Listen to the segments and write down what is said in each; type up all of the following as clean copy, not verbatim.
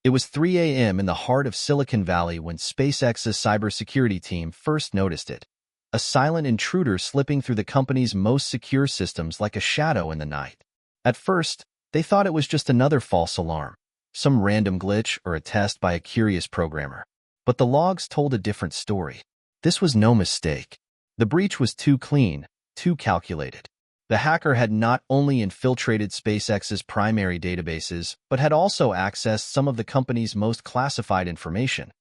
It was 3 a.m. in the heart of Silicon Valley when SpaceX's cybersecurity team first noticed it. A silent intruder slipping through the company's most secure systems like a shadow in the night. At first, they thought it was just another false alarm, some random glitch or a test by a curious programmer. But the logs told a different story. This was no mistake. The breach was too clean, too calculated. The hacker had not only infiltrated SpaceX's primary databases, but had also accessed some of the company's most classified information: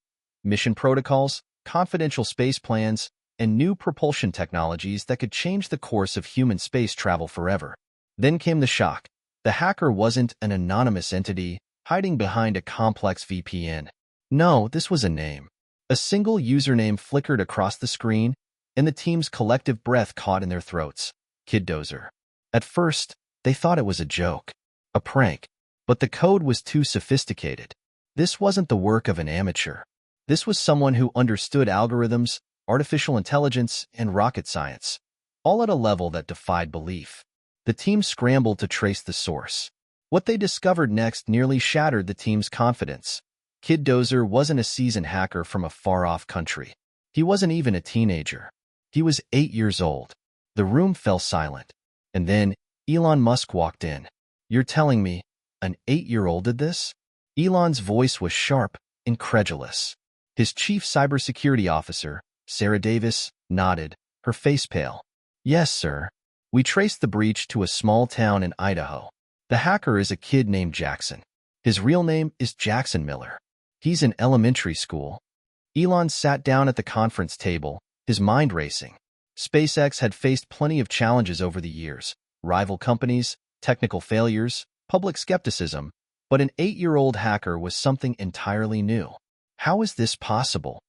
mission protocols, confidential space plans, and new propulsion technologies that could change the course of human space travel forever. Then came the shock. The hacker wasn't an anonymous entity hiding behind a complex VPN. No, this was a name. A single username flickered across the screen, and the team's collective breath caught in their throats. Kiddozer. At first, they thought it was a joke, a prank, but the code was too sophisticated. This wasn't the work of an amateur. This was someone who understood algorithms, artificial intelligence, and rocket science, all at a level that defied belief. The team scrambled to trace the source. What they discovered next nearly shattered the team's confidence. Kiddozer wasn't a seasoned hacker from a far-off country. He wasn't even a teenager. He was 8 years old. The room fell silent. And then Elon Musk walked in. "You're telling me an 8-year-old did this?" Elon's voice was sharp, incredulous. His chief cybersecurity officer, Sarah Davis, nodded, her face pale. "Yes, sir. We traced the breach to a small town in Idaho. The hacker is a kid named Jackson. His real name is Jackson Miller. He's in elementary school." Elon sat down at the conference table, his mind racing. SpaceX had faced plenty of challenges over the years: rival companies, technical failures, public skepticism, but an 8-year-old hacker was something entirely new. "How is this possible?"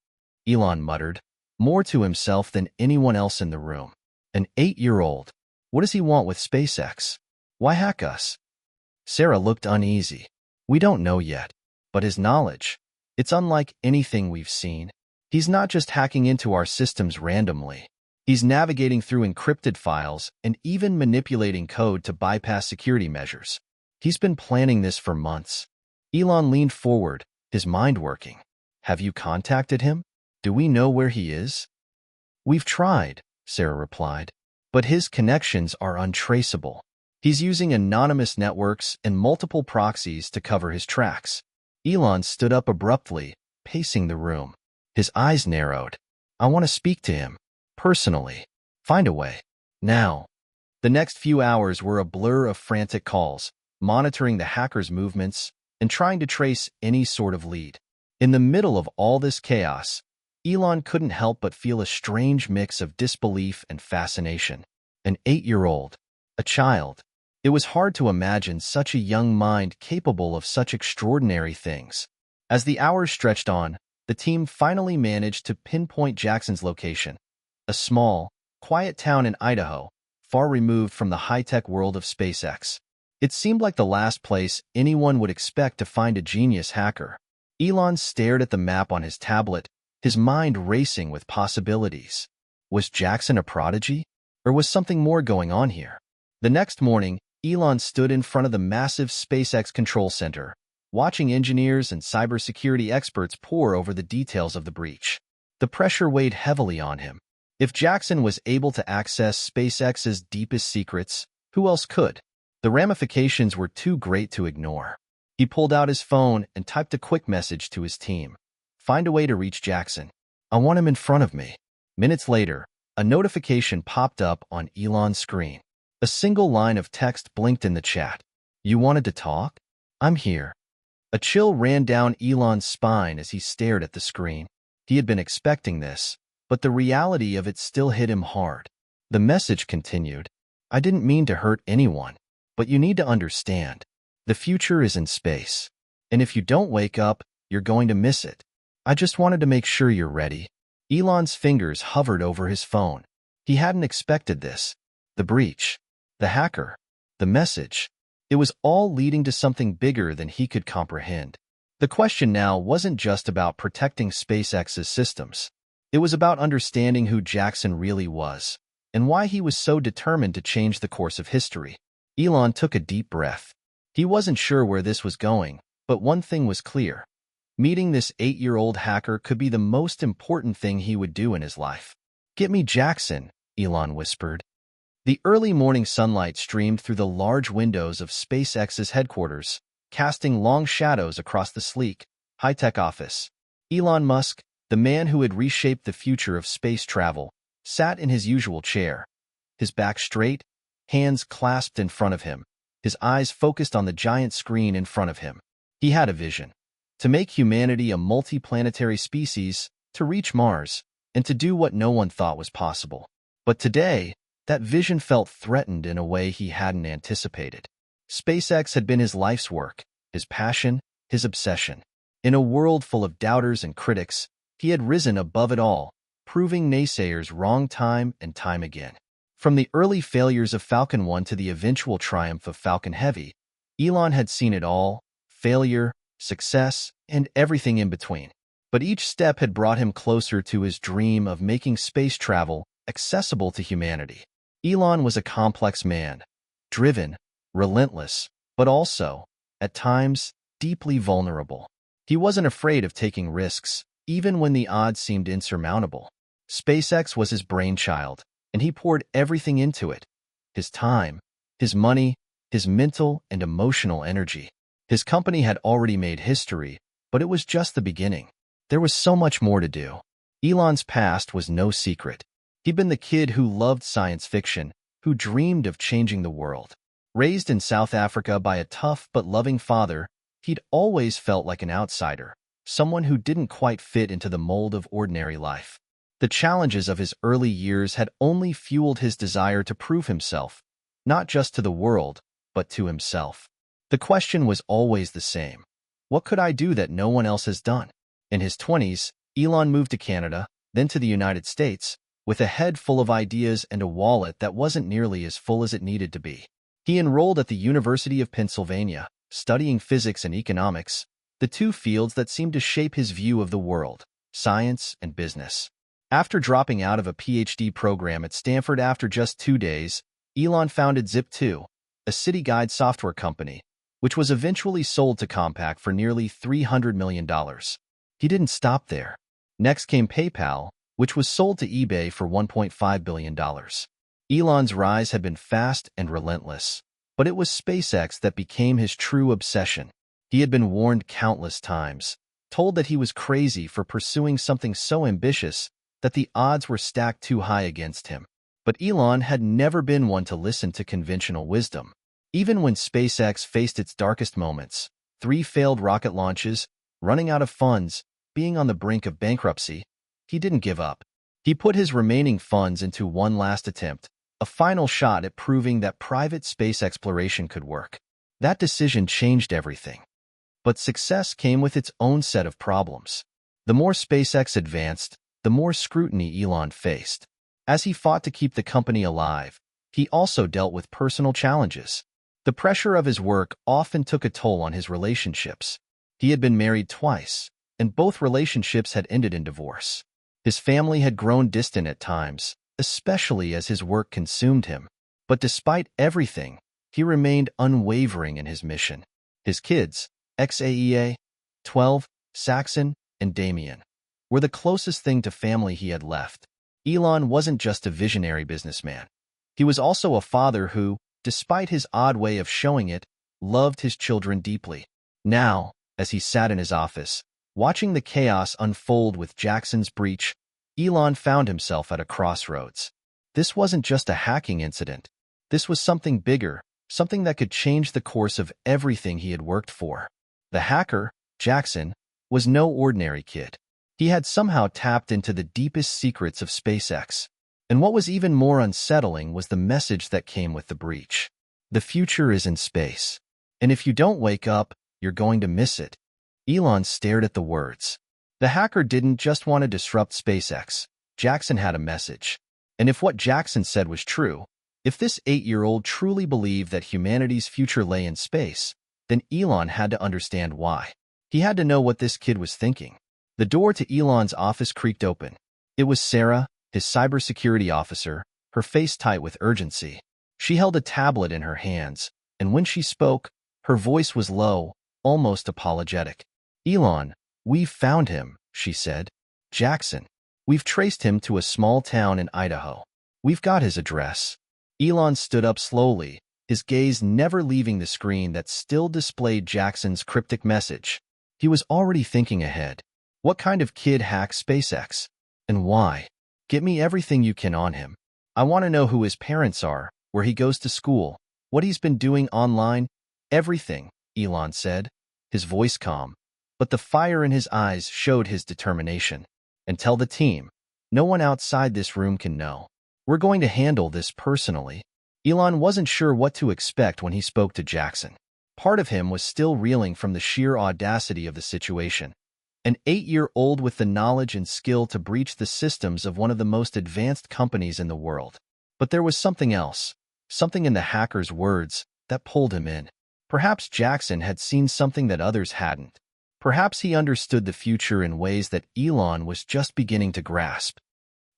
Elon muttered, more to himself than anyone else in the room. "An 8-year-old. What does he want with SpaceX? Why hack us?" Sarah looked uneasy. "We don't know yet, but his knowledge, it's unlike anything we've seen. He's not just hacking into our systems randomly. He's navigating through encrypted files and even manipulating code to bypass security measures. He's been planning this for months." Elon leaned forward, his mind working. "Have you contacted him? Do we know where he is?" "We've tried," Sarah replied, "but his connections are untraceable. He's using anonymous networks and multiple proxies to cover his tracks." Elon stood up abruptly, pacing the room. His eyes narrowed. "I want to speak to him. Personally. Find a way. Now." The next few hours were a blur of frantic calls, monitoring the hacker's movements and trying to trace any sort of lead. In the middle of all this chaos, Elon couldn't help but feel a strange mix of disbelief and fascination. An 8-year-old. A child. It was hard to imagine such a young mind capable of such extraordinary things. As the hours stretched on, the team finally managed to pinpoint Jackson's location: a small, quiet town in Idaho, far removed from the high-tech world of SpaceX. It seemed like the last place anyone would expect to find a genius hacker. Elon stared at the map on his tablet, his mind racing with possibilities. Was Jackson a prodigy? Or was something more going on here? The next morning, Elon stood in front of the massive SpaceX control center, watching engineers and cybersecurity experts pore over the details of the breach. The pressure weighed heavily on him. If Jackson was able to access SpaceX's deepest secrets, who else could? The ramifications were too great to ignore. He pulled out his phone and typed a quick message to his team. "Find a way to reach Jackson. I want him in front of me." Minutes later, a notification popped up on Elon's screen. A single line of text blinked in the chat. "You wanted to talk? I'm here." A chill ran down Elon's spine as he stared at the screen. He had been expecting this, but the reality of it still hit him hard. The message continued: "I didn't mean to hurt anyone, but you need to understand. The future is in space, and if you don't wake up, you're going to miss it. I just wanted to make sure you're ready." Elon's fingers hovered over his phone. He hadn't expected this. The breach, the hacker, the message. It was all leading to something bigger than he could comprehend. The question now wasn't just about protecting SpaceX's systems. It was about understanding who Jackson really was, and why he was so determined to change the course of history. Elon took a deep breath. He wasn't sure where this was going, But one thing was clear. Meeting this 8-year-old hacker could be the most important thing he would do in his life. "Get me Jackson," Elon whispered. The early morning sunlight streamed through the large windows of SpaceX's headquarters, casting long shadows across the sleek, high-tech office. Elon Musk, the man who had reshaped the future of space travel, sat in his usual chair, his back straight, hands clasped in front of him, his eyes focused on the giant screen in front of him. He had a vision: to make humanity a multi-planetary species, to reach Mars, and to do what no one thought was possible. But today, that vision felt threatened in a way he hadn't anticipated. SpaceX had been his life's work, his passion, his obsession. In a world full of doubters and critics, he had risen above it all, proving naysayers wrong time and time again. From the early failures of Falcon 1 to the eventual triumph of Falcon Heavy, Elon had seen it all: failure, success, and everything in between. But each step had brought him closer to his dream of making space travel accessible to humanity. Elon was a complex man, driven, relentless, but also, at times, deeply vulnerable. He wasn't afraid of taking risks, even when the odds seemed insurmountable. SpaceX was his brainchild, and he poured everything into it: his time, his money, his mental and emotional energy. His company had already made history, but it was just the beginning. There was so much more to do. Elon's past was no secret. He'd been the kid who loved science fiction, who dreamed of changing the world. Raised in South Africa by a tough but loving father, he'd always felt like an outsider, someone who didn't quite fit into the mold of ordinary life. The challenges of his early years had only fueled his desire to prove himself, not just to the world, but to himself. The question was always the same: what could I do that no one else has done? In his 20s, Elon moved to Canada, then to the United States, with a head full of ideas and a wallet that wasn't nearly as full as it needed to be. He enrolled at the University of Pennsylvania, studying physics and economics, the two fields that seemed to shape his view of the world: science and business. After dropping out of a PhD program at Stanford after just 2 days, Elon founded Zip2, a city guide software company, which was eventually sold to Compaq for nearly $300 million. He didn't stop there. Next came PayPal, which was sold to eBay for $1.5 billion. Elon's rise had been fast and relentless, but it was SpaceX that became his true obsession. He had been warned countless times, told that he was crazy for pursuing something so ambitious that the odds were stacked too high against him. But Elon had never been one to listen to conventional wisdom. Even when SpaceX faced its darkest moments, 3 failed rocket launches, running out of funds, being on the brink of bankruptcy, he didn't give up. He put his remaining funds into one last attempt, a final shot at proving that private space exploration could work. That decision changed everything. But success came with its own set of problems. The more SpaceX advanced, the more scrutiny Elon faced. As he fought to keep the company alive, he also dealt with personal challenges. The pressure of his work often took a toll on his relationships. He had been married twice, and both relationships had ended in divorce. His family had grown distant at times, especially as his work consumed him. But despite everything, he remained unwavering in his mission. His kids, Xaea, 12, Saxon, and Damien, were the closest thing to family he had left. Elon wasn't just a visionary businessman. He was also a father who, despite his odd way of showing it, loved his children deeply. Now, as he sat in his office, watching the chaos unfold with Jackson's breach, Elon found himself at a crossroads. This wasn't just a hacking incident. This was something bigger, something that could change the course of everything he had worked for. The hacker, Jackson, was no ordinary kid. He had somehow tapped into the deepest secrets of SpaceX. And what was even more unsettling was the message that came with the breach. The future is in space. And if you don't wake up, you're going to miss it. Elon stared at the words. The hacker didn't just want to disrupt SpaceX. Jackson had a message. And if what Jackson said was true, if this 8-year-old truly believed that humanity's future lay in space, then Elon had to understand why. He had to know what this kid was thinking. The door to Elon's office creaked open. It was Sarah, his cybersecurity officer, her face tight with urgency. She held a tablet in her hands, and when she spoke, her voice was low, almost apologetic. Elon, we've found him, she said. Jackson. We've traced him to a small town in Idaho. We've got his address. Elon stood up slowly, his gaze never leaving the screen that still displayed Jackson's cryptic message. He was already thinking ahead. What kind of kid hacks SpaceX? And why? Get me everything you can on him. I want to know who his parents are, where he goes to school, what he's been doing online. Everything, Elon said, his voice calm. But the fire in his eyes showed his determination. And tell the team, no one outside this room can know. We're going to handle this personally. Elon wasn't sure what to expect when he spoke to Jackson. Part of him was still reeling from the sheer audacity of the situation. An 8-year-old with the knowledge and skill to breach the systems of one of the most advanced companies in the world. But there was something else, something in the hacker's words, that pulled him in. Perhaps Jackson had seen something that others hadn't. Perhaps he understood the future in ways that Elon was just beginning to grasp.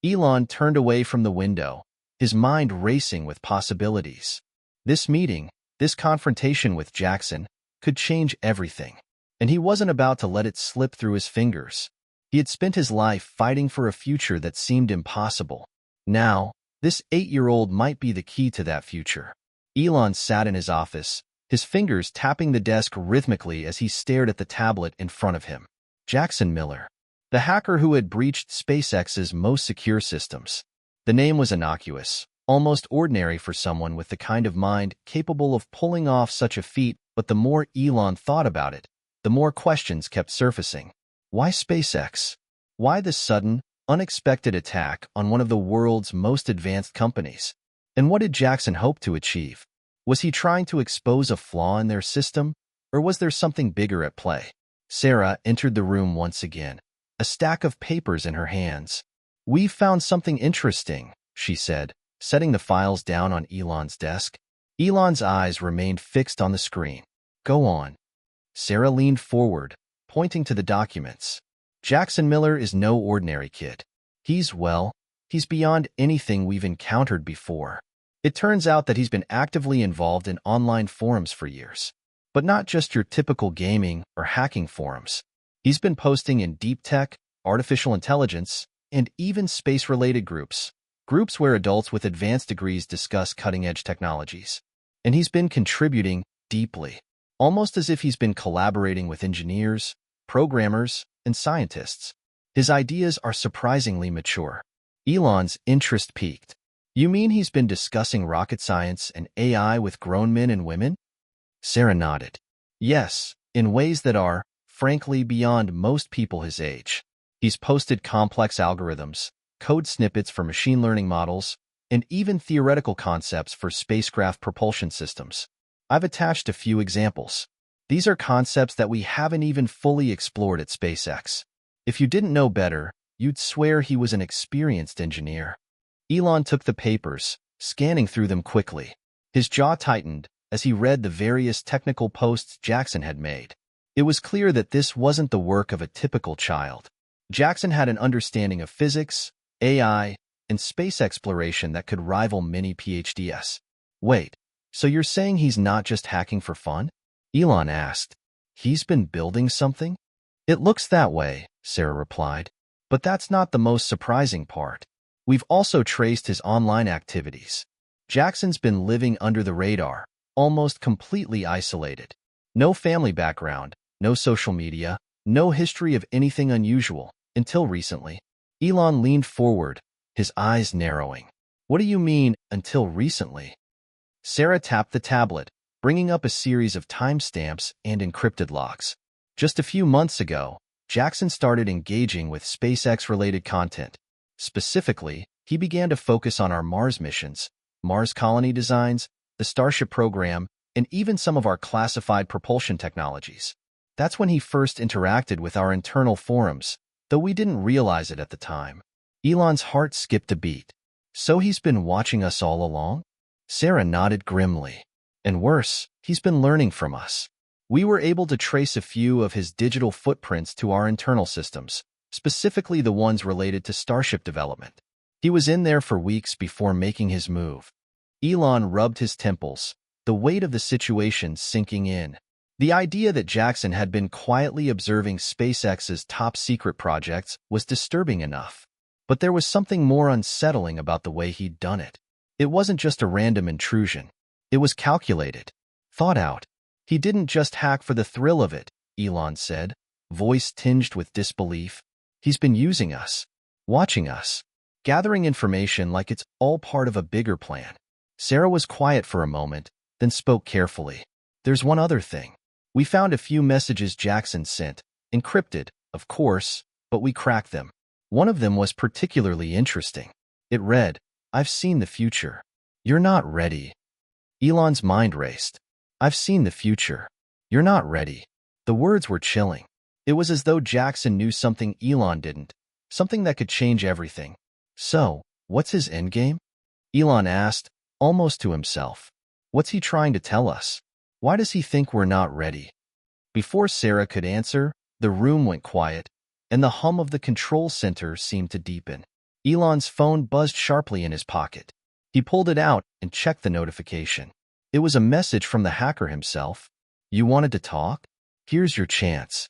Elon turned away from the window, his mind racing with possibilities. This meeting, this confrontation with Jackson, could change everything. And he wasn't about to let it slip through his fingers. He had spent his life fighting for a future that seemed impossible. Now, this 8-year-old might be the key to that future. Elon sat in his office, his fingers tapping the desk rhythmically as he stared at the tablet in front of him. Jackson Miller, the hacker who had breached SpaceX's most secure systems. The name was innocuous, almost ordinary for someone with the kind of mind capable of pulling off such a feat, but the more Elon thought about it, the more questions kept surfacing. Why SpaceX? Why this sudden, unexpected attack on one of the world's most advanced companies? And what did Jackson hope to achieve? Was he trying to expose a flaw in their system, or was there something bigger at play? Sarah entered the room once again, a stack of papers in her hands. "We've found something interesting," she said, setting the files down on Elon's desk. Elon's eyes remained fixed on the screen. "Go on." Sarah leaned forward, pointing to the documents. "Jackson Miller is no ordinary kid. He's beyond anything we've encountered before. It turns out that he's been actively involved in online forums for years. But not just your typical gaming or hacking forums. He's been posting in deep tech, artificial intelligence, and even space-related groups. Groups where adults with advanced degrees discuss cutting-edge technologies. And he's been contributing deeply. Almost as if he's been collaborating with engineers, programmers, and scientists. His ideas are surprisingly mature." Elon's interest peaked. "You mean he's been discussing rocket science and AI with grown men and women?" Sarah nodded. "Yes, in ways that are, frankly, beyond most people his age. He's posted complex algorithms, code snippets for machine learning models, and even theoretical concepts for spacecraft propulsion systems. I've attached a few examples. These are concepts that we haven't even fully explored at SpaceX. If you didn't know better, you'd swear he was an experienced engineer." Elon took the papers, scanning through them quickly. His jaw tightened as he read the various technical posts Jackson had made. It was clear that this wasn't the work of a typical child. Jackson had an understanding of physics, AI, and space exploration that could rival many PhDs. "Wait. So you're saying he's not just hacking for fun?" Elon asked. "He's been building something?" "It looks that way," Sarah replied. "But that's not the most surprising part. We've also traced his online activities. Jackson's been living under the radar, almost completely isolated. No family background, no social media, no history of anything unusual, until recently." Elon leaned forward, his eyes narrowing. "What do you mean, until recently?" Sarah tapped the tablet, bringing up a series of timestamps and encrypted logs. Just a few months ago, Jackson started engaging with SpaceX-related content. Specifically, he began to focus on our Mars missions, Mars colony designs, the Starship program, and even some of our classified propulsion technologies. That's when he first interacted with our internal forums, though we didn't realize it at the time. Elon's heart skipped a beat. "So he's been watching us all along?" Sarah nodded grimly. "And worse, he's been learning from us. We were able to trace a few of his digital footprints to our internal systems, specifically the ones related to Starship development. He was in there for weeks before making his move." Elon rubbed his temples, the weight of the situation sinking in. The idea that Jackson had been quietly observing SpaceX's top-secret projects was disturbing enough. But there was something more unsettling about the way he'd done it. It wasn't just a random intrusion. It was calculated, thought out. He didn't just hack for the thrill of it, Elon said, voice tinged with disbelief. He's been using us, watching us, gathering information like it's all part of a bigger plan. Sarah was quiet for a moment, then spoke carefully. There's one other thing. We found a few messages Jackson sent, encrypted, of course, but we cracked them. One of them was particularly interesting. It read, "I've seen the future. You're not ready." Elon's mind raced. "I've seen the future. You're not ready." The words were chilling. It was as though Jackson knew something Elon didn't, something that could change everything. So, what's his endgame? Elon asked, almost to himself. What's he trying to tell us? Why does he think we're not ready? Before Sarah could answer, the room went quiet, and the hum of the control center seemed to deepen. Elon's phone buzzed sharply in his pocket. He pulled it out and checked the notification. It was a message from the hacker himself. You wanted to talk? Here's your chance.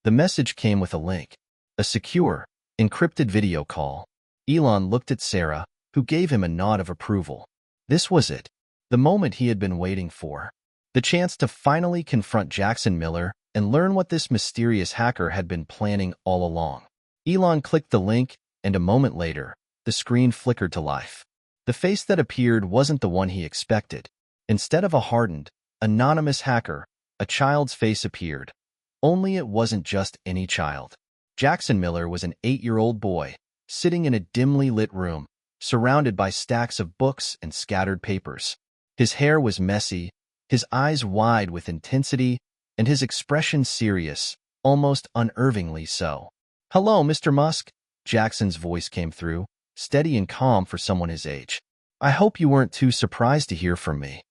The message came with a link. A secure, encrypted video call. Elon looked at Sarah, who gave him a nod of approval. This was it. The moment he had been waiting for. The chance to finally confront Jackson Miller and learn what this mysterious hacker had been planning all along. Elon clicked the link, and a moment later, the screen flickered to life. The face that appeared wasn't the one he expected. Instead of a hardened, anonymous hacker, a child's face appeared. Only it wasn't just any child. Jackson Miller was an 8-year-old boy, sitting in a dimly lit room, surrounded by stacks of books and scattered papers. His hair was messy, his eyes wide with intensity, and his expression serious, almost unnervingly so. "Hello, Mr. Musk," Jackson's voice came through, steady and calm for someone his age. "I hope you weren't too surprised to hear from me."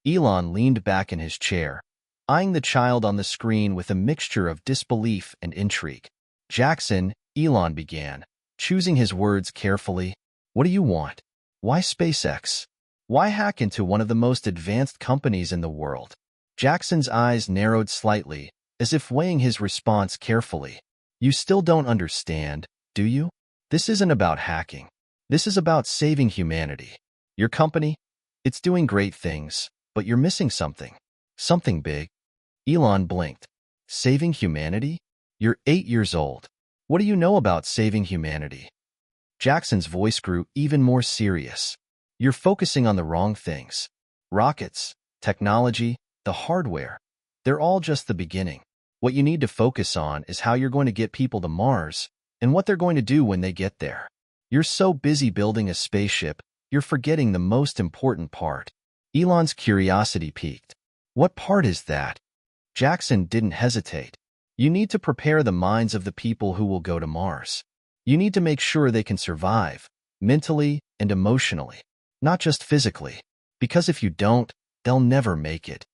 Elon leaned back in his chair, eyeing the child on the screen with a mixture of disbelief and intrigue. "Jackson," Elon began, choosing his words carefully. "What do you want? Why SpaceX? Why hack into one of the most advanced companies in the world?" Jackson's eyes narrowed slightly, as if weighing his response carefully. "You still don't understand, do you? This isn't about hacking. This is about saving humanity. Your company? It's doing great things, but you're missing something. Something big." Elon blinked. "Saving humanity? You're 8 years old. What do you know about saving humanity?" Jackson's voice grew even more serious. "You're focusing on the wrong things. Rockets, technology, the hardware. They're all just the beginning. What you need to focus on is how you're going to get people to Mars and what they're going to do when they get there. You're so busy building a spaceship, you're forgetting the most important part." Elon's curiosity piqued. "What part is that?" Jackson didn't hesitate. "You need to prepare the minds of the people who will go to Mars. You need to make sure they can survive, mentally and emotionally, not just physically. Because if you don't, they'll never make it."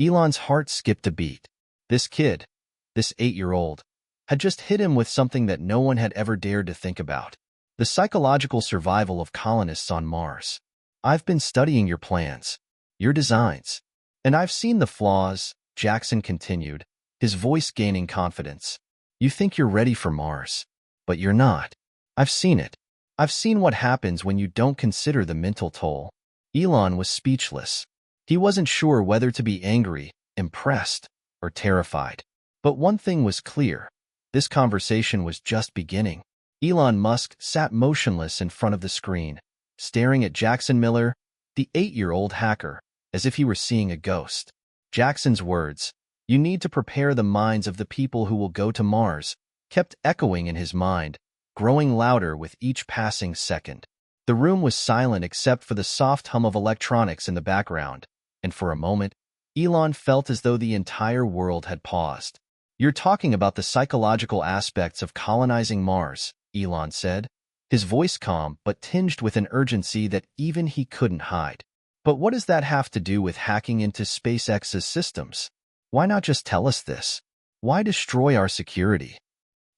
Elon's heart skipped a beat. This kid, this 8-year-old, had just hit him with something that no one had ever dared to think about. The psychological survival of colonists on Mars. "I've been studying your plans, your designs, and I've seen the flaws," Jackson continued, his voice gaining confidence. "You think you're ready for Mars, but you're not. I've seen it. I've seen what happens when you don't consider the mental toll." Elon was speechless. He wasn't sure whether to be angry, impressed, or terrified. But one thing was clear. This conversation was just beginning. Elon Musk sat motionless in front of the screen, staring at Jackson Miller, the 8-year-old hacker, as if he were seeing a ghost. Jackson's words, "You need to prepare the minds of the people who will go to Mars," kept echoing in his mind, growing louder with each passing second. The room was silent except for the soft hum of electronics in the background, and for a moment, Elon felt as though the entire world had paused. "You're talking about the psychological aspects of colonizing Mars," Elon said, his voice calm but tinged with an urgency that even he couldn't hide. "But what does that have to do with hacking into SpaceX's systems? Why not just tell us this? Why destroy our security?"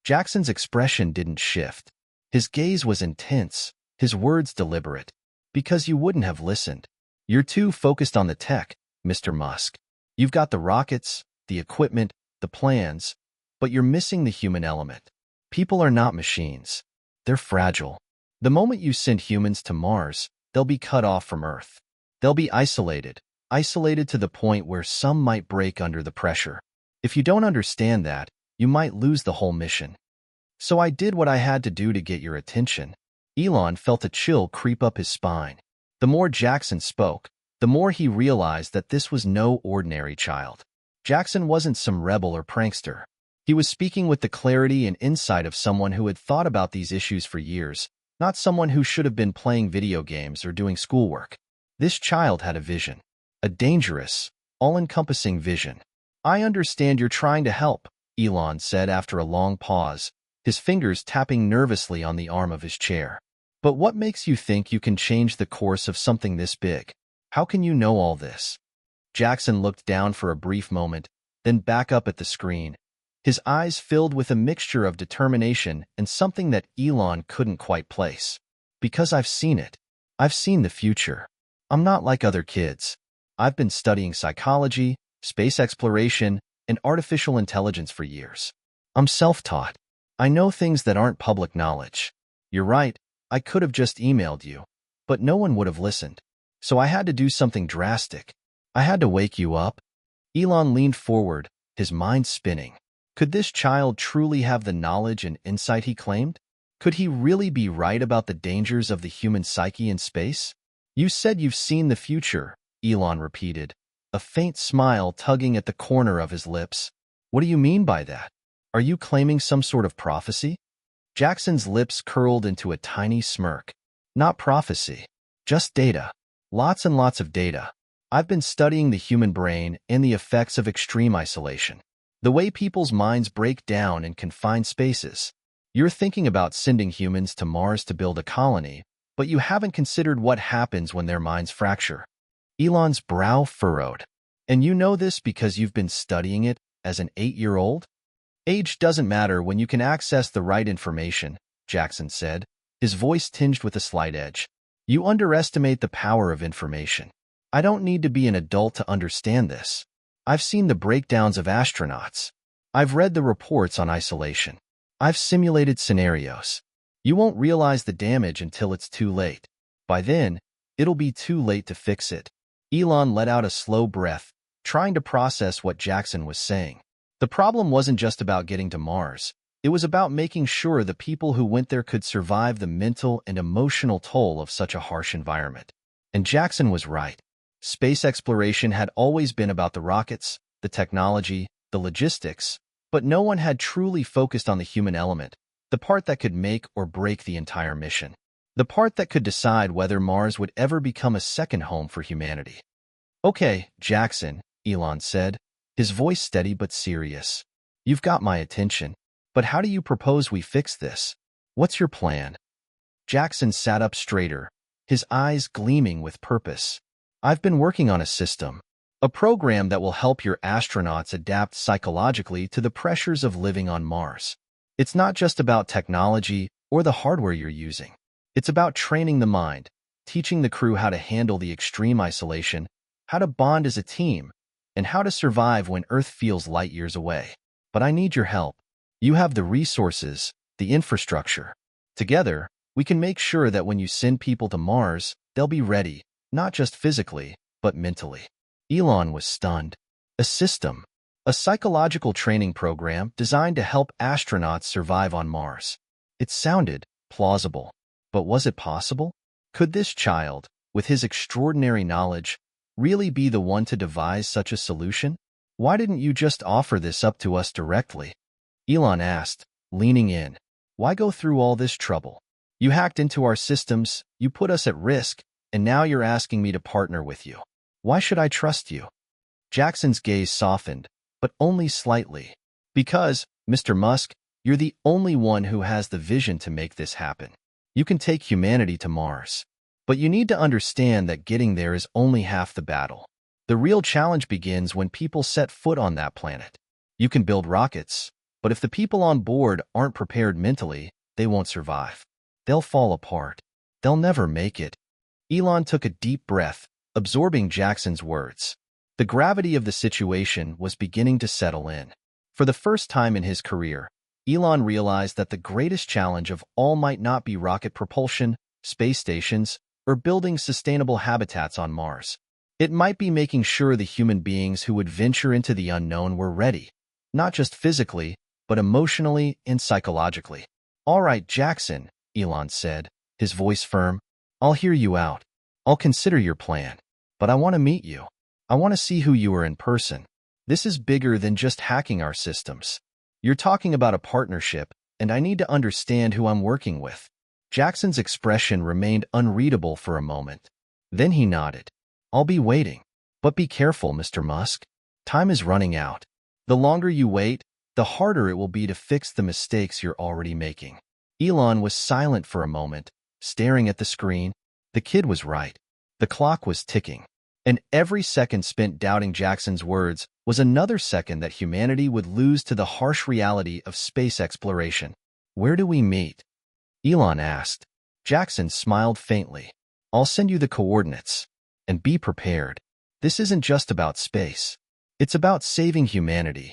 Jackson's expression didn't shift. His gaze was intense, his words deliberate. "Because you wouldn't have listened. You're too focused on the tech, Mr. Musk. You've got the rockets, the equipment, the plans, but you're missing the human element. People are not machines. They're fragile. The moment you send humans to Mars, they'll be cut off from Earth. They'll be isolated to the point where some might break under the pressure. If you don't understand that, you might lose the whole mission. So I did what I had to do to get your attention. Elon felt a chill creep up his spine. The more Jackson spoke, the more he realized that this was no ordinary child. Jackson wasn't some rebel or prankster. He was speaking with the clarity and insight of someone who had thought about these issues for years, not someone who should have been playing video games or doing schoolwork. This child had a vision. A dangerous, all-encompassing vision. I understand you're trying to help, Elon said after a long pause, his fingers tapping nervously on the arm of his chair. But what makes you think you can change the course of something this big? How can you know all this? Jackson looked down for a brief moment, then back up at the screen, his eyes filled with a mixture of determination and something that Elon couldn't quite place. Because I've seen it. I've seen the future. I'm not like other kids. I've been studying psychology, space exploration, and artificial intelligence for years. I'm self-taught. I know things that aren't public knowledge. You're right, I could have just emailed you, but no one would have listened. So I had to do something drastic. I had to wake you up. Elon leaned forward, his mind spinning. Could this child truly have the knowledge and insight he claimed? Could he really be right about the dangers of the human psyche in space? You said you've seen the future, Elon repeated, a faint smile tugging at the corner of his lips. What do you mean by that? Are you claiming some sort of prophecy? Jackson's lips curled into a tiny smirk. Not prophecy. Just data. Lots and lots of data. I've been studying the human brain and the effects of extreme isolation. The way people's minds break down in confined spaces. You're thinking about sending humans to Mars to build a colony, but you haven't considered what happens when their minds fracture. Elon's brow furrowed. And you know this because you've been studying it as an 8-year-old? Age doesn't matter when you can access the right information, Jackson said, his voice tinged with a slight edge. You underestimate the power of information. I don't need to be an adult to understand this. I've seen the breakdowns of astronauts. I've read the reports on isolation. I've simulated scenarios. You won't realize the damage until it's too late. By then, it'll be too late to fix it. Elon let out a slow breath, trying to process what Jackson was saying. The problem wasn't just about getting to Mars. It was about making sure the people who went there could survive the mental and emotional toll of such a harsh environment. And Jackson was right. Space exploration had always been about the rockets, the technology, the logistics, but no one had truly focused on the human element, the part that could make or break the entire mission, the part that could decide whether Mars would ever become a second home for humanity. Okay, Jackson, Elon said, his voice steady but serious. You've got my attention, but how do you propose we fix this? What's your plan? Jackson sat up straighter, his eyes gleaming with purpose. I've been working on a system, a program that will help your astronauts adapt psychologically to the pressures of living on Mars. It's not just about technology or the hardware you're using. It's about training the mind, teaching the crew how to handle the extreme isolation, how to bond as a team, and how to survive when Earth feels light years away. But I need your help. You have the resources, the infrastructure. Together, we can make sure that when you send people to Mars, they'll be ready, not just physically, but mentally. Elon was stunned. A system, a psychological training program designed to help astronauts survive on Mars. It sounded plausible. But was it possible? Could this child, with his extraordinary knowledge, really be the one to devise such a solution? Why didn't you just offer this up to us directly? Elon asked, leaning in. Why go through all this trouble? You hacked into our systems, you put us at risk, and now you're asking me to partner with you. Why should I trust you? Jackson's gaze softened, but only slightly. Because, Mr. Musk, you're the only one who has the vision to make this happen. You can take humanity to Mars. But you need to understand that getting there is only half the battle. The real challenge begins when people set foot on that planet. You can build rockets, but if the people on board aren't prepared mentally, they won't survive. They'll fall apart. They'll never make it. Elon took a deep breath, absorbing Jackson's words. The gravity of the situation was beginning to settle in. For the first time in his career, Elon realized that the greatest challenge of all might not be rocket propulsion, space stations, or building sustainable habitats on Mars. It might be making sure the human beings who would venture into the unknown were ready, not just physically, but emotionally and psychologically. "All right, Jackson," Elon said, his voice firm. "I'll hear you out. I'll consider your plan. But I want to meet you. I want to see who you are in person. This is bigger than just hacking our systems. You're talking about a partnership, and I need to understand who I'm working with." Jackson's expression remained unreadable for a moment. Then he nodded. "I'll be waiting. But be careful, Mr. Musk. Time is running out. The longer you wait, the harder it will be to fix the mistakes you're already making." Elon was silent for a moment, staring at the screen. The kid was right. The clock was ticking. And every second spent doubting Jackson's words was another second that humanity would lose to the harsh reality of space exploration. "Where do we meet?" Elon asked. Jackson smiled faintly. "I'll send you the coordinates. And be prepared. This isn't just about space. It's about saving humanity."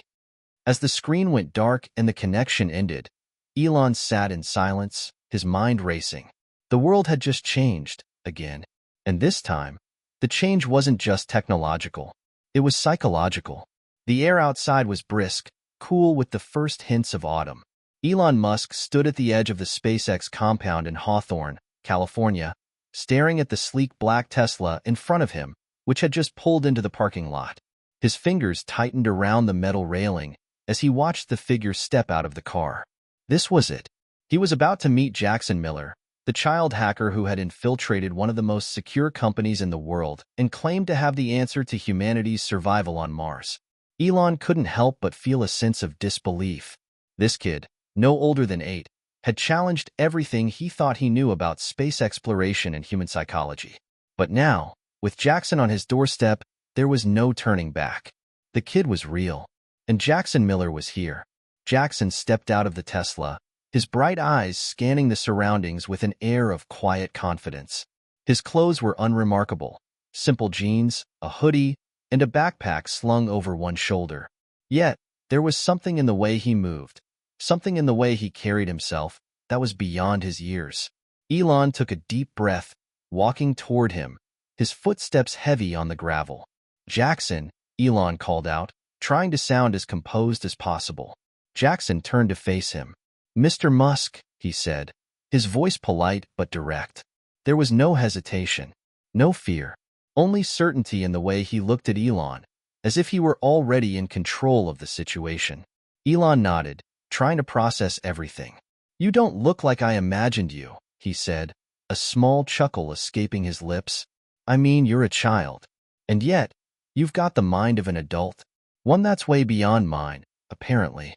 As the screen went dark and the connection ended, Elon sat in silence, his mind racing. The world had just changed, again. And this time, the change wasn't just technological. It was psychological. The air outside was brisk, cool with the first hints of autumn. Elon Musk stood at the edge of the SpaceX compound in Hawthorne, California, staring at the sleek black Tesla in front of him, which had just pulled into the parking lot. His fingers tightened around the metal railing as he watched the figure step out of the car. This was it. He was about to meet Jackson Miller, the child hacker who had infiltrated one of the most secure companies in the world and claimed to have the answer to humanity's survival on Mars. Elon couldn't help but feel a sense of disbelief. This kid, no older than 8, had challenged everything he thought he knew about space exploration and human psychology. But now, with Jackson on his doorstep, there was no turning back. The kid was real, and Jackson Miller was here. Jackson stepped out of the Tesla, his bright eyes scanning the surroundings with an air of quiet confidence. His clothes were unremarkable: simple jeans, a hoodie, and a backpack slung over one shoulder. Yet, there was something in the way he moved, something in the way he carried himself, that was beyond his years. Elon took a deep breath, walking toward him, his footsteps heavy on the gravel. "Jackson," Elon called out, trying to sound as composed as possible. Jackson turned to face him. "Mr. Musk," he said, his voice polite but direct. There was no hesitation, no fear, only certainty in the way he looked at Elon, as if he were already in control of the situation. Elon nodded, trying to process everything. "You don't look like I imagined you," he said, a small chuckle escaping his lips. "I mean, you're a child. And yet, you've got the mind of an adult. One that's way beyond mine, apparently."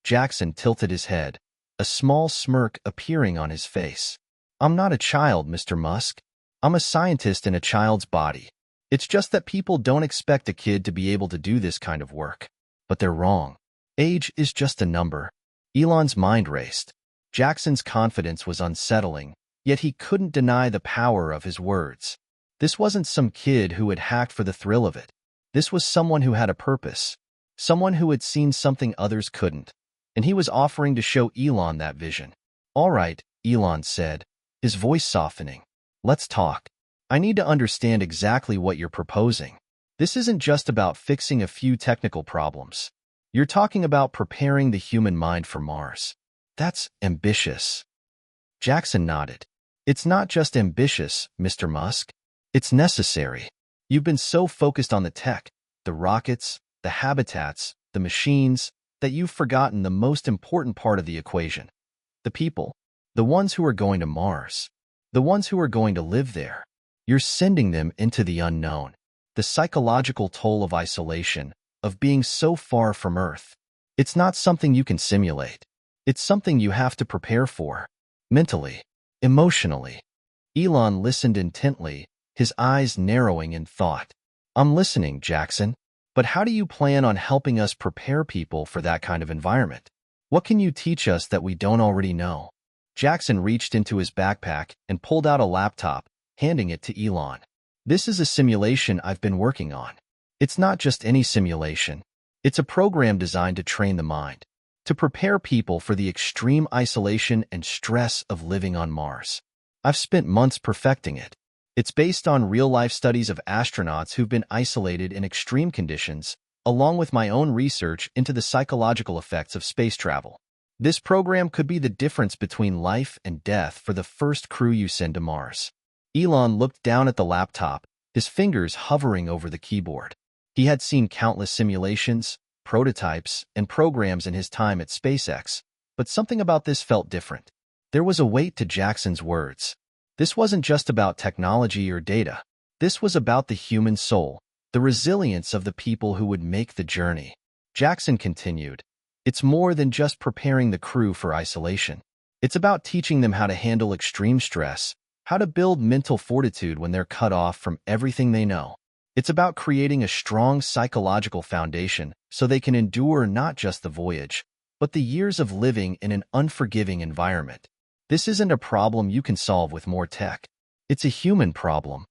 Jackson tilted his head, a small smirk appearing on his face. "I'm not a child, Mr. Musk. I'm a scientist in a child's body. It's just that people don't expect a kid to be able to do this kind of work. But they're wrong. Age is just a number." Elon's mind raced. Jackson's confidence was unsettling, yet he couldn't deny the power of his words. This wasn't some kid who had hacked for the thrill of it. This was someone who had a purpose, someone who had seen something others couldn't, and he was offering to show Elon that vision. "All right," Elon said, his voice softening. "Let's talk. I need to understand exactly what you're proposing. This isn't just about fixing a few technical problems. You're talking about preparing the human mind for Mars. That's ambitious." Jackson nodded. "It's not just ambitious, Mr. Musk. It's necessary. You've been so focused on the tech, the rockets, the habitats, the machines, that you've forgotten the most important part of the equation. The people. The ones who are going to Mars. The ones who are going to live there. You're sending them into the unknown. The psychological toll of isolation, of being so far from Earth. It's not something you can simulate. It's something you have to prepare for. Mentally. Emotionally." Elon listened intently, his eyes narrowing in thought. "I'm listening, Jackson. But how do you plan on helping us prepare people for that kind of environment? What can you teach us that we don't already know?" Jackson reached into his backpack and pulled out a laptop, handing it to Elon. "This is a simulation I've been working on. It's not just any simulation. It's a program designed to train the mind, to prepare people for the extreme isolation and stress of living on Mars. I've spent months perfecting it. It's based on real-life studies of astronauts who've been isolated in extreme conditions, along with my own research into the psychological effects of space travel. This program could be the difference between life and death for the first crew you send to Mars. Elon looked down at the laptop, his fingers hovering over the keyboard. He had seen countless simulations, prototypes, and programs in his time at SpaceX, but something about this felt different. There was a weight to Jackson's words. This wasn't just about technology or data. This was about the human soul, the resilience of the people who would make the journey. Jackson continued, "It's more than just preparing the crew for isolation. It's about teaching them how to handle extreme stress, how to build mental fortitude when they're cut off from everything they know. It's about creating a strong psychological foundation so they can endure not just the voyage, but the years of living in an unforgiving environment. This isn't a problem you can solve with more tech. It's a human problem."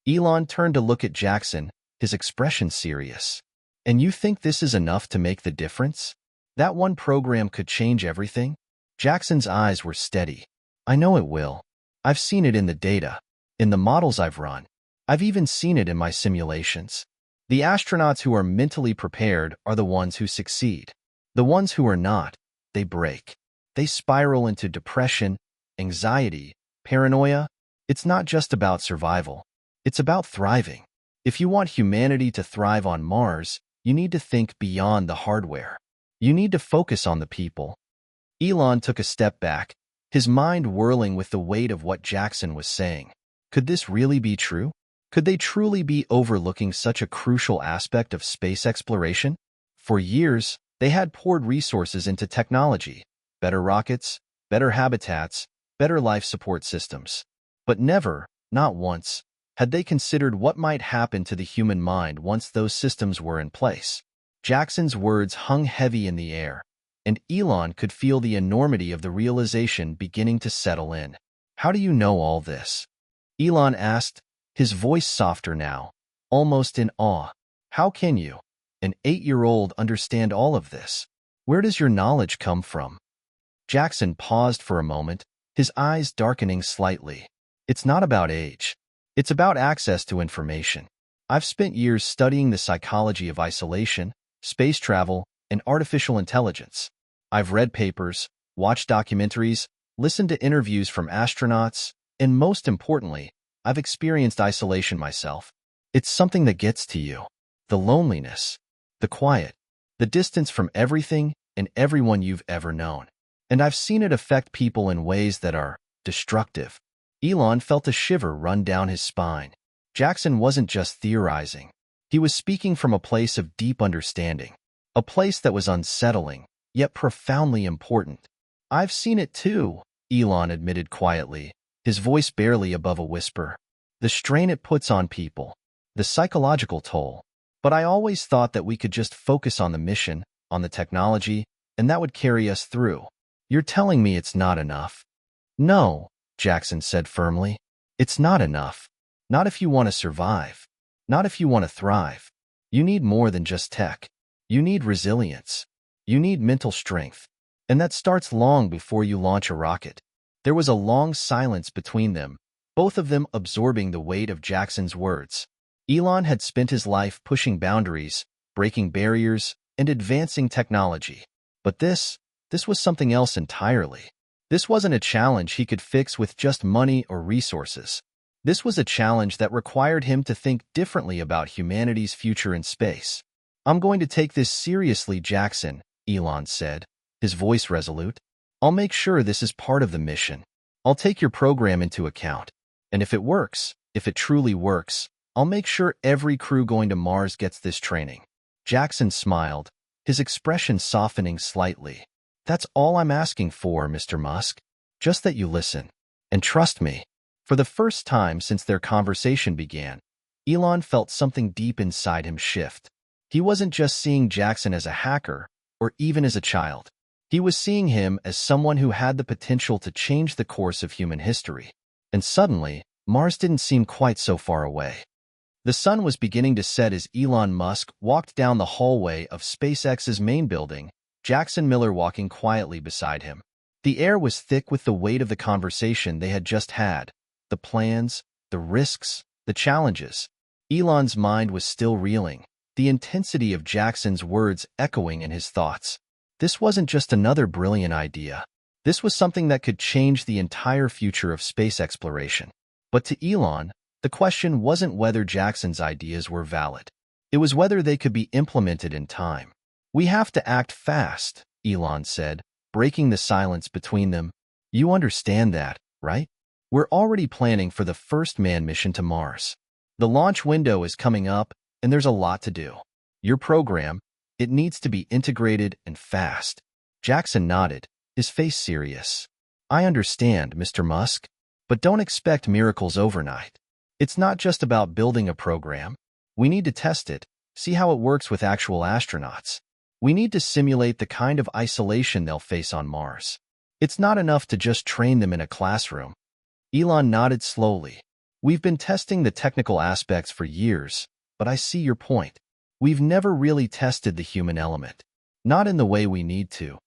Elon turned to look at Jackson, his expression serious. "And you think this is enough to make the difference? That one program could change everything?" Jackson's eyes were steady. "I know it will. I've seen it in the data, in the models I've run. I've even seen it in my simulations. The astronauts who are mentally prepared are the ones who succeed. The ones who are not, they break. They spiral into depression, anxiety, paranoia. It's not just about survival. It's about thriving. If you want humanity to thrive on Mars, you need to think beyond the hardware. You need to focus on the people." Elon took a step back, his mind whirling with the weight of what Jackson was saying. Could this really be true? Could they truly be overlooking such a crucial aspect of space exploration? For years, they had poured resources into technology, better rockets, better habitats, better life support systems. But never, not once, had they considered what might happen to the human mind once those systems were in place. Jackson's words hung heavy in the air, and Elon could feel the enormity of the realization beginning to settle in. "How do you know all this?" Elon asked, his voice softer now, almost in awe. "How can you, an 8-year-old, understand all of this? Where does your knowledge come from?" Jackson paused for a moment, his eyes darkening slightly. "It's not about age. It's about access to information. I've spent years studying the psychology of isolation, space travel, and artificial intelligence. I've read papers, watched documentaries, listened to interviews from astronauts, and most importantly, I've experienced isolation myself. It's something that gets to you. The loneliness, the quiet, the distance from everything and everyone you've ever known. And I've seen it affect people in ways that are destructive." Elon felt a shiver run down his spine. Jackson wasn't just theorizing. He was speaking from a place of deep understanding, a place that was unsettling, yet profoundly important. "I've seen it too," Elon admitted quietly, his voice barely above a whisper. "The strain it puts on people, the psychological toll. But I always thought that we could just focus on the mission, on the technology, and that would carry us through. You're telling me it's not enough?" "No," Jackson said firmly. "It's not enough. Not if you want to survive. Not if you want to thrive. You need more than just tech. You need resilience. You need mental strength. And that starts long before you launch a rocket." There was a long silence between them, both of them absorbing the weight of Jackson's words. Elon had spent his life pushing boundaries, breaking barriers, and advancing technology. But this was something else entirely. This wasn't a challenge he could fix with just money or resources. This was a challenge that required him to think differently about humanity's future in space. "I'm going to take this seriously, Jackson," Elon said, his voice resolute. "I'll make sure this is part of the mission. I'll take your program into account. And if it works, if it truly works, I'll make sure every crew going to Mars gets this training." Jackson smiled, his expression softening slightly. "That's all I'm asking for, Mr. Musk. Just that you listen. And trust me." For the first time since their conversation began, Elon felt something deep inside him shift. He wasn't just seeing Jackson as a hacker, or even as a child. He was seeing him as someone who had the potential to change the course of human history. And suddenly, Mars didn't seem quite so far away. The sun was beginning to set as Elon Musk walked down the hallway of SpaceX's main building, Jackson Miller walking quietly beside him. The air was thick with the weight of the conversation they had just had, the plans, the risks, the challenges. Elon's mind was still reeling, the intensity of Jackson's words echoing in his thoughts. This wasn't just another brilliant idea. This was something that could change the entire future of space exploration. But to Elon, the question wasn't whether Jackson's ideas were valid. It was whether they could be implemented in time. "We have to act fast," Elon said, breaking the silence between them. "You understand that, right? We're already planning for the first manned mission to Mars. The launch window is coming up, and there's a lot to do. Your program, it needs to be integrated and fast." Jackson nodded, his face serious. "I understand, Mr. Musk, but don't expect miracles overnight. It's not just about building a program. We need to test it, see how it works with actual astronauts. We need to simulate the kind of isolation they'll face on Mars. It's not enough to just train them in a classroom." Elon nodded slowly. "We've been testing the technical aspects for years, but I see your point. We've never really tested the human element. Not in the way we need to."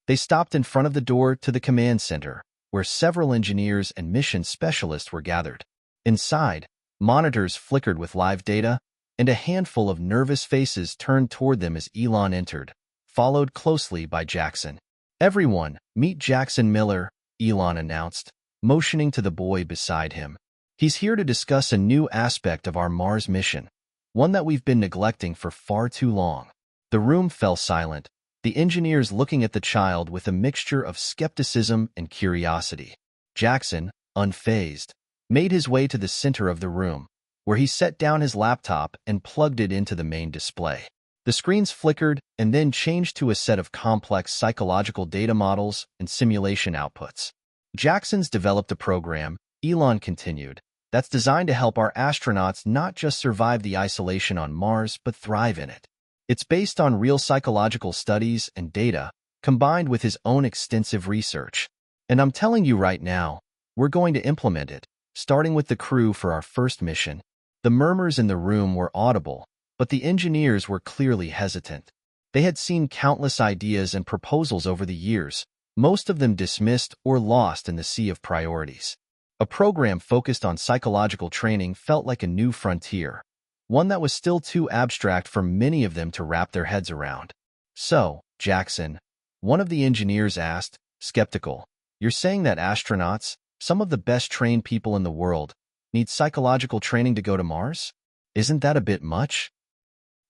They stopped in front of the door to the command center, where several engineers and mission specialists were gathered. Inside, monitors flickered with live data, and a handful of nervous faces turned toward them as Elon entered, followed closely by Jackson. "Everyone, meet Jackson Miller," Elon announced, motioning to the boy beside him. "He's here to discuss a new aspect of our Mars mission, one that we've been neglecting for far too long." The room fell silent, the engineers looking at the child with a mixture of skepticism and curiosity. Jackson, unfazed, made his way to the center of the room, where he set down his laptop and plugged it into the main display. The screens flickered and then changed to a set of complex psychological data models and simulation outputs. "Jackson's developed a program," Elon continued, "that's designed to help our astronauts not just survive the isolation on Mars, but thrive in it. It's based on real psychological studies and data, combined with his own extensive research. And I'm telling you right now, we're going to implement it, starting with the crew for our first mission." The murmurs in the room were audible, but the engineers were clearly hesitant. They had seen countless ideas and proposals over the years, most of them dismissed or lost in the sea of priorities. A program focused on psychological training felt like a new frontier, one that was still too abstract for many of them to wrap their heads around. "So, Jackson," one of the engineers asked, skeptical, "you're saying that astronauts, some of the best trained people in the world, need psychological training to go to Mars? Isn't that a bit much?"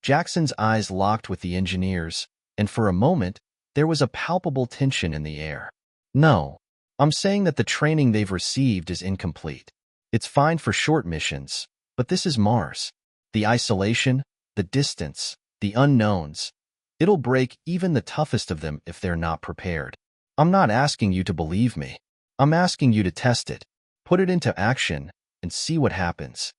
Jackson's eyes locked with the engineers, and for a moment, there was a palpable tension in the air. "No, I'm saying that the training they've received is incomplete. It's fine for short missions, but this is Mars. The isolation, the distance, the unknowns. It'll break even the toughest of them if they're not prepared. I'm not asking you to believe me. I'm asking you to test it, put it into action, and see what happens."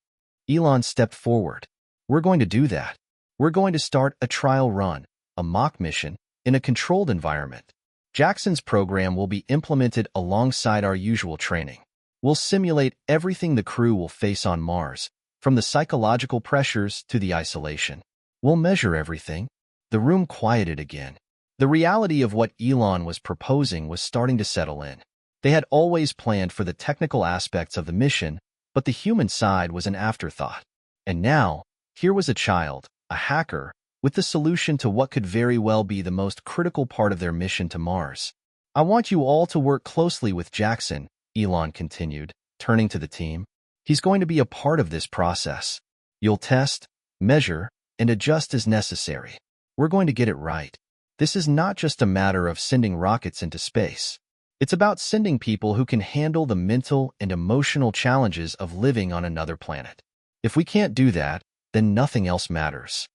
Elon stepped forward. "We're going to do that. We're going to start a trial run, a mock mission, in a controlled environment. Jackson's program will be implemented alongside our usual training. We'll simulate everything the crew will face on Mars, from the psychological pressures to the isolation. We'll measure everything." The room quieted again. The reality of what Elon was proposing was starting to settle in. They had always planned for the technical aspects of the mission, but the human side was an afterthought. And now, here was a child, a hacker, with the solution to what could very well be the most critical part of their mission to Mars. "I want you all to work closely with Jackson," Elon continued, turning to the team. "He's going to be a part of this process. You'll test, measure, and adjust as necessary. We're going to get it right. This is not just a matter of sending rockets into space. It's about sending people who can handle the mental and emotional challenges of living on another planet. If we can't do that, then nothing else matters."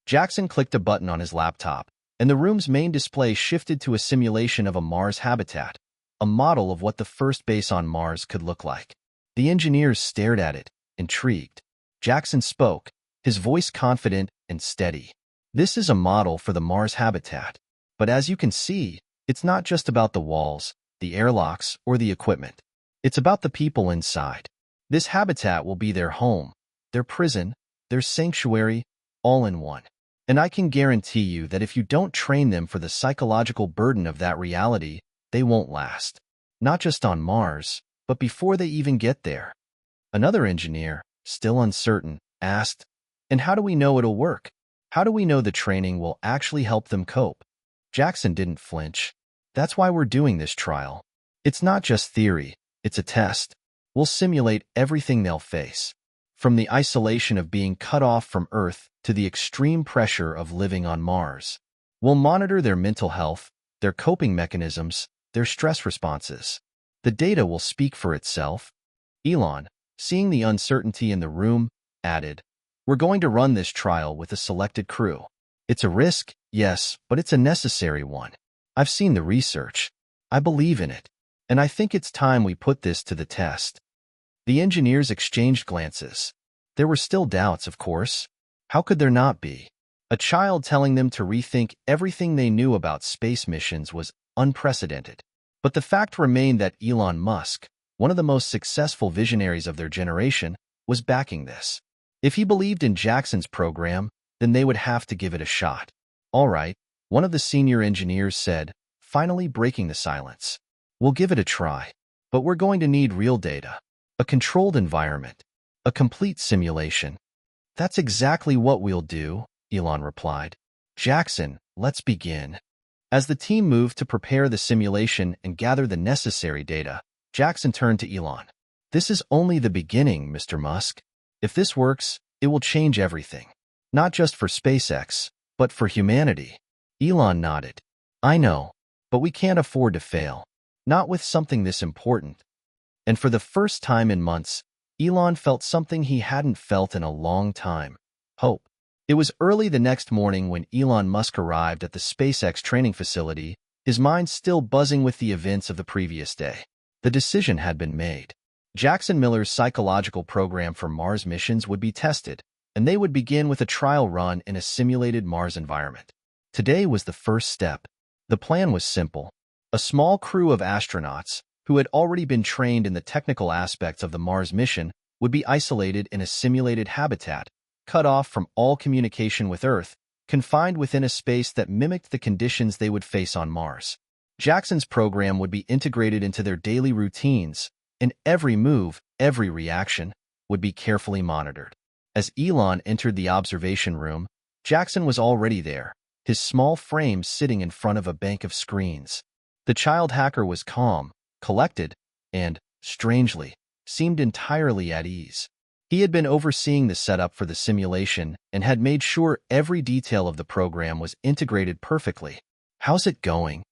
Jackson clicked a button on his laptop, and the room's main display shifted to a simulation of a Mars habitat, a model of what the first base on Mars could look like. The engineers stared at it, intrigued. Jackson spoke, his voice confident and steady. "This is a model for the Mars habitat, but as you can see, it's not just about the walls, the airlocks, or the equipment. It's about the people inside. This habitat will be their home, their prison, their sanctuary, all in one. And I can guarantee you that if you don't train them for the psychological burden of that reality, they won't last. Not just on Mars, but before they even get there. Another engineer, still uncertain, asked, "And how do we know it'll work? How do we know the training will actually help them cope?" Jackson didn't flinch. "That's why we're doing this trial. It's not just theory, it's a test. We'll simulate everything they'll face, from the isolation of being cut off from Earth to the extreme pressure of living on Mars. We'll monitor their mental health, their coping mechanisms, their stress responses. The data will speak for itself." Elon, seeing the uncertainty in the room, added, "We're going to run this trial with a selected crew. It's a risk, yes, but it's a necessary one. I've seen the research. I believe in it. And I think it's time we put this to the test." The engineers exchanged glances. There were still doubts, of course. How could there not be? A child telling them to rethink everything they knew about space missions was unprecedented. But the fact remained that Elon Musk, one of the most successful visionaries of their generation, was backing this. If he believed in Jackson's program, then they would have to give it a shot. "All right," one of the senior engineers said, finally breaking the silence. "We'll give it a try. But we're going to need real data. A controlled environment. A complete simulation." "That's exactly what we'll do," Elon replied. "Jackson, let's begin." As the team moved to prepare the simulation and gather the necessary data, Jackson turned to Elon. "This is only the beginning, Mr. Musk. If this works, it will change everything. Not just for SpaceX, but for humanity." Elon nodded. "I know, but we can't afford to fail. Not with something this important." And for the first time in months, Elon felt something he hadn't felt in a long time: hope. It was early the next morning when Elon Musk arrived at the SpaceX training facility, his mind still buzzing with the events of the previous day. The decision had been made. Jackson Miller's psychological program for Mars missions would be tested, and they would begin with a trial run in a simulated Mars environment. Today was the first step. The plan was simple. A small crew of astronauts, who had already been trained in the technical aspects of the Mars mission, would be isolated in a simulated habitat, cut off from all communication with Earth, confined within a space that mimicked the conditions they would face on Mars. Jackson's program would be integrated into their daily routines, and every move, every reaction, would be carefully monitored. As Elon entered the observation room, Jackson was already there, his small frame sitting in front of a bank of screens. The child hacker was calm, collected, and, strangely, seemed entirely at ease. He had been overseeing the setup for the simulation and had made sure every detail of the program was integrated perfectly. "How's it going?"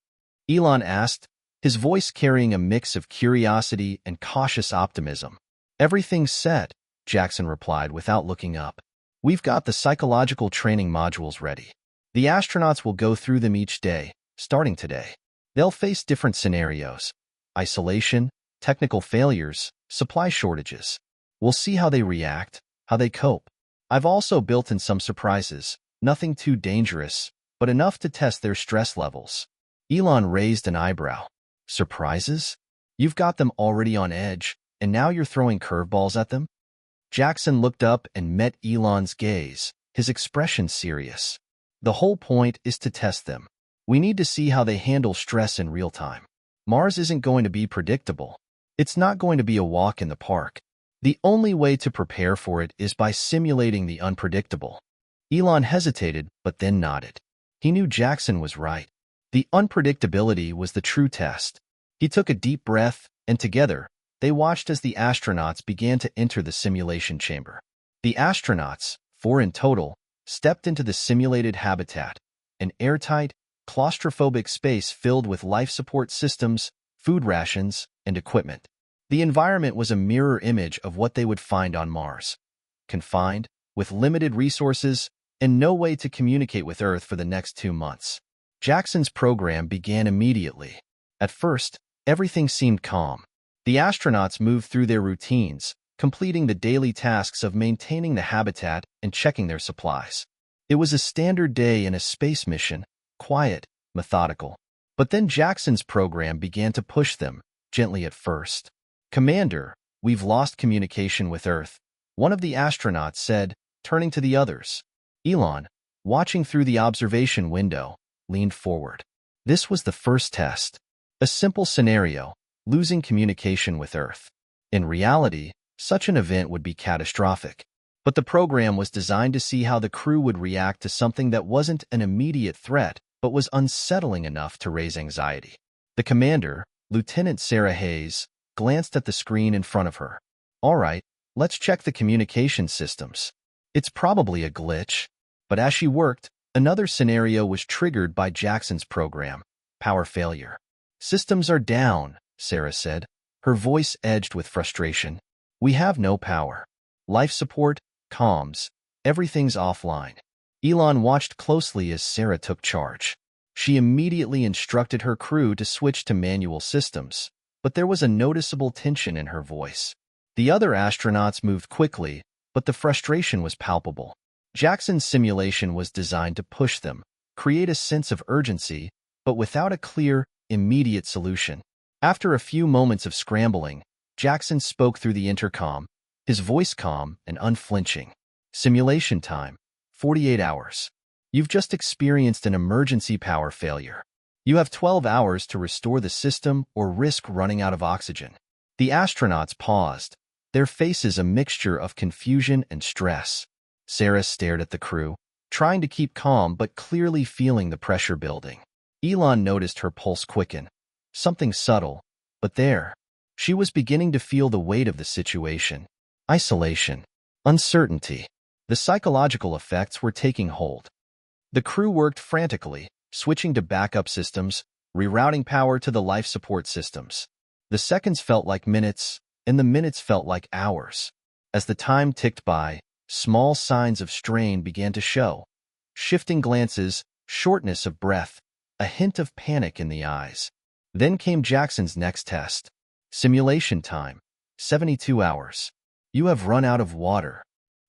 Elon asked, his voice carrying a mix of curiosity and cautious optimism. "Everything's set," Jackson replied without looking up. "We've got the psychological training modules ready. The astronauts will go through them each day, starting today. They'll face different scenarios: isolation, technical failures, supply shortages. We'll see how they react, how they cope. I've also built in some surprises, nothing too dangerous, but enough to test their stress levels." Elon raised an eyebrow. "Surprises? You've got them already on edge, and now you're throwing curveballs at them?" Jackson looked up and met Elon's gaze, his expression serious. "The whole point is to test them. We need to see how they handle stress in real time. Mars isn't going to be predictable. It's not going to be a walk in the park. The only way to prepare for it is by simulating the unpredictable." Elon hesitated, but then nodded. He knew Jackson was right. The unpredictability was the true test. He took a deep breath, and together, they watched as the astronauts began to enter the simulation chamber. The astronauts, 4 in total, stepped into the simulated habitat, an airtight, claustrophobic space filled with life support systems, food rations, and equipment. The environment was a mirror image of what they would find on Mars: confined, with limited resources, and no way to communicate with Earth for the next 2 months. Jackson's program began immediately. At first, everything seemed calm. The astronauts moved through their routines, completing the daily tasks of maintaining the habitat and checking their supplies. It was a standard day in a space mission, quiet, methodical. But then Jackson's program began to push them, gently at first. "Commander, we've lost communication with Earth," one of the astronauts said, turning to the others. Elon, watching through the observation window, leaned forward. This was the first test. A simple scenario, losing communication with Earth. In reality, such an event would be catastrophic. But the program was designed to see how the crew would react to something that wasn't an immediate threat, but was unsettling enough to raise anxiety. The commander, Lieutenant Sarah Hayes, glanced at the screen in front of her. All right, let's check the communication systems. It's probably a glitch. But as she worked, another scenario was triggered by Jackson's program, power failure. Systems are down, Sarah said, her voice edged with frustration. We have no power. Life support, comms, everything's offline. Elon watched closely as Sarah took charge. She immediately instructed her crew to switch to manual systems, but there was a noticeable tension in her voice. The other astronauts moved quickly, but the frustration was palpable. Jackson's simulation was designed to push them, create a sense of urgency, but without a clear, immediate solution. After a few moments of scrambling, Jackson spoke through the intercom, his voice calm and unflinching. Simulation time, 48 hours. You've just experienced an emergency power failure. You have 12 hours to restore the system or risk running out of oxygen. The astronauts paused, their faces a mixture of confusion and stress. Sarah stared at the crew, trying to keep calm but clearly feeling the pressure building. Elon noticed her pulse quicken. Something subtle, but there. She was beginning to feel the weight of the situation. Isolation. Uncertainty. The psychological effects were taking hold. The crew worked frantically, switching to backup systems, rerouting power to the life support systems. The seconds felt like minutes, and the minutes felt like hours. As the time ticked by, small signs of strain began to show. Shifting glances, shortness of breath, a hint of panic in the eyes. Then came Jackson's next test. Simulation time, 72 hours. You have run out of water.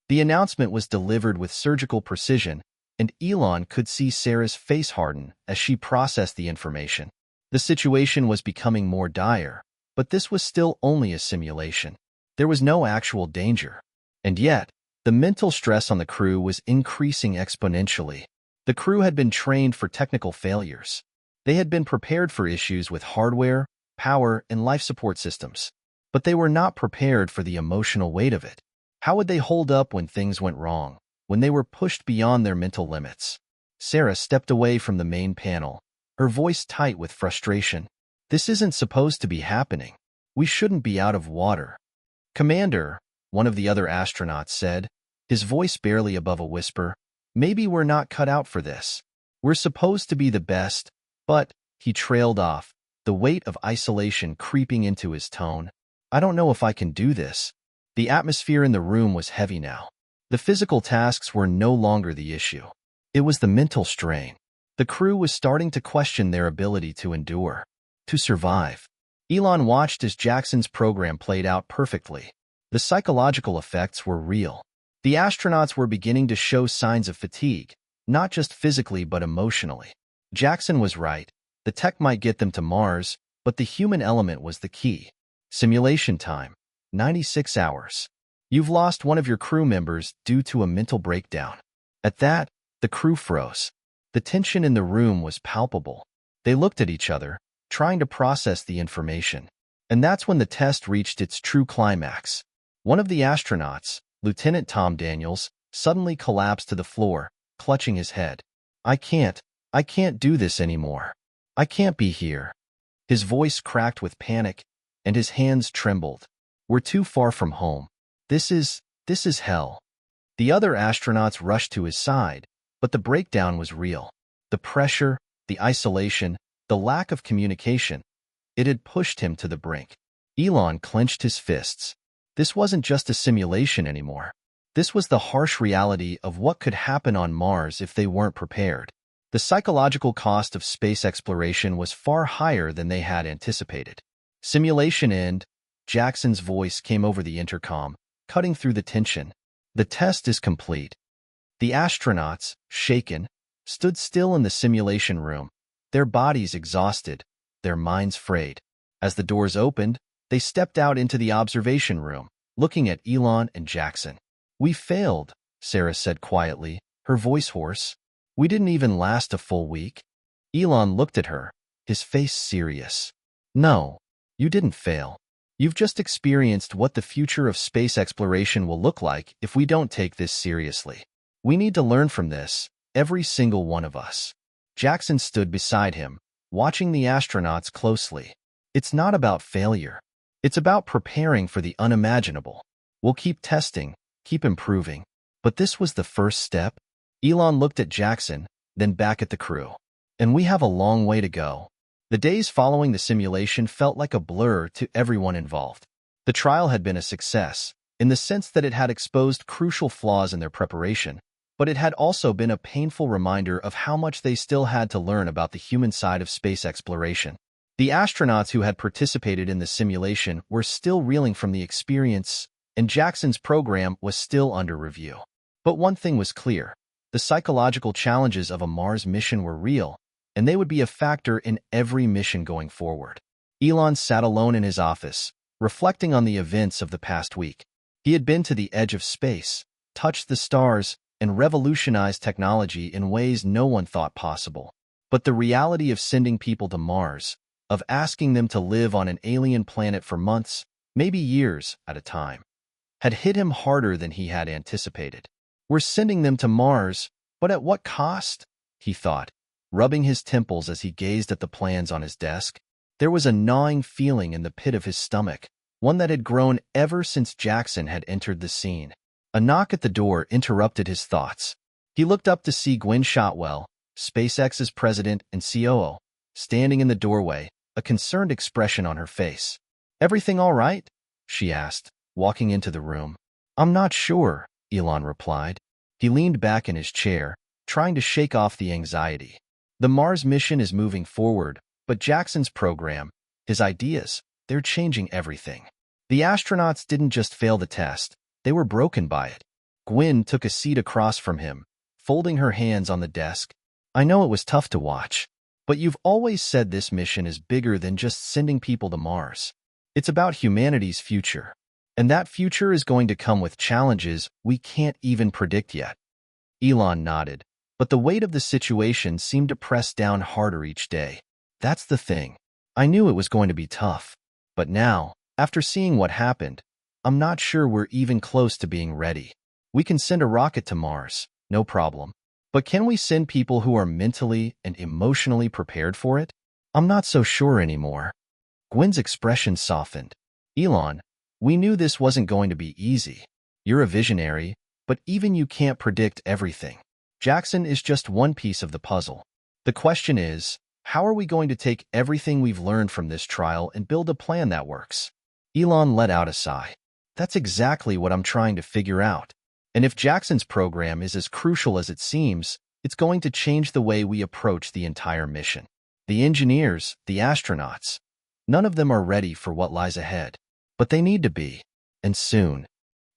The announcement was delivered with surgical precision, and Elon could see Sarah's face harden as she processed the information. The situation was becoming more dire, but this was still only a simulation. There was no actual danger. And yet, the mental stress on the crew was increasing exponentially. The crew had been trained for technical failures. They had been prepared for issues with hardware, power, and life support systems. But they were not prepared for the emotional weight of it. How would they hold up when things went wrong, when they were pushed beyond their mental limits? Sarah stepped away from the main panel, her voice tight with frustration. This isn't supposed to be happening. We shouldn't be out of water. Commander, one of the other astronauts said, his voice barely above a whisper, maybe we're not cut out for this. We're supposed to be the best, but, he trailed off, the weight of isolation creeping into his tone. I don't know if I can do this. The atmosphere in the room was heavy now. The physical tasks were no longer the issue. It was the mental strain. The crew was starting to question their ability to endure, to survive. Elon watched as Jackson's program played out perfectly. The psychological effects were real. The astronauts were beginning to show signs of fatigue, not just physically but emotionally. Jackson was right. The tech might get them to Mars, but the human element was the key. Simulation time, 96 hours. You've lost one of your crew members due to a mental breakdown. At that, the crew froze. The tension in the room was palpable. They looked at each other, trying to process the information. And that's when the test reached its true climax. One of the astronauts, Lieutenant Tom Daniels, suddenly collapsed to the floor, clutching his head. I can't do this anymore. I can't be here. His voice cracked with panic, and his hands trembled. We're too far from home. This is hell. The other astronauts rushed to his side, but the breakdown was real. The pressure, the isolation, the lack of communication, it had pushed him to the brink. Elon clenched his fists. This wasn't just a simulation anymore. This was the harsh reality of what could happen on Mars if they weren't prepared. The psychological cost of space exploration was far higher than they had anticipated. Simulation end, Jackson's voice came over the intercom, cutting through the tension. The test is complete. The astronauts, shaken, stood still in the simulation room, their bodies exhausted, their minds frayed. As the doors opened, they stepped out into the observation room, looking at Elon and Jackson. We failed, Sarah said quietly, her voice hoarse. We didn't even last a full week. Elon looked at her, his face serious. No, you didn't fail. You've just experienced what the future of space exploration will look like if we don't take this seriously. We need to learn from this, every single one of us. Jackson stood beside him, watching the astronauts closely. It's not about failure. It's about preparing for the unimaginable. We'll keep testing, keep improving. But this was the first step. Elon looked at Jackson, then back at the crew. And we have a long way to go. The days following the simulation felt like a blur to everyone involved. The trial had been a success, in the sense that it had exposed crucial flaws in their preparation, but it had also been a painful reminder of how much they still had to learn about the human side of space exploration. The astronauts who had participated in the simulation were still reeling from the experience, and Jackson's program was still under review. But one thing was clear. The psychological challenges of a Mars mission were real, and they would be a factor in every mission going forward. Elon sat alone in his office, reflecting on the events of the past week. He had been to the edge of space, touched the stars, and revolutionized technology in ways no one thought possible. But the reality of sending people to Mars, of asking them to live on an alien planet for months, maybe years at a time, had hit him harder than he had anticipated. We're sending them to Mars, but at what cost? He thought, rubbing his temples as he gazed at the plans on his desk. There was a gnawing feeling in the pit of his stomach, one that had grown ever since Jackson had entered the scene. A knock at the door interrupted his thoughts. He looked up to see Gwynne Shotwell, SpaceX's president and COO, standing in the doorway, a concerned expression on her face. "Everything all right?" she asked, walking into the room. "I'm not sure," Elon replied. He leaned back in his chair, trying to shake off the anxiety. The Mars mission is moving forward, but Jackson's program, his ideas, they're changing everything. The astronauts didn't just fail the test, they were broken by it. Gwynne took a seat across from him, folding her hands on the desk. "I know it was tough to watch, but you've always said this mission is bigger than just sending people to Mars. It's about humanity's future. And that future is going to come with challenges we can't even predict yet." Elon nodded, but the weight of the situation seemed to press down harder each day. "That's the thing. I knew it was going to be tough. But now, after seeing what happened, I'm not sure we're even close to being ready. We can send a rocket to Mars, no problem. But can we send people who are mentally and emotionally prepared for it? I'm not so sure anymore." Gwynne's expression softened. "Elon, we knew this wasn't going to be easy. You're a visionary, but even you can't predict everything. Jackson is just one piece of the puzzle. The question is, how are we going to take everything we've learned from this trial and build a plan that works?" Elon let out a sigh. "That's exactly what I'm trying to figure out. And if Jackson's program is as crucial as it seems, it's going to change the way we approach the entire mission. The engineers, the astronauts, none of them are ready for what lies ahead. But they need to be, and soon."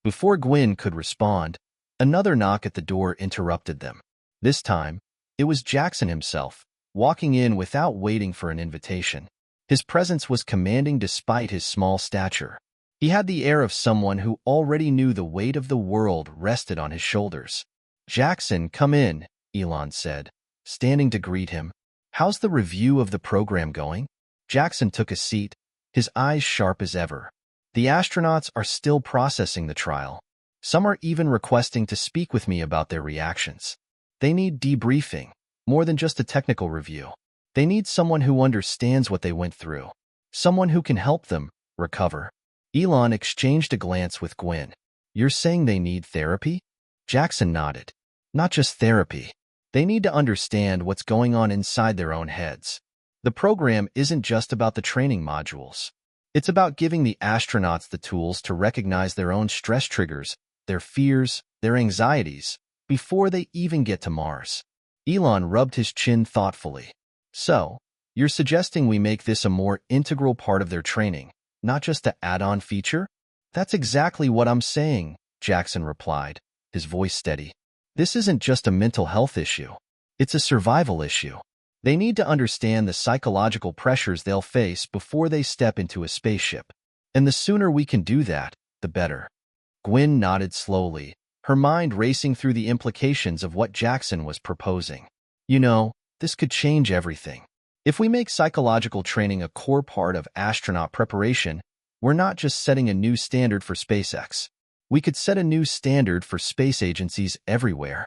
Before Gwynne could respond, another knock at the door interrupted them. This time, it was Jackson himself, walking in without waiting for an invitation. His presence was commanding despite his small stature. He had the air of someone who already knew the weight of the world rested on his shoulders. "Jackson, come in," Elon said, standing to greet him. "How's the review of the program going?" Jackson took a seat, his eyes sharp as ever. "The astronauts are still processing the trial. Some are even requesting to speak with me about their reactions. They need debriefing, more than just a technical review. They need someone who understands what they went through, someone who can help them recover." Elon exchanged a glance with Gwynne. "You're saying they need therapy?" Jackson nodded. "Not just therapy. They need to understand what's going on inside their own heads. The program isn't just about the training modules. It's about giving the astronauts the tools to recognize their own stress triggers, their fears, their anxieties, before they even get to Mars." Elon rubbed his chin thoughtfully. "So, you're suggesting we make this a more integral part of their training, not just an add-on feature?" "That's exactly what I'm saying," Jackson replied, his voice steady. "This isn't just a mental health issue. It's a survival issue. They need to understand the psychological pressures they'll face before they step into a spaceship. And the sooner we can do that, the better." Gwynne nodded slowly, her mind racing through the implications of what Jackson was proposing. You know, this could change everything. If we make psychological training a core part of astronaut preparation, we're not just setting a new standard for SpaceX. We could set a new standard for space agencies everywhere.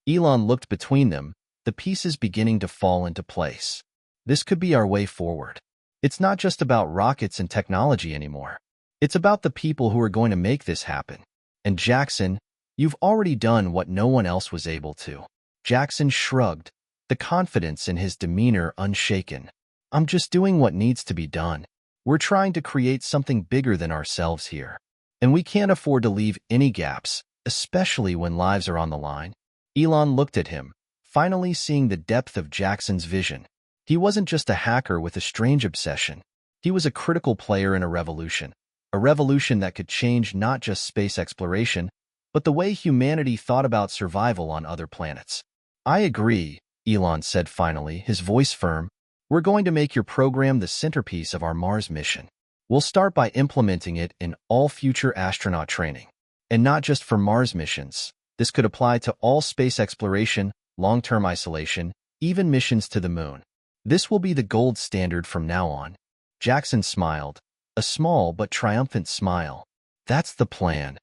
Elon looked between them, the pieces beginning to fall into place. This could be our way forward. It's not just about rockets and technology anymore. It's about the people who are going to make this happen. And Jackson, you've already done what no one else was able to. Jackson shrugged, the confidence in his demeanor unshaken. I'm just doing what needs to be done. We're trying to create something bigger than ourselves here. And we can't afford to leave any gaps, especially when lives are on the line. Elon looked at him, finally seeing the depth of Jackson's vision. He wasn't just a hacker with a strange obsession. He was a critical player in a revolution that could change not just space exploration, but the way humanity thought about survival on other planets. I agree, Elon said finally, his voice firm. We're going to make your program the centerpiece of our Mars mission. We'll start by implementing it in all future astronaut training. And not just for Mars missions. This could apply to all space exploration, long-term isolation, even missions to the moon. This will be the gold standard from now on. Jackson smiled, a small but triumphant smile. That's the plan.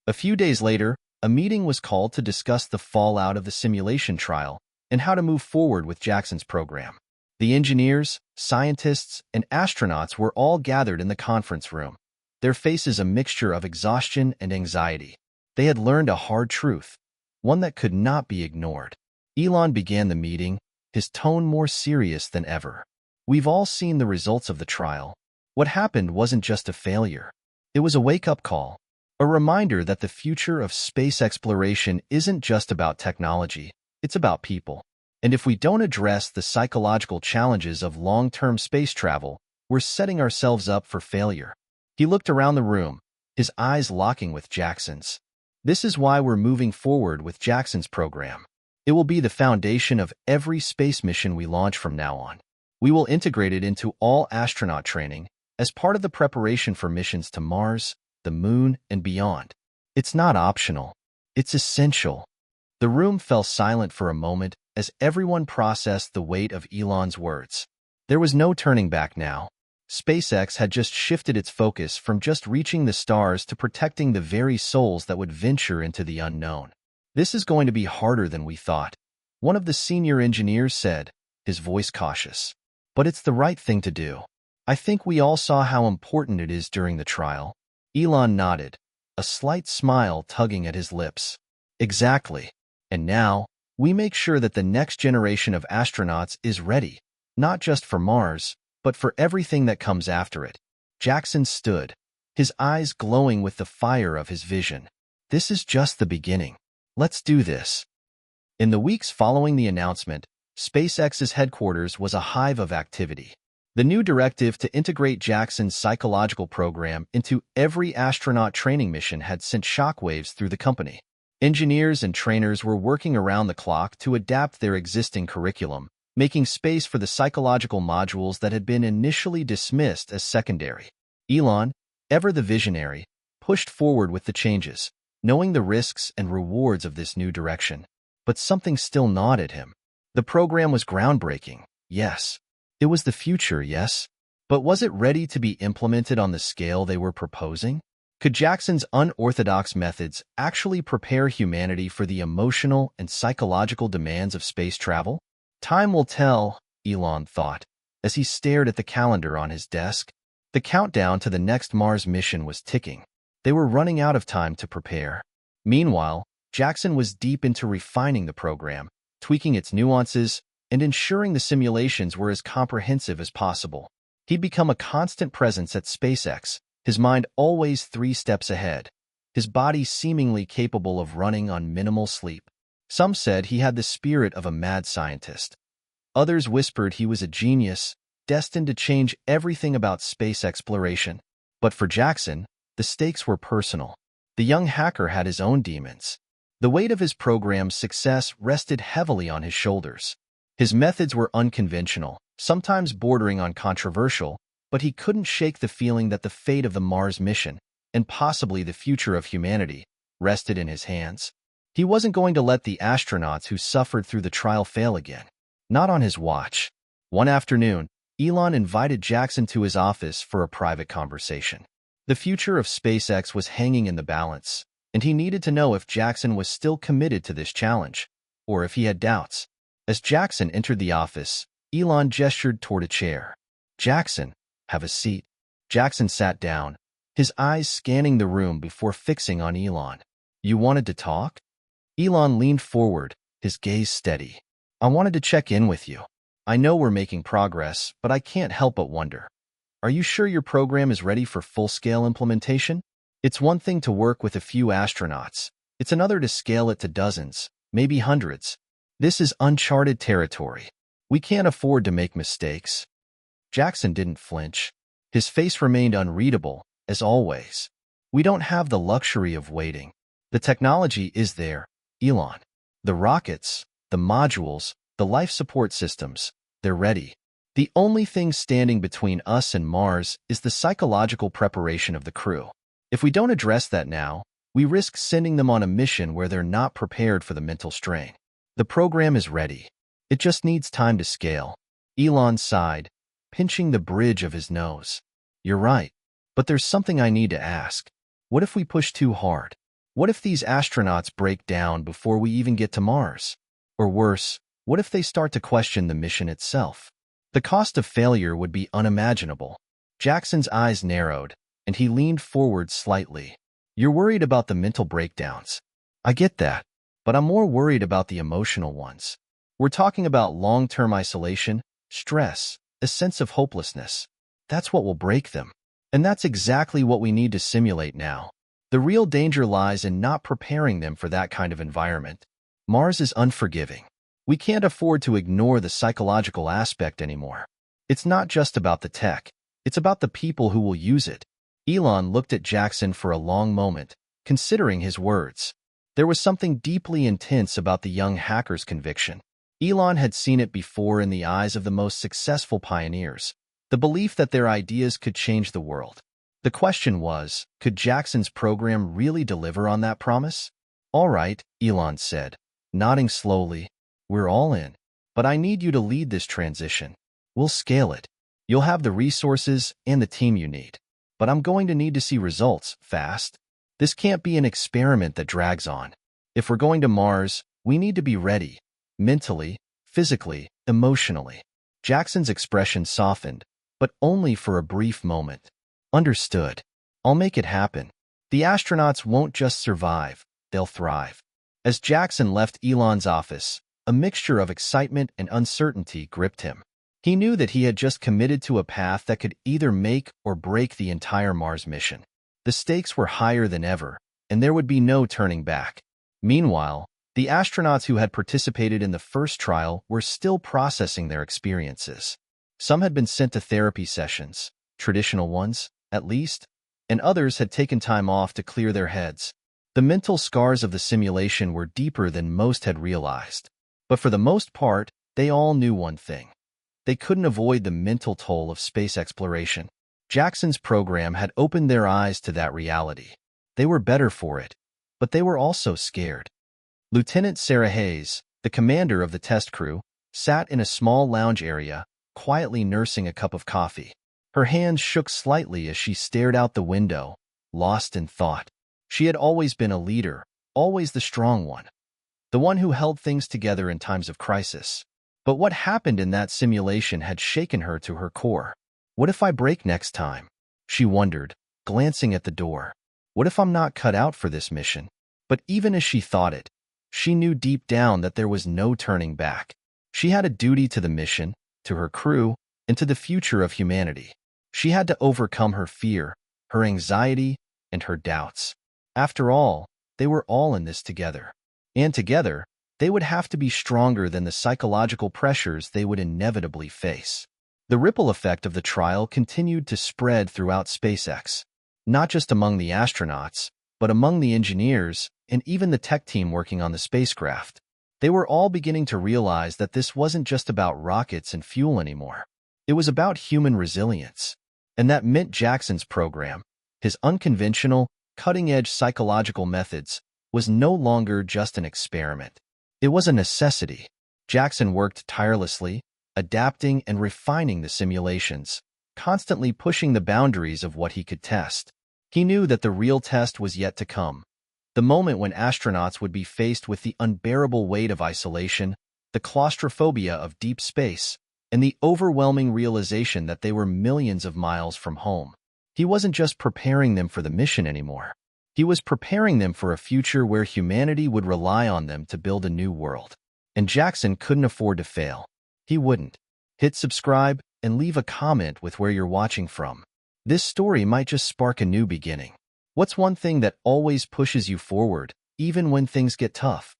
A few days later, a meeting was called to discuss the fallout of the simulation trial and how to move forward with Jackson's program. The engineers, scientists, and astronauts were all gathered in the conference room, their faces a mixture of exhaustion and anxiety. They had learned a hard truth, one that could not be ignored. Elon began the meeting, his tone more serious than ever. We've all seen the results of the trial. What happened wasn't just a failure. It was a wake-up call, a reminder that the future of space exploration isn't just about technology, it's about people. And if we don't address the psychological challenges of long-term space travel, we're setting ourselves up for failure. He looked around the room, his eyes locking with Jackson's. This is why we're moving forward with Jackson's program. It will be the foundation of every space mission we launch from now on. We will integrate it into all astronaut training as part of the preparation for missions to Mars, the Moon, and beyond. It's not optional. It's essential. The room fell silent for a moment as everyone processed the weight of Elon's words. There was no turning back now. SpaceX had just shifted its focus from just reaching the stars to protecting the very souls that would venture into the unknown. This is going to be harder than we thought, one of the senior engineers said, his voice cautious. But it's the right thing to do. I think we all saw how important it is during the trial. Elon nodded, a slight smile tugging at his lips. Exactly. And now, we make sure that the next generation of astronauts is ready, not just for Mars, but for everything that comes after it. Jackson stood, his eyes glowing with the fire of his vision. This is just the beginning. Let's do this. In the weeks following the announcement, SpaceX's headquarters was a hive of activity. The new directive to integrate Jackson's psychological program into every astronaut training mission had sent shockwaves through the company. Engineers and trainers were working around the clock to adapt their existing curriculum, making space for the psychological modules that had been initially dismissed as secondary. Elon, ever the visionary, pushed forward with the changes, knowing the risks and rewards of this new direction. But something still gnawed at him. The program was groundbreaking, yes. It was the future, yes. But was it ready to be implemented on the scale they were proposing? Could Jackson's unorthodox methods actually prepare humanity for the emotional and psychological demands of space travel? Time will tell, Elon thought, as he stared at the calendar on his desk. The countdown to the next Mars mission was ticking. They were running out of time to prepare. Meanwhile, Jackson was deep into refining the program, tweaking its nuances, and ensuring the simulations were as comprehensive as possible. He'd become a constant presence at SpaceX, his mind always 3 steps ahead, his body seemingly capable of running on minimal sleep. Some said he had the spirit of a mad scientist. Others whispered he was a genius, destined to change everything about space exploration. But for Jackson, the stakes were personal. The young hacker had his own demons. The weight of his program's success rested heavily on his shoulders. His methods were unconventional, sometimes bordering on controversial, but he couldn't shake the feeling that the fate of the Mars mission, and possibly the future of humanity, rested in his hands. He wasn't going to let the astronauts who suffered through the trial fail again. Not on his watch. One afternoon, Elon invited Jackson to his office for a private conversation. The future of SpaceX was hanging in the balance, and he needed to know if Jackson was still committed to this challenge, or if he had doubts. As Jackson entered the office, Elon gestured toward a chair. "Jackson, have a seat." Jackson sat down, his eyes scanning the room before fixing on Elon. "You wanted to talk?" Elon leaned forward, his gaze steady. "I wanted to check in with you. I know we're making progress, but I can't help but wonder. Are you sure your program is ready for full-scale implementation? It's one thing to work with a few astronauts. It's another to scale it to dozens, maybe hundreds. This is uncharted territory. We can't afford to make mistakes." Jackson didn't flinch. His face remained unreadable, as always. "We don't have the luxury of waiting. The technology is there, Elon. The rockets, the modules, the life support systems, they're ready. The only thing standing between us and Mars is the psychological preparation of the crew. If we don't address that now, we risk sending them on a mission where they're not prepared for the mental strain. The program is ready. It just needs time to scale." Elon sighed, pinching the bridge of his nose. "You're right, but there's something I need to ask. What if we push too hard? What if these astronauts break down before we even get to Mars? Or worse, what if they start to question the mission itself? The cost of failure would be unimaginable." Jackson's eyes narrowed, and he leaned forward slightly. "You're worried about the mental breakdowns. I get that, but I'm more worried about the emotional ones. We're talking about long-term isolation, stress, a sense of hopelessness. That's what will break them. And that's exactly what we need to simulate now. The real danger lies in not preparing them for that kind of environment. Mars is unforgiving. We can't afford to ignore the psychological aspect anymore. It's not just about the tech. It's about the people who will use it." Elon looked at Jackson for a long moment, considering his words. There was something deeply intense about the young hacker's conviction. Elon had seen it before in the eyes of the most successful pioneers, the belief that their ideas could change the world. The question was, could Jackson's program really deliver on that promise? "All right," Elon said, nodding slowly. "We're all in. But I need you to lead this transition. We'll scale it. You'll have the resources and the team you need. But I'm going to need to see results, fast. This can't be an experiment that drags on. If we're going to Mars, we need to be ready. Mentally, physically, emotionally." Jackson's expression softened, but only for a brief moment. "Understood. I'll make it happen. The astronauts won't just survive, they'll thrive." As Jackson left Elon's office, a mixture of excitement and uncertainty gripped him. He knew that he had just committed to a path that could either make or break the entire Mars mission. The stakes were higher than ever, and there would be no turning back. Meanwhile, the astronauts who had participated in the first trial were still processing their experiences. Some had been sent to therapy sessions, traditional ones, at least, and others had taken time off to clear their heads. The mental scars of the simulation were deeper than most had realized. But for the most part, they all knew one thing. They couldn't avoid the mental toll of space exploration. Jackson's program had opened their eyes to that reality. They were better for it, but they were also scared. Lieutenant Sarah Hayes, the commander of the test crew, sat in a small lounge area, quietly nursing a cup of coffee. Her hands shook slightly as she stared out the window, lost in thought. She had always been a leader, always the strong one, the one who held things together in times of crisis. But what happened in that simulation had shaken her to her core. "What if I break next time?" she wondered, glancing at the door. "What if I'm not cut out for this mission?" But even as she thought it, she knew deep down that there was no turning back. She had a duty to the mission, to her crew, and to the future of humanity. She had to overcome her fear, her anxiety, and her doubts. After all, they were all in this together. And together, they would have to be stronger than the psychological pressures they would inevitably face. The ripple effect of the trial continued to spread throughout SpaceX, not just among the astronauts, but among the engineers and even the tech team working on the spacecraft. They were all beginning to realize that this wasn't just about rockets and fuel anymore. It was about human resilience. And that meant Jackson's program, his unconventional, cutting-edge psychological methods, was no longer just an experiment. It was a necessity. Jackson worked tirelessly, adapting and refining the simulations, constantly pushing the boundaries of what he could test. He knew that the real test was yet to come. The moment when astronauts would be faced with the unbearable weight of isolation, the claustrophobia of deep space, and the overwhelming realization that they were millions of miles from home. He wasn't just preparing them for the mission anymore. He was preparing them for a future where humanity would rely on them to build a new world. And Jackson couldn't afford to fail. He wouldn't. Hit subscribe and leave a comment with where you're watching from. This story might just spark a new beginning. What's one thing that always pushes you forward, even when things get tough?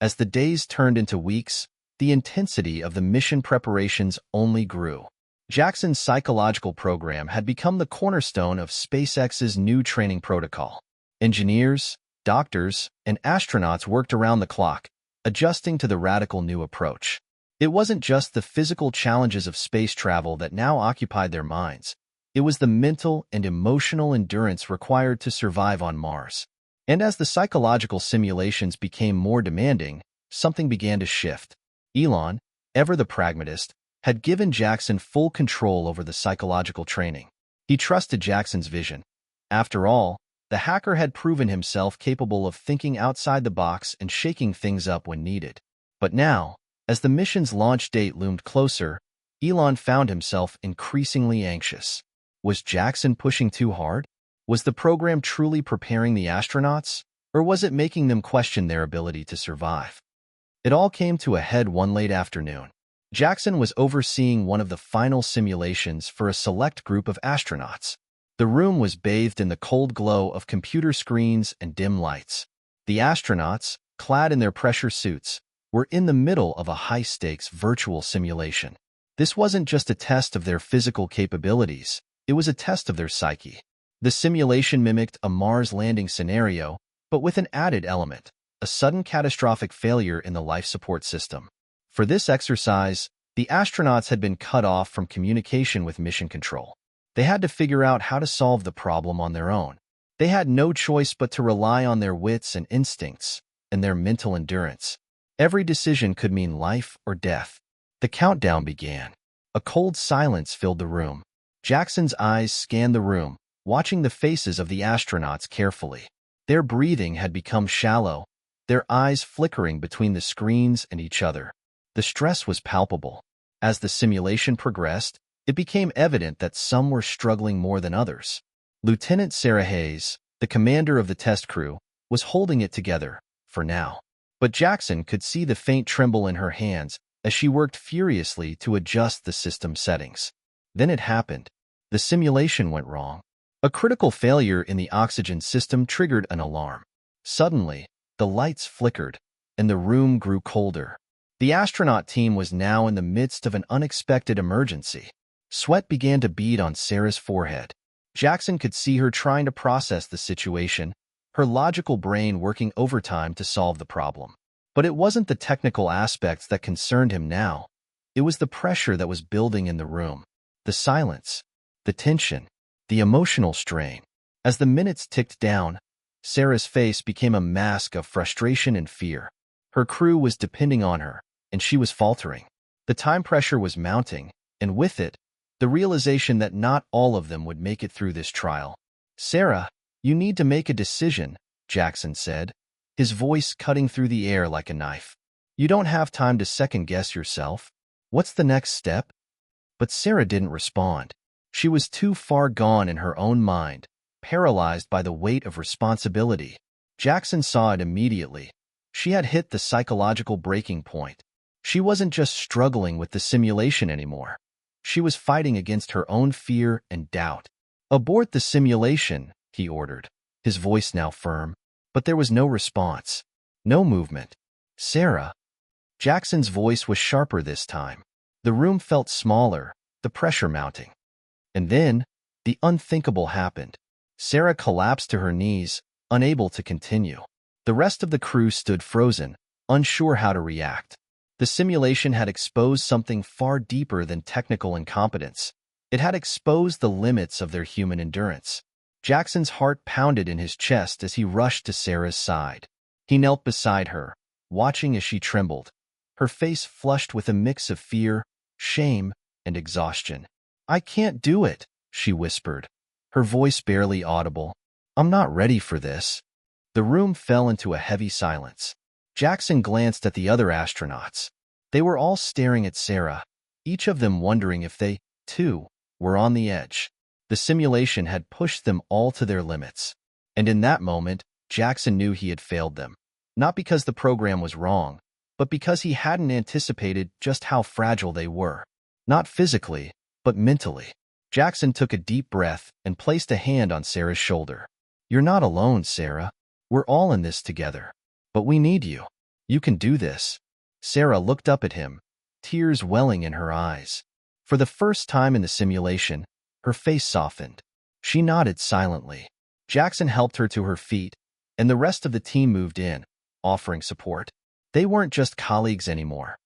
As the days turned into weeks, the intensity of the mission preparations only grew. Jackson's psychological program had become the cornerstone of SpaceX's new training protocol. Engineers, doctors, and astronauts worked around the clock, adjusting to the radical new approach. It wasn't just the physical challenges of space travel that now occupied their minds. It was the mental and emotional endurance required to survive on Mars. And as the psychological simulations became more demanding, something began to shift. Elon, ever the pragmatist, had given Jackson full control over the psychological training. He trusted Jackson's vision. After all, the hacker had proven himself capable of thinking outside the box and shaking things up when needed. But now, as the mission's launch date loomed closer, Elon found himself increasingly anxious. Was Jackson pushing too hard? Was the program truly preparing the astronauts, or was it making them question their ability to survive? It all came to a head one late afternoon. Jackson was overseeing one of the final simulations for a select group of astronauts. The room was bathed in the cold glow of computer screens and dim lights. The astronauts, clad in their pressure suits, were in the middle of a high-stakes virtual simulation. This wasn't just a test of their physical capabilities, it was a test of their psyche. The simulation mimicked a Mars landing scenario, but with an added element, a sudden catastrophic failure in the life support system. For this exercise, the astronauts had been cut off from communication with mission control. They had to figure out how to solve the problem on their own. They had no choice but to rely on their wits and instincts, and their mental endurance. Every decision could mean life or death. The countdown began. A cold silence filled the room. Jackson's eyes scanned the room, watching the faces of the astronauts carefully. Their breathing had become shallow, their eyes flickering between the screens and each other. The stress was palpable. As the simulation progressed, it became evident that some were struggling more than others. Lieutenant Sarah Hayes, the commander of the test crew, was holding it together, for now. But Jackson could see the faint tremble in her hands as she worked furiously to adjust the system settings. Then it happened. The simulation went wrong. A critical failure in the oxygen system triggered an alarm. Suddenly, the lights flickered, and the room grew colder. The astronaut team was now in the midst of an unexpected emergency. Sweat began to bead on Sarah's forehead. Jackson could see her trying to process the situation, her logical brain working overtime to solve the problem. But it wasn't the technical aspects that concerned him now. It was the pressure that was building in the room, the silence, the tension, the emotional strain. As the minutes ticked down, Sarah's face became a mask of frustration and fear. Her crew was depending on her, and she was faltering. The time pressure was mounting, and with it, the realization that not all of them would make it through this trial. "Sarah, you need to make a decision," Jackson said, his voice cutting through the air like a knife. "You don't have time to second-guess yourself. What's the next step?" But Sarah didn't respond. She was too far gone in her own mind, paralyzed by the weight of responsibility. Jackson saw it immediately. She had hit the psychological breaking point. She wasn't just struggling with the simulation anymore. She was fighting against her own fear and doubt. "Abort the simulation," he ordered, his voice now firm. But there was no response. No movement. "Sarah." Jackson's voice was sharper this time. The room felt smaller, the pressure mounting. And then, the unthinkable happened. Sarah collapsed to her knees, unable to continue. The rest of the crew stood frozen, unsure how to react. The simulation had exposed something far deeper than technical incompetence. It had exposed the limits of their human endurance. Jackson's heart pounded in his chest as he rushed to Sarah's side. He knelt beside her, watching as she trembled, her face flushed with a mix of fear, shame, and exhaustion. "I can't do it," she whispered, her voice barely audible. "I'm not ready for this." The room fell into a heavy silence. Jackson glanced at the other astronauts. They were all staring at Sarah, each of them wondering if they, too, were on the edge. The simulation had pushed them all to their limits. And in that moment, Jackson knew he had failed them. Not because the program was wrong, but because he hadn't anticipated just how fragile they were. Not physically, but mentally. Jackson took a deep breath and placed a hand on Sarah's shoulder. "You're not alone, Sarah. We're all in this together. But we need you. You can do this." Sarah looked up at him, tears welling in her eyes. For the first time in the simulation, her face softened. She nodded silently. Jackson helped her to her feet, and the rest of the team moved in, offering support. They weren't just colleagues anymore.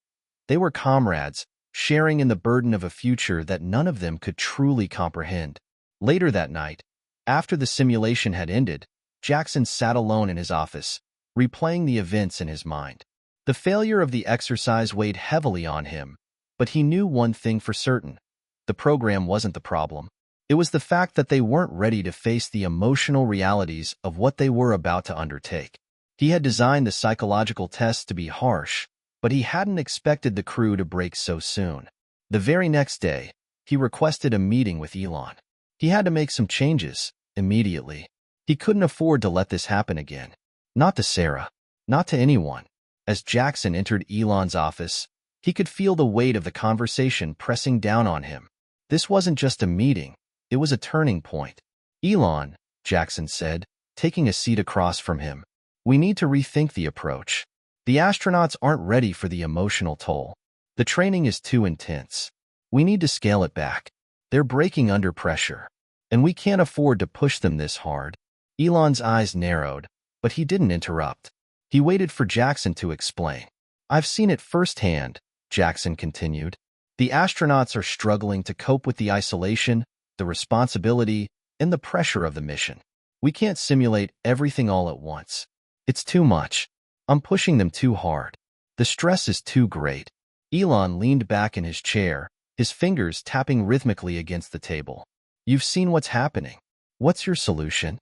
They were comrades, sharing in the burden of a future that none of them could truly comprehend. Later that night, after the simulation had ended, Jackson sat alone in his office, replaying the events in his mind. The failure of the exercise weighed heavily on him, but he knew one thing for certain. The program wasn't the problem. It was the fact that they weren't ready to face the emotional realities of what they were about to undertake. He had designed the psychological tests to be harsh, but he hadn't expected the crew to break so soon. The very next day, he requested a meeting with Elon. He had to make some changes, immediately. He couldn't afford to let this happen again. Not to Sarah. Not to anyone. As Jackson entered Elon's office, he could feel the weight of the conversation pressing down on him. This wasn't just a meeting. It was a turning point. "Elon," Jackson said, taking a seat across from him, "we need to rethink the approach. The astronauts aren't ready for the emotional toll. The training is too intense. We need to scale it back. They're breaking under pressure, and we can't afford to push them this hard." Elon's eyes narrowed, but he didn't interrupt. He waited for Jackson to explain. "I've seen it firsthand," Jackson continued. "The astronauts are struggling to cope with the isolation, the responsibility, and the pressure of the mission. We can't simulate everything all at once. It's too much. I'm pushing them too hard. The stress is too great." Elon leaned back in his chair, his fingers tapping rhythmically against the table. "You've seen what's happening. What's your solution?"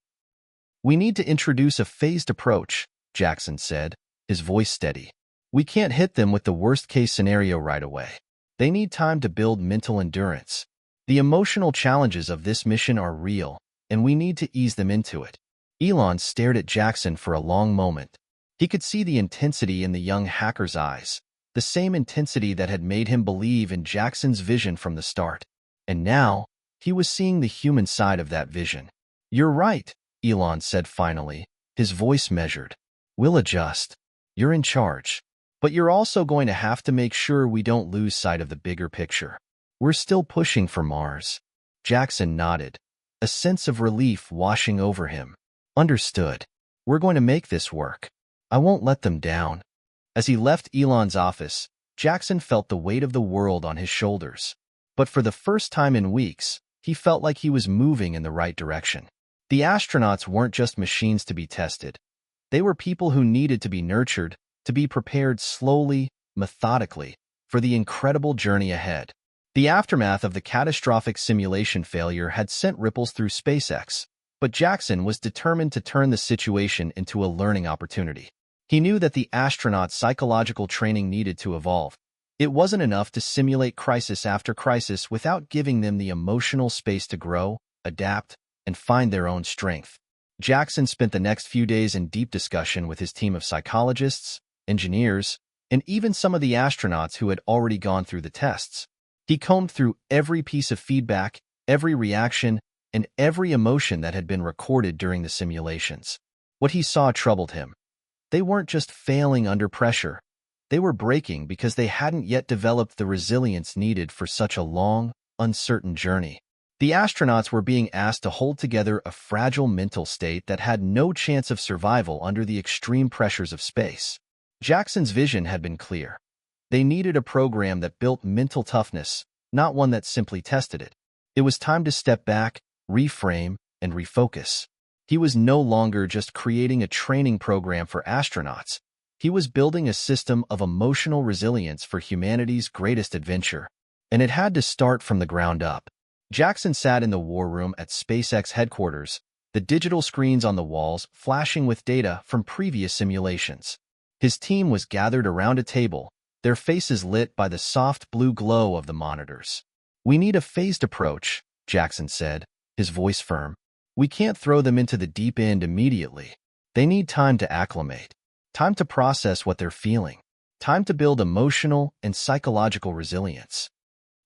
"We need to introduce a phased approach," Jackson said, his voice steady. "We can't hit them with the worst-case scenario right away. They need time to build mental endurance. The emotional challenges of this mission are real, and we need to ease them into it." Elon stared at Jackson for a long moment. He could see the intensity in the young hacker's eyes, the same intensity that had made him believe in Jackson's vision from the start. And now, he was seeing the human side of that vision. "You're right," Elon said finally, his voice measured. "We'll adjust. You're in charge. But you're also going to have to make sure we don't lose sight of the bigger picture. We're still pushing for Mars." Jackson nodded, a sense of relief washing over him. "Understood. We're going to make this work. I won't let them down." As he left Elon's office, Jackson felt the weight of the world on his shoulders. But for the first time in weeks, he felt like he was moving in the right direction. The astronauts weren't just machines to be tested. They were people who needed to be nurtured, to be prepared slowly, methodically, for the incredible journey ahead. The aftermath of the catastrophic simulation failure had sent ripples through SpaceX, but Jackson was determined to turn the situation into a learning opportunity. He knew that the astronauts' psychological training needed to evolve. It wasn't enough to simulate crisis after crisis without giving them the emotional space to grow, adapt, and find their own strength. Jackson spent the next few days in deep discussion with his team of psychologists, engineers, and even some of the astronauts who had already gone through the tests. He combed through every piece of feedback, every reaction, and every emotion that had been recorded during the simulations. What he saw troubled him. They weren't just failing under pressure. They were breaking because they hadn't yet developed the resilience needed for such a long, uncertain journey. The astronauts were being asked to hold together a fragile mental state that had no chance of survival under the extreme pressures of space. Jackson's vision had been clear. They needed a program that built mental toughness, not one that simply tested it. It was time to step back, reframe, and refocus. He was no longer just creating a training program for astronauts. He was building a system of emotional resilience for humanity's greatest adventure. And it had to start from the ground up. Jackson sat in the war room at SpaceX headquarters, the digital screens on the walls flashing with data from previous simulations. His team was gathered around a table, their faces lit by the soft blue glow of the monitors. "We need a phased approach," Jackson said, his voice firm. "We can't throw them into the deep end immediately. They need time to acclimate, time to process what they're feeling, time to build emotional and psychological resilience."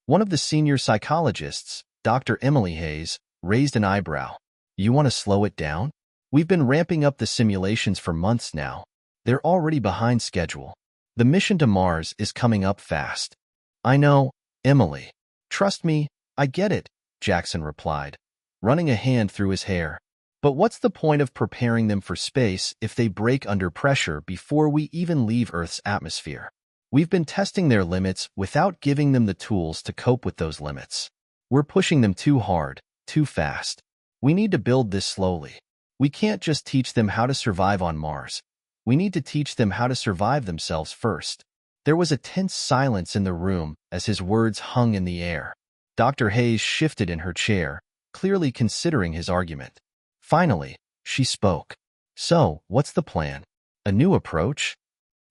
One of the senior psychologists, Dr. Emily Hayes, raised an eyebrow. "You want to slow it down? We've been ramping up the simulations for months now. They're already behind schedule. The mission to Mars is coming up fast." "I know, Emily. Trust me, I get it," Jackson replied, running a hand through his hair. "But what's the point of preparing them for space if they break under pressure before we even leave Earth's atmosphere? We've been testing their limits without giving them the tools to cope with those limits. We're pushing them too hard, too fast. We need to build this slowly. We can't just teach them how to survive on Mars. We need to teach them how to survive themselves first." There was a tense silence in the room as his words hung in the air. Dr. Hayes shifted in her chair, clearly considering his argument. Finally, she spoke. "So, what's the plan? A new approach?"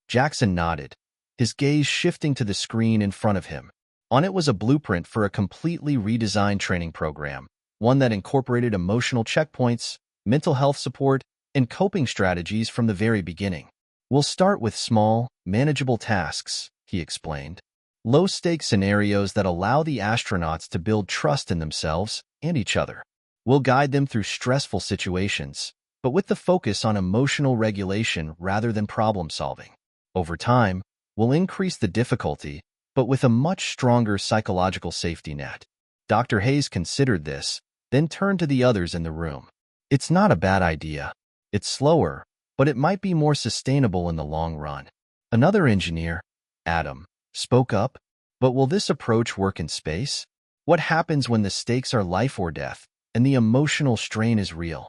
Jackson nodded, his gaze shifting to the screen in front of him. On it was a blueprint for a completely redesigned training program, one that incorporated emotional checkpoints, mental health support, and coping strategies from the very beginning. "We'll start with small, manageable tasks," he explained. "Low-stakes scenarios that allow the astronauts to build trust in themselves and each other. We'll guide them through stressful situations, but with the focus on emotional regulation rather than problem-solving. Over time, we'll increase the difficulty, but with a much stronger psychological safety net." Dr. Hayes considered this, then turned to the others in the room. "It's not a bad idea. It's slower, but it might be more sustainable in the long run." Another engineer, Adam, spoke up. "But will this approach work in space? What happens when the stakes are life or death, and the emotional strain is real?"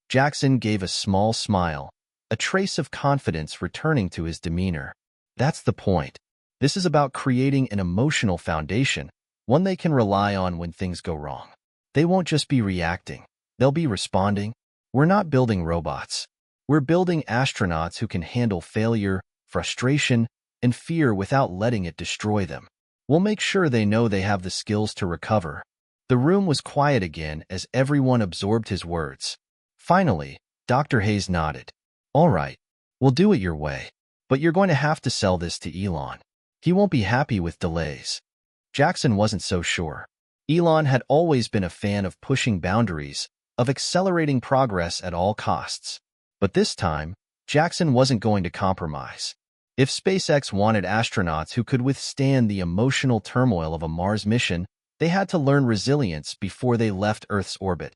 Jackson gave a small smile, a trace of confidence returning to his demeanor. "That's the point. This is about creating an emotional foundation, one they can rely on when things go wrong. They won't just be reacting, they'll be responding. We're not building robots. We're building astronauts who can handle failure, frustration, and fear without letting it destroy them. We'll make sure they know they have the skills to recover." The room was quiet again as everyone absorbed his words. Finally, Dr. Hayes nodded. "All right, we'll do it your way. But you're going to have to sell this to Elon. He won't be happy with delays." Jackson wasn't so sure. Elon had always been a fan of pushing boundaries, of accelerating progress at all costs. But this time, Jackson wasn't going to compromise. If SpaceX wanted astronauts who could withstand the emotional turmoil of a Mars mission, they had to learn resilience before they left Earth's orbit.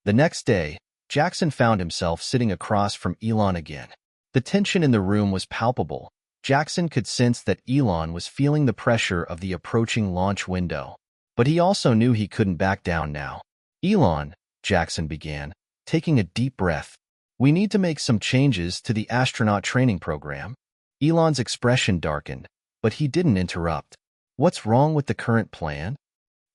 The next day, Jackson found himself sitting across from Elon again. The tension in the room was palpable. Jackson could sense that Elon was feeling the pressure of the approaching launch window. But he also knew he couldn't back down now. "Elon," Jackson began, taking a deep breath, "we need to make some changes to the astronaut training program." Elon's expression darkened, but he didn't interrupt. "What's wrong with the current plan?"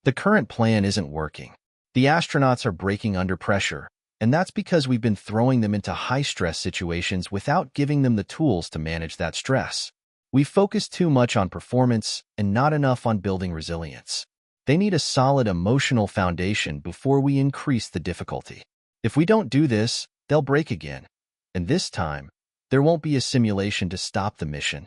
"The current plan isn't working. The astronauts are breaking under pressure, and that's because we've been throwing them into high-stress situations without giving them the tools to manage that stress. We focus too much on performance and not enough on building resilience. They need a solid emotional foundation before we increase the difficulty. If we don't do this, they'll break again. And this time, there won't be a simulation to stop the mission."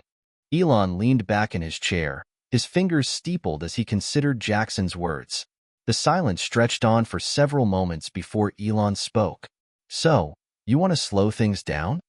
Elon leaned back in his chair, his fingers steepled as he considered Jackson's words. The silence stretched on for several moments before Elon spoke. "So, you want to slow things down?"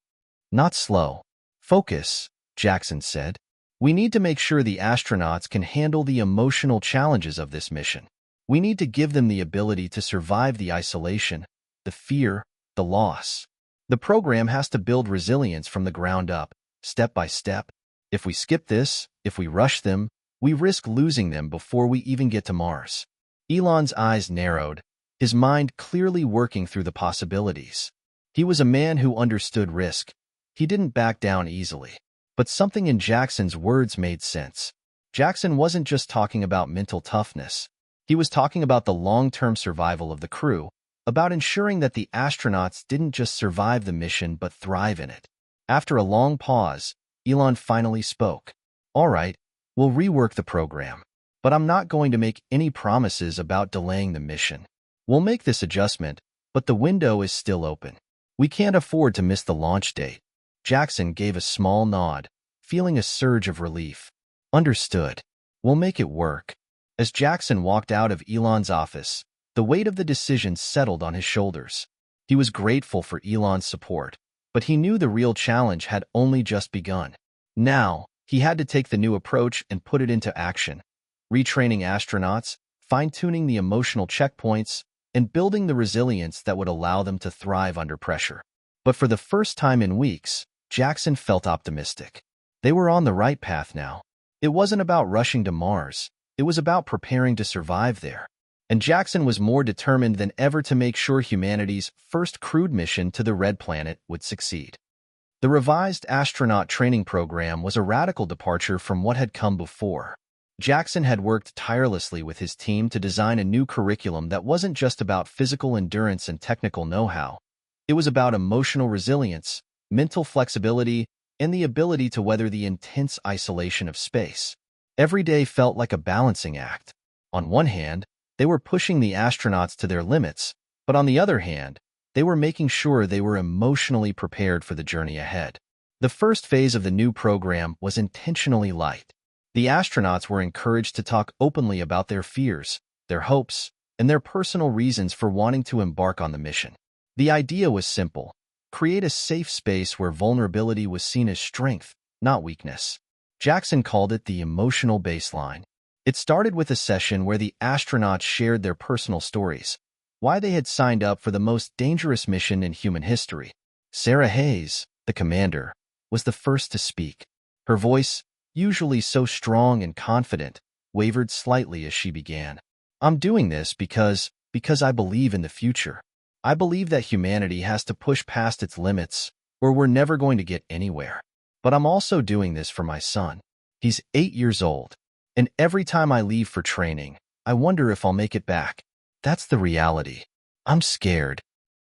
"Not slow. Focus," Jackson said. "We need to make sure the astronauts can handle the emotional challenges of this mission. We need to give them the ability to survive the isolation, the fear, the loss. The program has to build resilience from the ground up, step by step. If we skip this, if we rush them, we risk losing them before we even get to Mars." Elon's eyes narrowed, his mind clearly working through the possibilities. He was a man who understood risk. He didn't back down easily. But something in Jackson's words made sense. Jackson wasn't just talking about mental toughness. He was talking about the long-term survival of the crew, about ensuring that the astronauts didn't just survive the mission but thrive in it. After a long pause, Elon finally spoke. "All right, we'll rework the program. But I'm not going to make any promises about delaying the mission. We'll make this adjustment, but the window is still open. We can't afford to miss the launch date." Jackson gave a small nod, feeling a surge of relief. "Understood. We'll make it work." As Jackson walked out of Elon's office, the weight of the decision settled on his shoulders. He was grateful for Elon's support, but he knew the real challenge had only just begun. Now, he had to take the new approach and put it into action. Retraining astronauts, fine-tuning the emotional checkpoints, and building the resilience that would allow them to thrive under pressure. But for the first time in weeks, Jackson felt optimistic. They were on the right path now. It wasn't about rushing to Mars. It was about preparing to survive there. And Jackson was more determined than ever to make sure humanity's first crewed mission to the Red Planet would succeed. The revised astronaut training program was a radical departure from what had come before. Jackson had worked tirelessly with his team to design a new curriculum that wasn't just about physical endurance and technical know-how. It was about emotional resilience, mental flexibility, and the ability to weather the intense isolation of space. Every day felt like a balancing act. On one hand, they were pushing the astronauts to their limits, but on the other hand, they were making sure they were emotionally prepared for the journey ahead. The first phase of the new program was intentionally light. The astronauts were encouraged to talk openly about their fears, their hopes, and their personal reasons for wanting to embark on the mission. The idea was simple: create a safe space where vulnerability was seen as strength, not weakness. Jackson called it the emotional baseline. It started with a session where the astronauts shared their personal stories, why they had signed up for the most dangerous mission in human history. Sarah Hayes, the commander, was the first to speak. Her voice, usually so strong and confident, wavered slightly as she began. "I'm doing this because I believe in the future. I believe that humanity has to push past its limits, or we're never going to get anywhere. But I'm also doing this for my son. He's 8 years old, and every time I leave for training, I wonder if I'll make it back. That's the reality. I'm scared."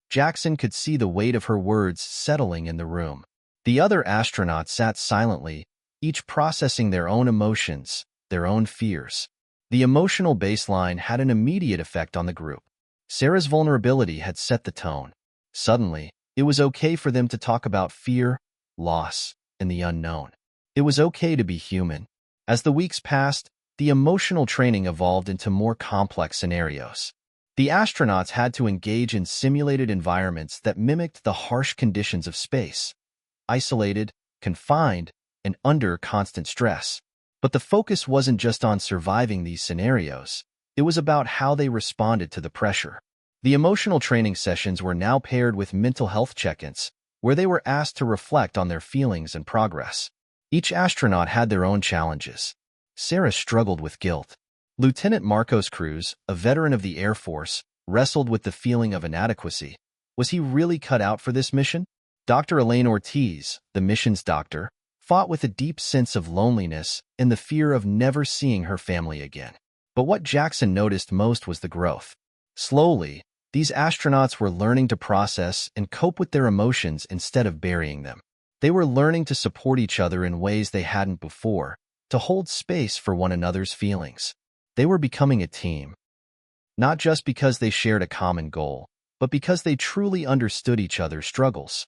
Jackson could see the weight of her words settling in the room. The other astronauts sat silently, each processing their own emotions, their own fears. The emotional baseline had an immediate effect on the group. Sarah's vulnerability had set the tone. Suddenly, it was okay for them to talk about fear, loss, and the unknown. It was okay to be human. As the weeks passed, the emotional training evolved into more complex scenarios. The astronauts had to engage in simulated environments that mimicked the harsh conditions of space, isolated, confined, and under constant stress. But the focus wasn't just on surviving these scenarios. It was about how they responded to the pressure. The emotional training sessions were now paired with mental health check-ins, where they were asked to reflect on their feelings and progress. Each astronaut had their own challenges. Sarah struggled with guilt. Lieutenant Marcos Cruz, a veteran of the Air Force, wrestled with the feeling of inadequacy. Was he really cut out for this mission? Dr. Elaine Ortiz, the mission's doctor, fought with a deep sense of loneliness and the fear of never seeing her family again. But what Jackson noticed most was the growth. Slowly, these astronauts were learning to process and cope with their emotions instead of burying them. They were learning to support each other in ways they hadn't before, to hold space for one another's feelings. They were becoming a team. Not just because they shared a common goal, but because they truly understood each other's struggles.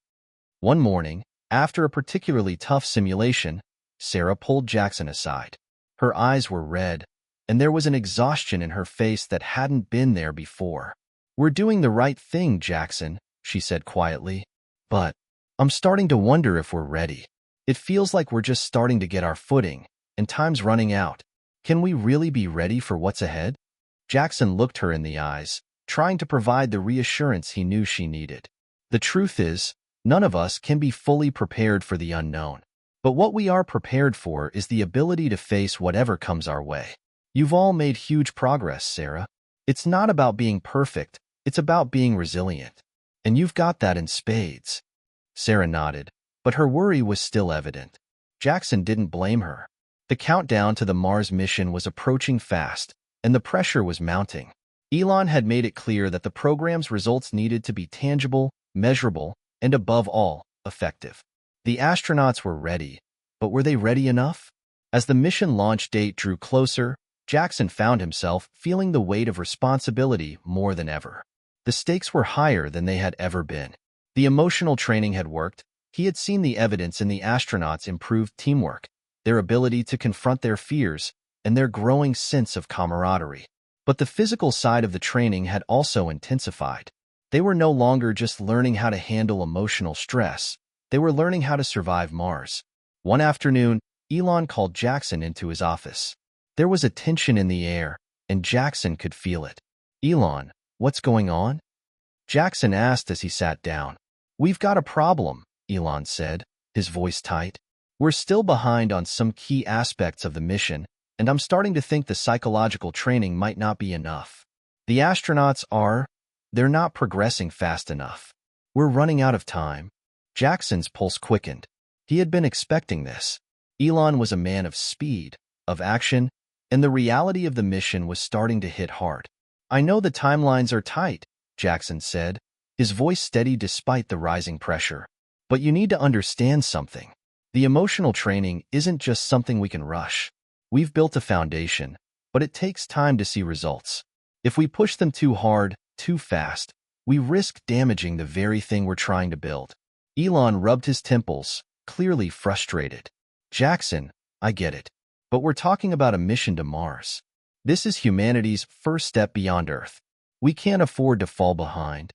One morning, after a particularly tough simulation, Sarah pulled Jackson aside. Her eyes were red, and there was an exhaustion in her face that hadn't been there before. "We're doing the right thing, Jackson," she said quietly. "But I'm starting to wonder if we're ready. It feels like we're just starting to get our footing, and time's running out. Can we really be ready for what's ahead?" Jackson looked her in the eyes, trying to provide the reassurance he knew she needed. "The truth is, none of us can be fully prepared for the unknown. But what we are prepared for is the ability to face whatever comes our way. You've all made huge progress, Sarah. It's not about being perfect, it's about being resilient." And you've got that in spades. Sarah nodded, but her worry was still evident. Jackson didn't blame her. The countdown to the Mars mission was approaching fast, and the pressure was mounting. Elon had made it clear that the program's results needed to be tangible, measurable, and above all, effective. The astronauts were ready, but were they ready enough? As the mission launch date drew closer, Jackson found himself feeling the weight of responsibility more than ever. The stakes were higher than they had ever been. The emotional training had worked. He had seen the evidence in the astronauts' improved teamwork, their ability to confront their fears, and their growing sense of camaraderie. But the physical side of the training had also intensified. They were no longer just learning how to handle emotional stress. They were learning how to survive Mars. One afternoon, Elon called Jackson into his office. There was a tension in the air, and Jackson could feel it. "Elon, what's going on?" Jackson asked as he sat down. "We've got a problem," Elon said, his voice tight. "We're still behind on some key aspects of the mission, and I'm starting to think the psychological training might not be enough. The astronauts they're not progressing fast enough. We're running out of time." Jackson's pulse quickened. He had been expecting this. Elon was a man of speed, of action, and the reality of the mission was starting to hit hard. "I know the timelines are tight," Jackson said, his voice steady despite the rising pressure. "But you need to understand something. The emotional training isn't just something we can rush. We've built a foundation, but it takes time to see results. If we push them too hard, too fast, we risk damaging the very thing we're trying to build." Elon rubbed his temples, clearly frustrated. "Jackson, I get it. But we're talking about a mission to Mars. This is humanity's first step beyond Earth. We can't afford to fall behind."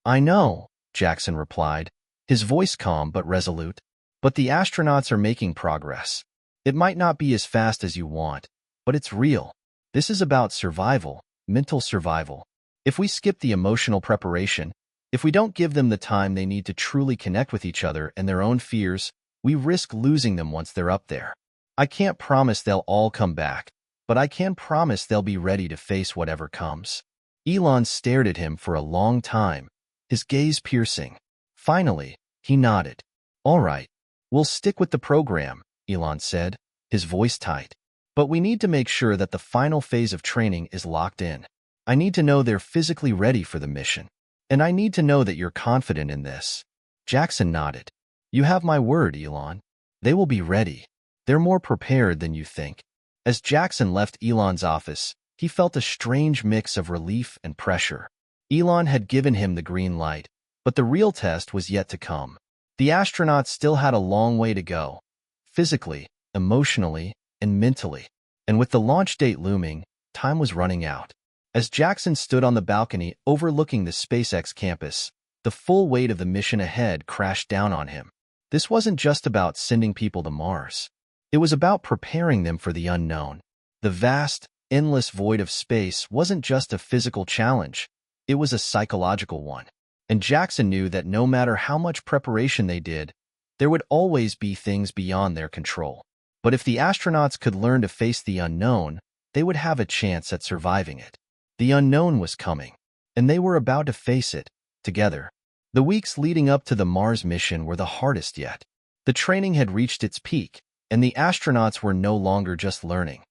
"I know," Jackson replied, his voice calm but resolute. "But the astronauts are making progress. It might not be as fast as you want, but it's real. This is about survival, mental survival. If we skip the emotional preparation, if we don't give them the time they need to truly connect with each other and their own fears, we risk losing them once they're up there. I can't promise they'll all come back, but I can promise they'll be ready to face whatever comes." Elon stared at him for a long time, his gaze piercing. Finally, he nodded. "All right, we'll stick with the program," Elon said, his voice tight. "But we need to make sure that the final phase of training is locked in. I need to know they're physically ready for the mission. And I need to know that you're confident in this." Jackson nodded. "You have my word, Elon. They will be ready. They're more prepared than you think." As Jackson left Elon's office, he felt a strange mix of relief and pressure. Elon had given him the green light, but the real test was yet to come. The astronauts still had a long way to go, physically, emotionally, and mentally. And with the launch date looming, time was running out. As Jackson stood on the balcony overlooking the SpaceX campus, the full weight of the mission ahead crashed down on him. This wasn't just about sending people to Mars. It was about preparing them for the unknown. The vast, endless void of space wasn't just a physical challenge, it was a psychological one. And Jackson knew that no matter how much preparation they did, there would always be things beyond their control. But if the astronauts could learn to face the unknown, they would have a chance at surviving it. The unknown was coming, and they were about to face it, together. The weeks leading up to the Mars mission were the hardest yet. The training had reached its peak, and the astronauts were no longer just learning.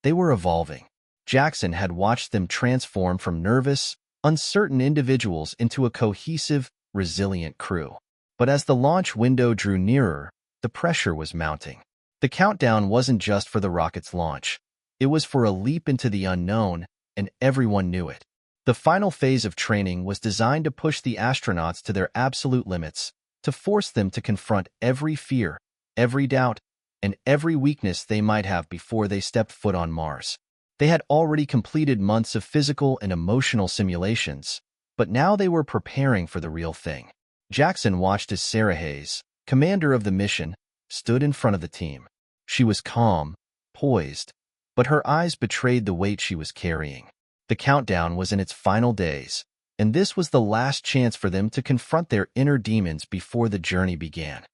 They were evolving. Jackson had watched them transform from nervous, uncertain individuals into a cohesive, resilient crew. But as the launch window drew nearer, the pressure was mounting. The countdown wasn't just for the rocket's launch. It was for a leap into the unknown, and everyone knew it. The final phase of training was designed to push the astronauts to their absolute limits, to force them to confront every fear, every doubt, and every weakness they might have before they stepped foot on Mars. They had already completed months of physical and emotional simulations, but now they were preparing for the real thing. Jackson watched as Sarah Hayes, commander of the mission, stood in front of the team. She was calm, poised, but her eyes betrayed the weight she was carrying. The countdown was in its final days, and this was the last chance for them to confront their inner demons before the journey began.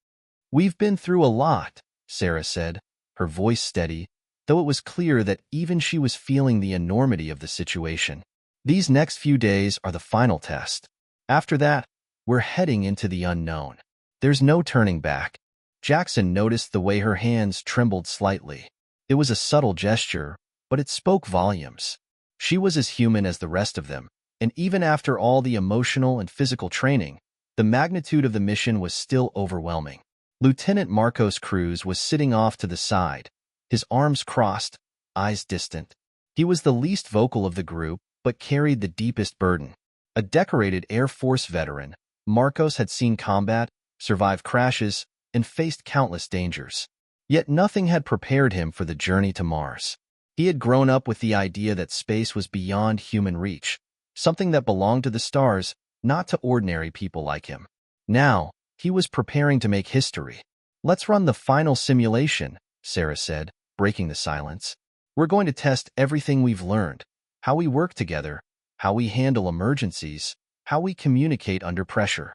"We've been through a lot," Sarah said, her voice steady, though it was clear that even she was feeling the enormity of the situation. "These next few days are the final test. After that, We're heading into the unknown. There's no turning back. Jackson noticed the way her hands trembled slightly. It was a subtle gesture, but it spoke volumes. She was as human as the rest of them, and even after all the emotional and physical training, the magnitude of the mission was still overwhelming. Lieutenant Marcos Cruz was sitting off to the side, his arms crossed, eyes distant. He was the least vocal of the group, but carried the deepest burden. A decorated Air Force veteran, Marcos had seen combat, survived crashes, and faced countless dangers. Yet nothing had prepared him for the journey to Mars. He had grown up with the idea that space was beyond human reach, something that belonged to the stars, not to ordinary people like him. Now, he was preparing to make history. "Let's run the final simulation," Sarah said, breaking the silence. "We're going to test everything we've learned, how we work together, how we handle emergencies, how we communicate under pressure."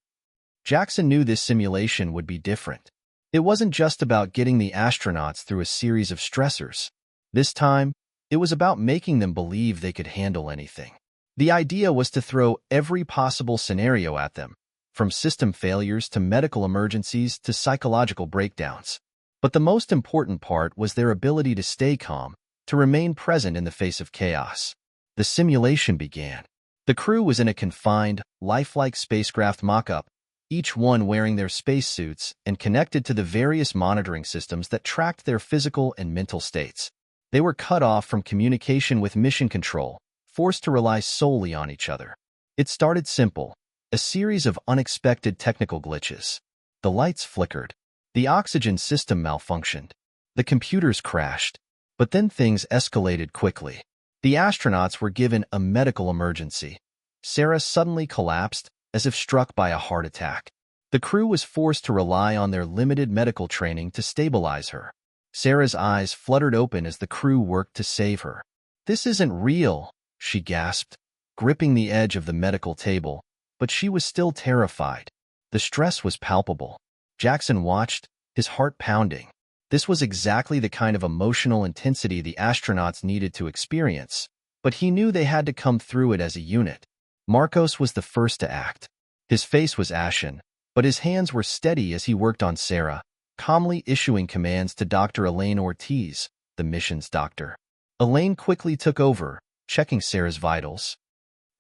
Jackson knew this simulation would be different. It wasn't just about getting the astronauts through a series of stressors. This time, it was about making them believe they could handle anything. The idea was to throw every possible scenario at them, from system failures to medical emergencies to psychological breakdowns. But the most important part was their ability to stay calm, to remain present in the face of chaos. The simulation began. The crew was in a confined, lifelike spacecraft mock-up, each one wearing their spacesuits and connected to the various monitoring systems that tracked their physical and mental states. They were cut off from communication with mission control, forced to rely solely on each other. It started simple, a series of unexpected technical glitches. The lights flickered. The oxygen system malfunctioned. The computers crashed. But then things escalated quickly. The astronauts were given a medical emergency. Sarah suddenly collapsed, as if struck by a heart attack. The crew was forced to rely on their limited medical training to stabilize her. Sarah's eyes fluttered open as the crew worked to save her. "This isn't real," she gasped, gripping the edge of the medical table, but she was still terrified. The stress was palpable. Jackson watched, his heart pounding. This was exactly the kind of emotional intensity the astronauts needed to experience, but he knew they had to come through it as a unit. Marcos was the first to act. His face was ashen, but his hands were steady as he worked on Sarah, calmly issuing commands to Dr. Elaine Ortiz, the mission's doctor. Elaine quickly took over, checking Sarah's vitals.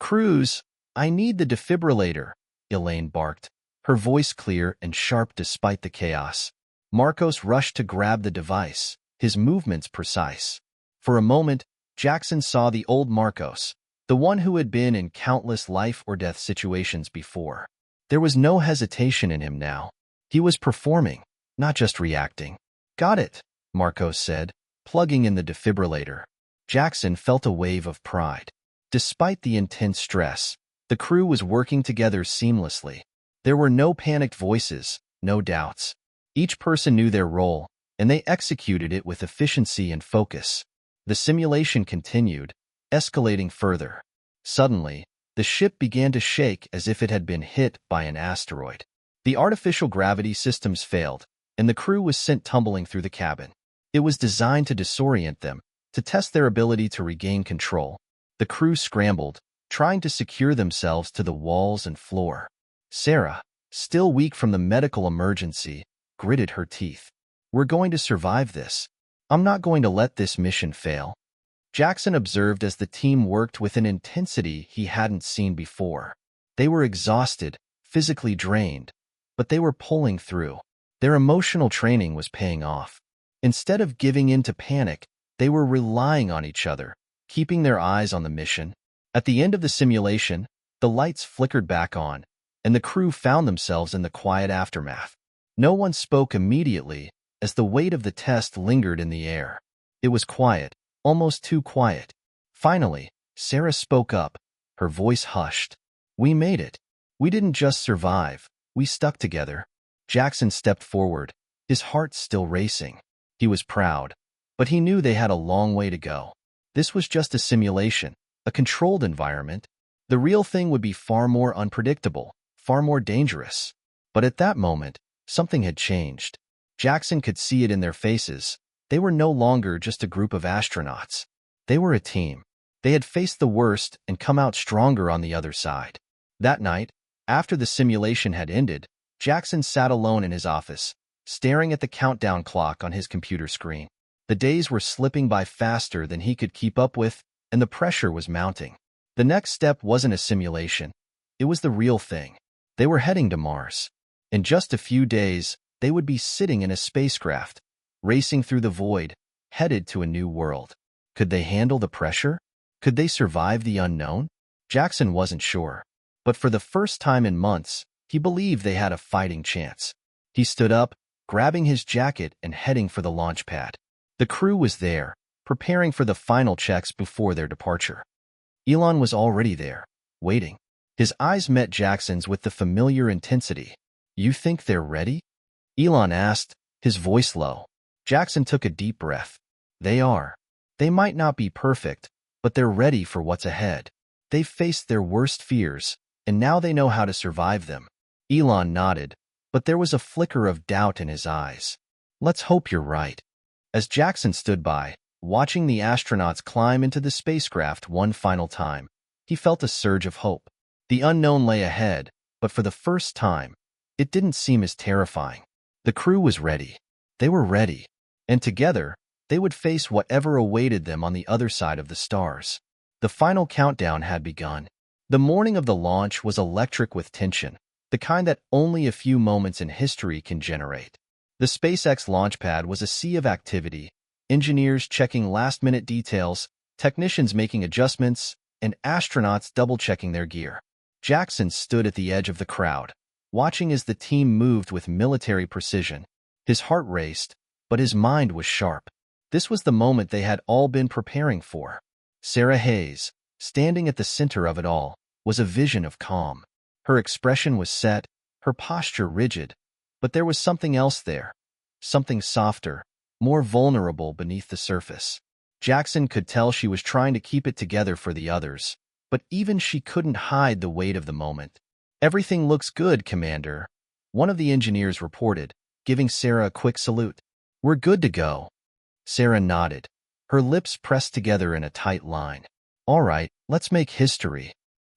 "Cruz, I need the defibrillator," Elaine barked, her voice clear and sharp despite the chaos. Marcos rushed to grab the device, his movements precise. For a moment, Jackson saw the old Marcos, the one who had been in countless life-or-death situations before. There was no hesitation in him now. He was performing, not just reacting. "Got it," Marcos said, plugging in the defibrillator. Jackson felt a wave of pride. Despite the intense stress, the crew was working together seamlessly. There were no panicked voices, no doubts. Each person knew their role, and they executed it with efficiency and focus. The simulation continued, escalating further. Suddenly, the ship began to shake as if it had been hit by an asteroid. The artificial gravity systems failed, and the crew was sent tumbling through the cabin. It was designed to disorient them, to test their ability to regain control. The crew scrambled, trying to secure themselves to the walls and floor. Sarah, still weak from the medical emergency, gritted her teeth. "We're going to survive this. I'm not going to let this mission fail." Jackson observed as the team worked with an intensity he hadn't seen before. They were exhausted, physically drained, but they were pulling through. Their emotional training was paying off. Instead of giving in to panic, they were relying on each other, keeping their eyes on the mission. At the end of the simulation, the lights flickered back on, and the crew found themselves in the quiet aftermath. No one spoke immediately, as the weight of the test lingered in the air. It was quiet, almost too quiet. Finally, Sarah spoke up, her voice hushed. "We made it. We didn't just survive, we stuck together." Jackson stepped forward, his heart still racing. He was proud, but he knew they had a long way to go. This was just a simulation, a controlled environment. The real thing would be far more unpredictable, far more dangerous. But at that moment, something had changed. Jackson could see it in their faces. They were no longer just a group of astronauts. They were a team. They had faced the worst and come out stronger on the other side. That night, After the simulation had ended, Jackson sat alone in his office, staring at the countdown clock on his computer screen. The days were slipping by faster than he could keep up with, and the pressure was mounting. The next step wasn't a simulation. It was the real thing. They were heading to Mars. In just a few days, they would be sitting in a spacecraft, racing through the void, headed to a new world. Could they handle the pressure? Could they survive the unknown? Jackson wasn't sure. But for the first time in months, he believed they had a fighting chance. He stood up, grabbing his jacket and heading for the launch pad. The crew was there, preparing for the final checks before their departure. Elon was already there, waiting. His eyes met Jackson's with the familiar intensity. "You think they're ready?" Elon asked, his voice low. Jackson took a deep breath. "They are. They might not be perfect, but they're ready for what's ahead. They've faced their worst fears, and now they know how to survive them." Elon nodded, but there was a flicker of doubt in his eyes. "Let's hope you're right." As Jackson stood by, watching the astronauts climb into the spacecraft one final time, he felt a surge of hope. The unknown lay ahead, but for the first time, it didn't seem as terrifying. The crew was ready. They were ready. And together, they would face whatever awaited them on the other side of the stars. The final countdown had begun. The morning of the launch was electric with tension, the kind that only a few moments in history can generate. The SpaceX launch pad was a sea of activity, engineers checking last-minute details, technicians making adjustments, and astronauts double-checking their gear. Jackson stood at the edge of the crowd, watching as the team moved with military precision. His heart raced, but his mind was sharp. This was the moment they had all been preparing for. Sarah Hayes, standing at the center of it all, was a vision of calm. Her expression was set, her posture rigid, but there was something else there, something softer, more vulnerable beneath the surface. Jackson could tell she was trying to keep it together for the others, but even she couldn't hide the weight of the moment. "Everything looks good, Commander," one of the engineers reported, giving Sarah a quick salute. "We're good to go." Sarah nodded, her lips pressed together in a tight line. "All right, let's make history."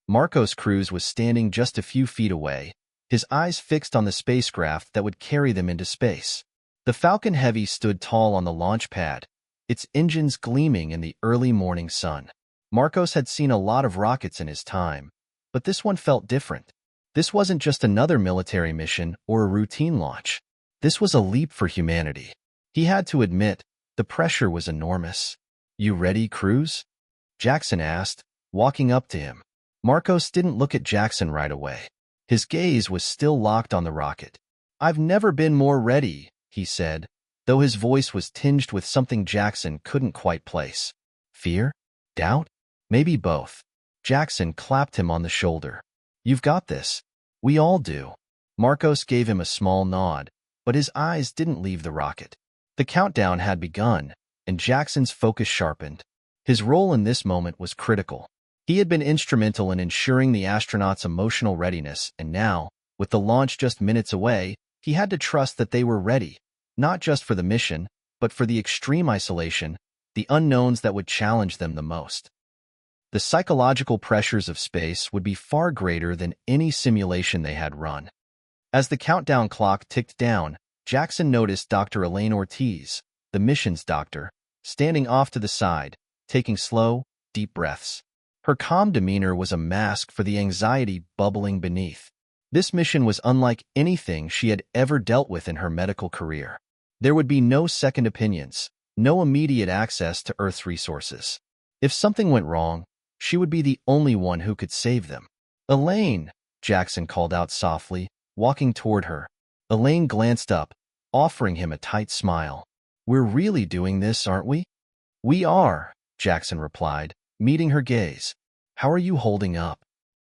Marcos Cruz was standing just a few feet away, his eyes fixed on the spacecraft that would carry them into space. The Falcon Heavy stood tall on the launch pad, its engines gleaming in the early morning sun. Marcos had seen a lot of rockets in his time, but this one felt different. This wasn't just another military mission or a routine launch. This was a leap for humanity. He had to admit, the pressure was enormous. "You ready, Cruz?" Jackson asked, walking up to him. Marcos didn't look at Jackson right away. His gaze was still locked on the rocket. "I've never been more ready," he said, though his voice was tinged with something Jackson couldn't quite place. Fear? Doubt? Maybe both. Jackson clapped him on the shoulder. "You've got this. We all do." Marcos gave him a small nod, but his eyes didn't leave the rocket. The countdown had begun, and Jackson's focus sharpened. His role in this moment was critical. He had been instrumental in ensuring the astronauts' emotional readiness, and now, with the launch just minutes away, he had to trust that they were ready, not just for the mission, but for the extreme isolation, the unknowns that would challenge them the most. The psychological pressures of space would be far greater than any simulation they had run. As the countdown clock ticked down, Jackson noticed Dr. Elaine Ortiz, the mission's doctor, standing off to the side, taking slow, deep breaths. Her calm demeanor was a mask for the anxiety bubbling beneath. This mission was unlike anything she had ever dealt with in her medical career. There would be no second opinions, no immediate access to Earth's resources. If something went wrong, she would be the only one who could save them. "Elaine," Jackson called out softly, walking toward her. Elaine glanced up, offering him a tight smile. "We're really doing this, aren't we?" "We are," Jackson replied, meeting her gaze. "How are you holding up?"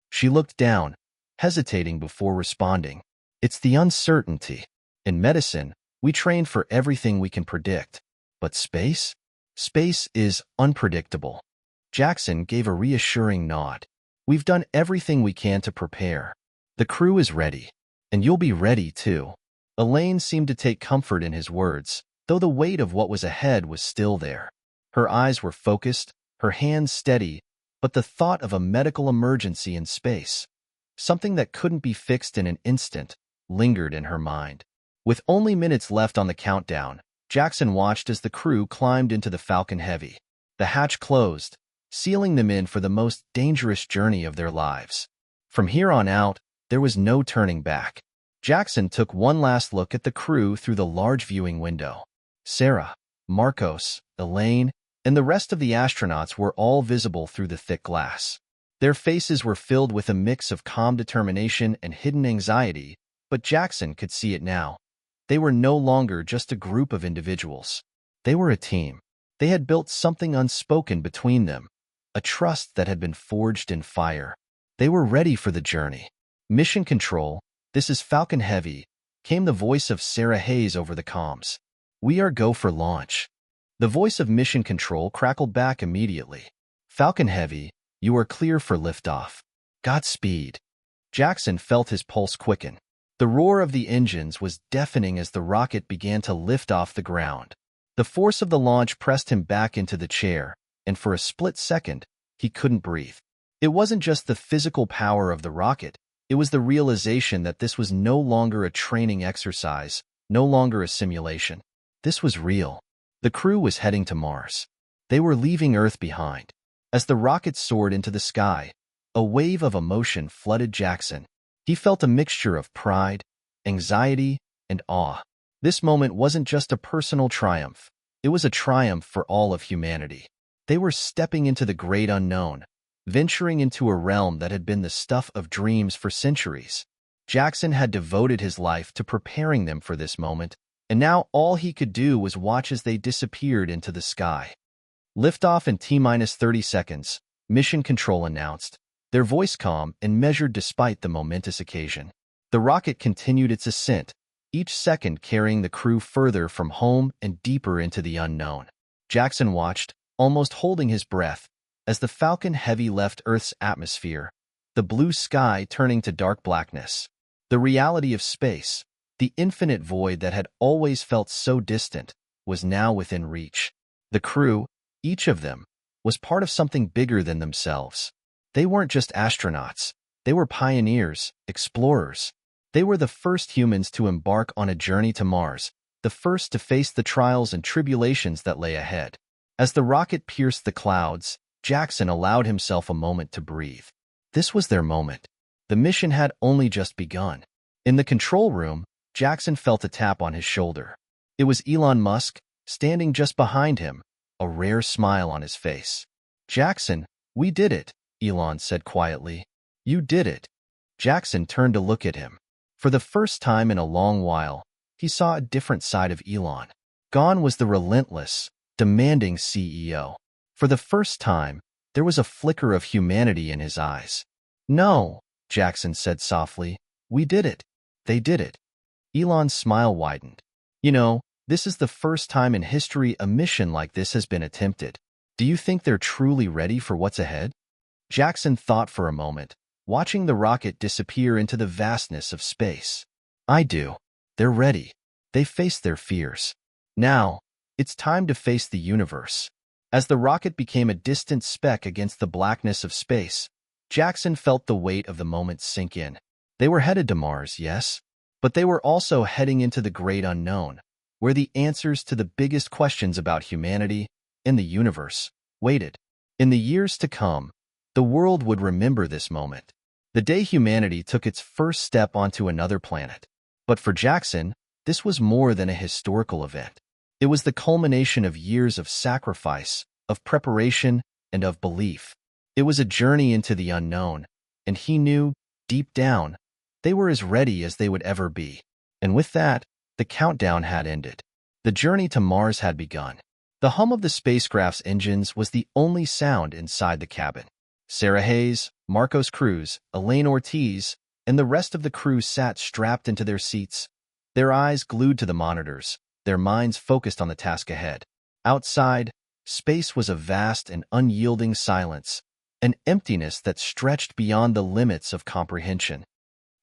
She looked down, hesitating before responding. "It's the uncertainty. In medicine, we train for everything we can predict. But space? Space is unpredictable." Jackson gave a reassuring nod. "We've done everything we can to prepare. The crew is ready, and you'll be ready too." Elaine seemed to take comfort in his words, though the weight of what was ahead was still there. Her eyes were focused, her hands steady, but the thought of a medical emergency in space. something that couldn't be fixed in an instant, lingered in her mind. With only minutes left on the countdown, Jackson watched as the crew climbed into the Falcon Heavy. The hatch closed, sealing them in for the most dangerous journey of their lives. From here on out, there was no turning back. Jackson took one last look at the crew through the large viewing window. Sarah, Marcos, Elaine, and the rest of the astronauts were all visible through the thick glass. Their faces were filled with a mix of calm determination and hidden anxiety, but Jackson could see it now. They were no longer just a group of individuals. They were a team. They had built something unspoken between them, a trust that had been forged in fire. They were ready for the journey. Mission Control, this is Falcon Heavy, came the voice of Sarah Hayes over the comms. We are go for launch. The voice of Mission Control crackled back immediately. Falcon Heavy, you are clear for liftoff. Godspeed. Jackson felt his pulse quicken. The roar of the engines was deafening as the rocket began to lift off the ground. The force of the launch pressed him back into the chair, and for a split second, he couldn't breathe. It wasn't just the physical power of the rocket, it was the realization that this was no longer a training exercise, no longer a simulation. This was real. The crew was heading to Mars. They were leaving Earth behind. As the rocket soared into the sky, a wave of emotion flooded Jackson. He felt a mixture of pride, anxiety, and awe. This moment wasn't just a personal triumph. It was a triumph for all of humanity. They were stepping into the great unknown, venturing into a realm that had been the stuff of dreams for centuries. Jackson had devoted his life to preparing them for this moment, and now all he could do was watch as they disappeared into the sky. Liftoff in T-minus 30 seconds, Mission Control announced, their voice calm and measured despite the momentous occasion. The rocket continued its ascent, each second carrying the crew further from home and deeper into the unknown. Jackson watched, almost holding his breath, as the Falcon Heavy left Earth's atmosphere, the blue sky turning to dark blackness. The reality of space, the infinite void that had always felt so distant, was now within reach. The crew, each of them, was part of something bigger than themselves. They weren't just astronauts. They were pioneers, explorers. They were the first humans to embark on a journey to Mars, the first to face the trials and tribulations that lay ahead. As the rocket pierced the clouds, Jackson allowed himself a moment to breathe. This was their moment. The mission had only just begun. In the control room, Jackson felt a tap on his shoulder. It was Elon Musk, standing just behind him, a rare smile on his face. Jackson, we did it, Elon said quietly. You did it. Jackson turned to look at him. For the first time in a long while, he saw a different side of Elon. Gone was the relentless, demanding CEO. For the first time, there was a flicker of humanity in his eyes. No, Jackson said softly. We did it. They did it. Elon's smile widened. You know, this is the first time in history a mission like this has been attempted. Do you think they're truly ready for what's ahead? Jackson thought for a moment, watching the rocket disappear into the vastness of space. I do. They're ready. They faced their fears. Now, it's time to face the universe. As the rocket became a distant speck against the blackness of space, Jackson felt the weight of the moment sink in. They were headed to Mars, yes, but they were also heading into the great unknown, where the answers to the biggest questions about humanity and the universe waited. In the years to come, the world would remember this moment, the day humanity took its first step onto another planet. But for Jackson, this was more than a historical event. It was the culmination of years of sacrifice, of preparation, and of belief. It was a journey into the unknown, and he knew, deep down, they were as ready as they would ever be. And with that, the countdown had ended. The journey to Mars had begun. The hum of the spacecraft's engines was the only sound inside the cabin. Sarah Hayes, Marcos Cruz, Elaine Ortiz, and the rest of the crew sat strapped into their seats, their eyes glued to the monitors, their minds focused on the task ahead. Outside, space was a vast and unyielding silence, an emptiness that stretched beyond the limits of comprehension.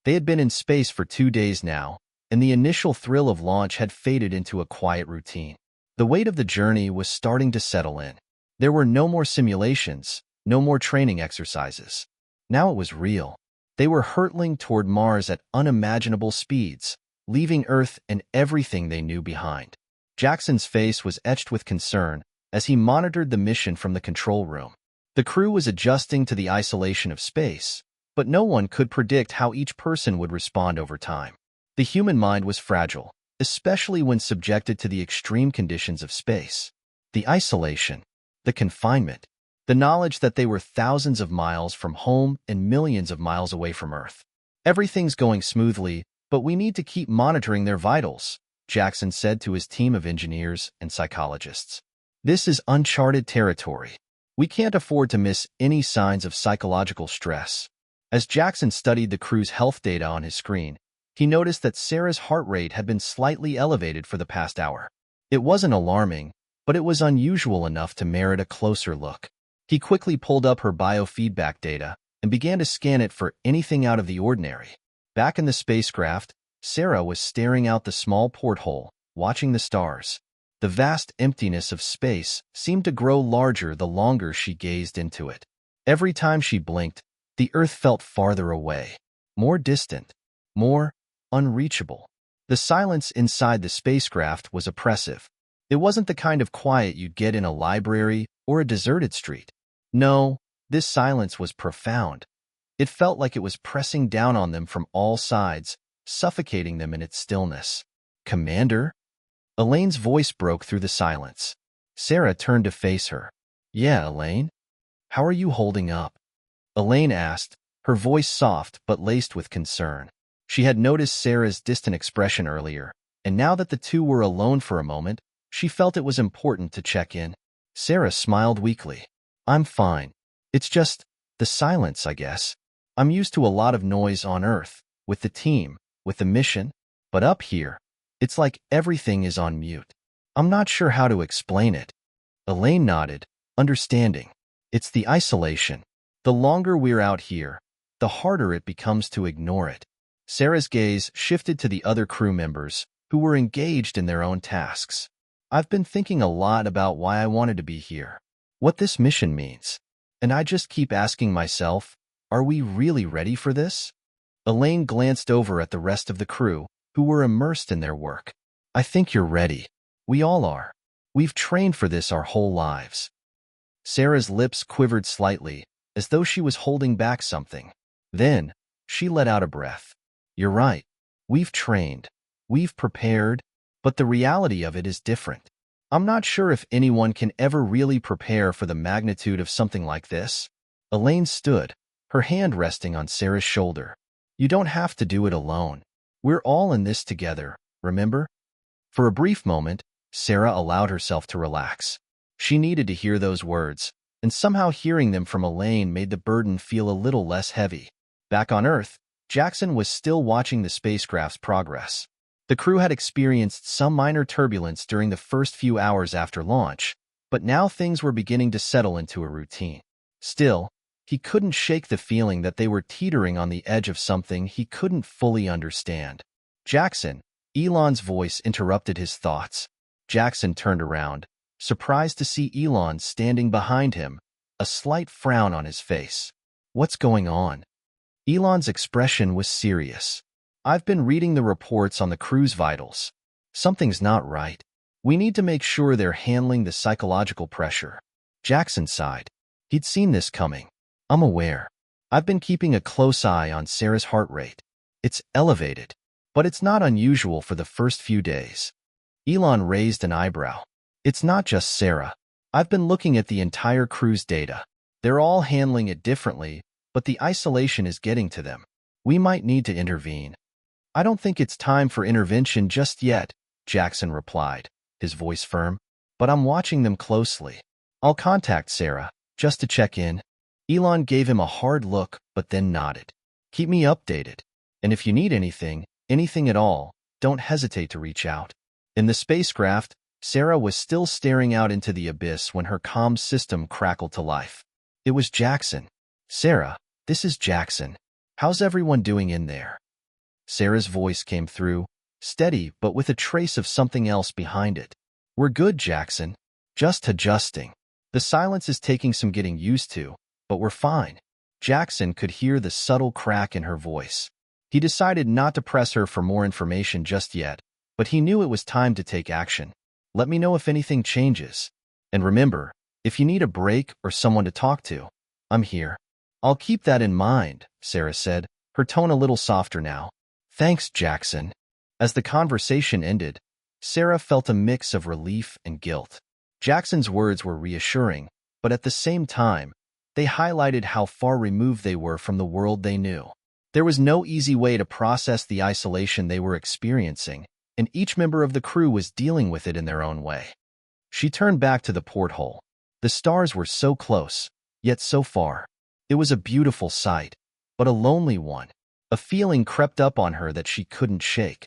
They had been in space for 2 days now, and the initial thrill of launch had faded into a quiet routine. The weight of the journey was starting to settle in. There were no more simulations, no more training exercises. Now it was real. They were hurtling toward Mars at unimaginable speeds, leaving Earth and everything they knew behind. Jackson's face was etched with concern as he monitored the mission from the control room. The crew was adjusting to the isolation of space, but no one could predict how each person would respond over time. The human mind was fragile, especially when subjected to the extreme conditions of space. The isolation, the confinement, the knowledge that they were thousands of miles from home and millions of miles away from Earth. Everything's going smoothly, but we need to keep monitoring their vitals, Jackson said to his team of engineers and psychologists. This is uncharted territory. We can't afford to miss any signs of psychological stress. As Jackson studied the crew's health data on his screen, he noticed that Sarah's heart rate had been slightly elevated for the past hour. It wasn't alarming, but it was unusual enough to merit a closer look. He quickly pulled up her biofeedback data and began to scan it for anything out of the ordinary. Back in the spacecraft, Sarah was staring out the small porthole, watching the stars. The vast emptiness of space seemed to grow larger the longer she gazed into it. Every time she blinked, the Earth felt farther away, more distant, more unreachable. The silence inside the spacecraft was oppressive. It wasn't the kind of quiet you'd get in a library or a deserted street. No, this silence was profound. It felt like it was pressing down on them from all sides, suffocating them in its stillness. "Commander?" Elaine's voice broke through the silence. Sarah turned to face her. "Yeah, Elaine? How are you holding up?" Elaine asked, her voice soft but laced with concern. She had noticed Sarah's distant expression earlier, and now that the two were alone for a moment, she felt it was important to check in. Sarah smiled weakly. "I'm fine. It's just the silence, I guess. I'm used to a lot of noise on Earth, with the team, with the mission, but up here, it's like everything is on mute. I'm not sure how to explain it." Elaine nodded, understanding. "It's the isolation. The longer we're out here, the harder it becomes to ignore it." Sarah's gaze shifted to the other crew members, who were engaged in their own tasks. "I've been thinking a lot about why I wanted to be here, what this mission means, and I just keep asking myself, are we really ready for this?" Elaine glanced over at the rest of the crew, who were immersed in their work. "I think you're ready. We all are. We've trained for this our whole lives." Sarah's lips quivered slightly, as though she was holding back something. Then, she let out a breath. "You're right. We've trained. We've prepared, but the reality of it is different. I'm not sure if anyone can ever really prepare for the magnitude of something like this." Elaine stood, her hand resting on Sarah's shoulder. "You don't have to do it alone. We're all in this together, remember?" For a brief moment, Sarah allowed herself to relax. She needed to hear those words, and somehow hearing them from Elaine made the burden feel a little less heavy. Back on Earth, Jackson was still watching the spacecraft's progress. The crew had experienced some minor turbulence during the first few hours after launch, but now things were beginning to settle into a routine. Still, he couldn't shake the feeling that they were teetering on the edge of something he couldn't fully understand. "Jackson," Elon's voice interrupted his thoughts. Jackson turned around, surprised to see Elon standing behind him, a slight frown on his face. "What's going on?" Elon's expression was serious. "I've been reading the reports on the crew's vitals. Something's not right. We need to make sure they're handling the psychological pressure." Jackson sighed. He'd seen this coming. "I'm aware. I've been keeping a close eye on Sarah's heart rate. It's elevated, but it's not unusual for the first few days." Elon raised an eyebrow. "It's not just Sarah. I've been looking at the entire crew's data. They're all handling it differently, but the isolation is getting to them. We might need to intervene." "I don't think it's time for intervention just yet," Jackson replied, his voice firm, "but I'm watching them closely. I'll contact Sarah, just to check in." Elon gave him a hard look, but then nodded. "Keep me updated. And if you need anything at all, don't hesitate to reach out." In the spacecraft, Sarah was still staring out into the abyss when her comm system crackled to life. It was Jackson. "Sarah, this is Jackson. How's everyone doing in there?" Sarah's voice came through, steady but with a trace of something else behind it. "We're good, Jackson. Just adjusting. The silence is taking some getting used to, but we're fine." Jackson could hear the subtle crack in her voice. He decided not to press her for more information just yet, but he knew it was time to take action. Let me know if anything changes. And remember, if you need a break or someone to talk to, I'm here. I'll keep that in mind, Sarah said, her tone a little softer now. Thanks, Jackson. As the conversation ended, Sarah felt a mix of relief and guilt. Jackson's words were reassuring, but at the same time, they highlighted how far removed they were from the world they knew. There was no easy way to process the isolation they were experiencing, and each member of the crew was dealing with it in their own way. She turned back to the porthole. The stars were so close, yet so far. It was a beautiful sight, but a lonely one. A feeling crept up on her that she couldn't shake.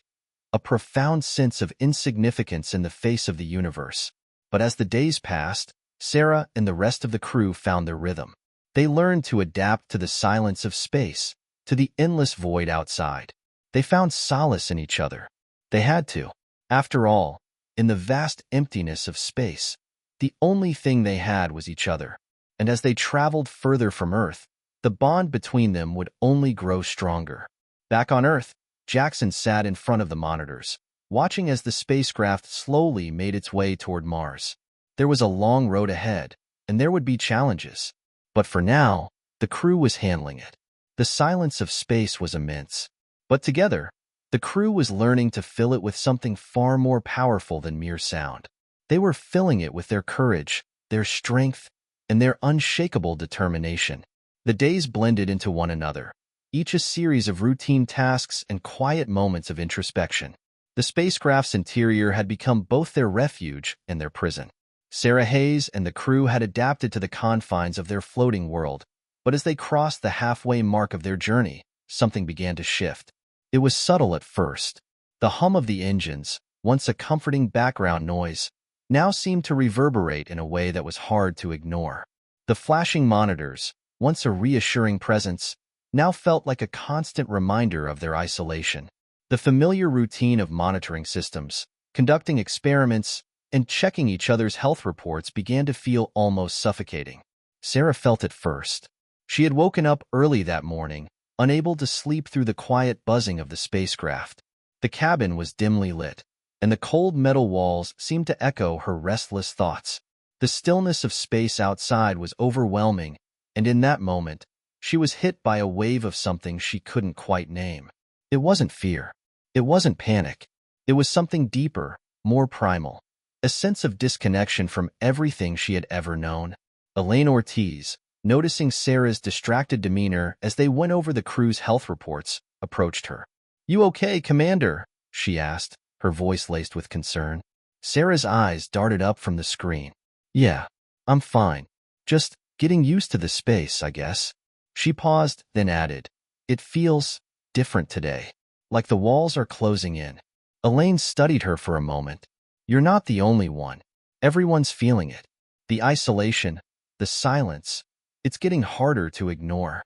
A profound sense of insignificance in the face of the universe. But as the days passed, Sarah and the rest of the crew found their rhythm. They learned to adapt to the silence of space, to the endless void outside. They found solace in each other. They had to. After all, in the vast emptiness of space, the only thing they had was each other. And as they traveled further from Earth, the bond between them would only grow stronger. Back on Earth, Jackson sat in front of the monitors, watching as the spacecraft slowly made its way toward Mars. There was a long road ahead, and there would be challenges. But for now, the crew was handling it. The silence of space was immense. But together, the crew was learning to fill it with something far more powerful than mere sound. They were filling it with their courage, their strength, and their unshakable determination. The days blended into one another, each a series of routine tasks and quiet moments of introspection. The spacecraft's interior had become both their refuge and their prison. Sarah Hayes and the crew had adapted to the confines of their floating world, but as they crossed the halfway mark of their journey, something began to shift. It was subtle at first. The hum of the engines, once a comforting background noise, now seemed to reverberate in a way that was hard to ignore. The flashing monitors, once a reassuring presence, now felt like a constant reminder of their isolation. The familiar routine of monitoring systems, conducting experiments, and checking each other's health reports began to feel almost suffocating. Sarah felt it first. She had woken up early that morning, unable to sleep through the quiet buzzing of the spacecraft. The cabin was dimly lit, and the cold metal walls seemed to echo her restless thoughts. The stillness of space outside was overwhelming, and in that moment, she was hit by a wave of something she couldn't quite name. It wasn't fear. It wasn't panic. It was something deeper, more primal. A sense of disconnection from everything she had ever known. Elaine Ortiz, noticing Sarah's distracted demeanor as they went over the crew's health reports, approached her. "You okay, Commander?" she asked, her voice laced with concern. Sarah's eyes darted up from the screen. "Yeah, I'm fine. Just getting used to the space, I guess." She paused, then added, "It feels different today, like the walls are closing in." Elaine studied her for a moment. "You're not the only one. Everyone's feeling it. The isolation, the silence, it's getting harder to ignore."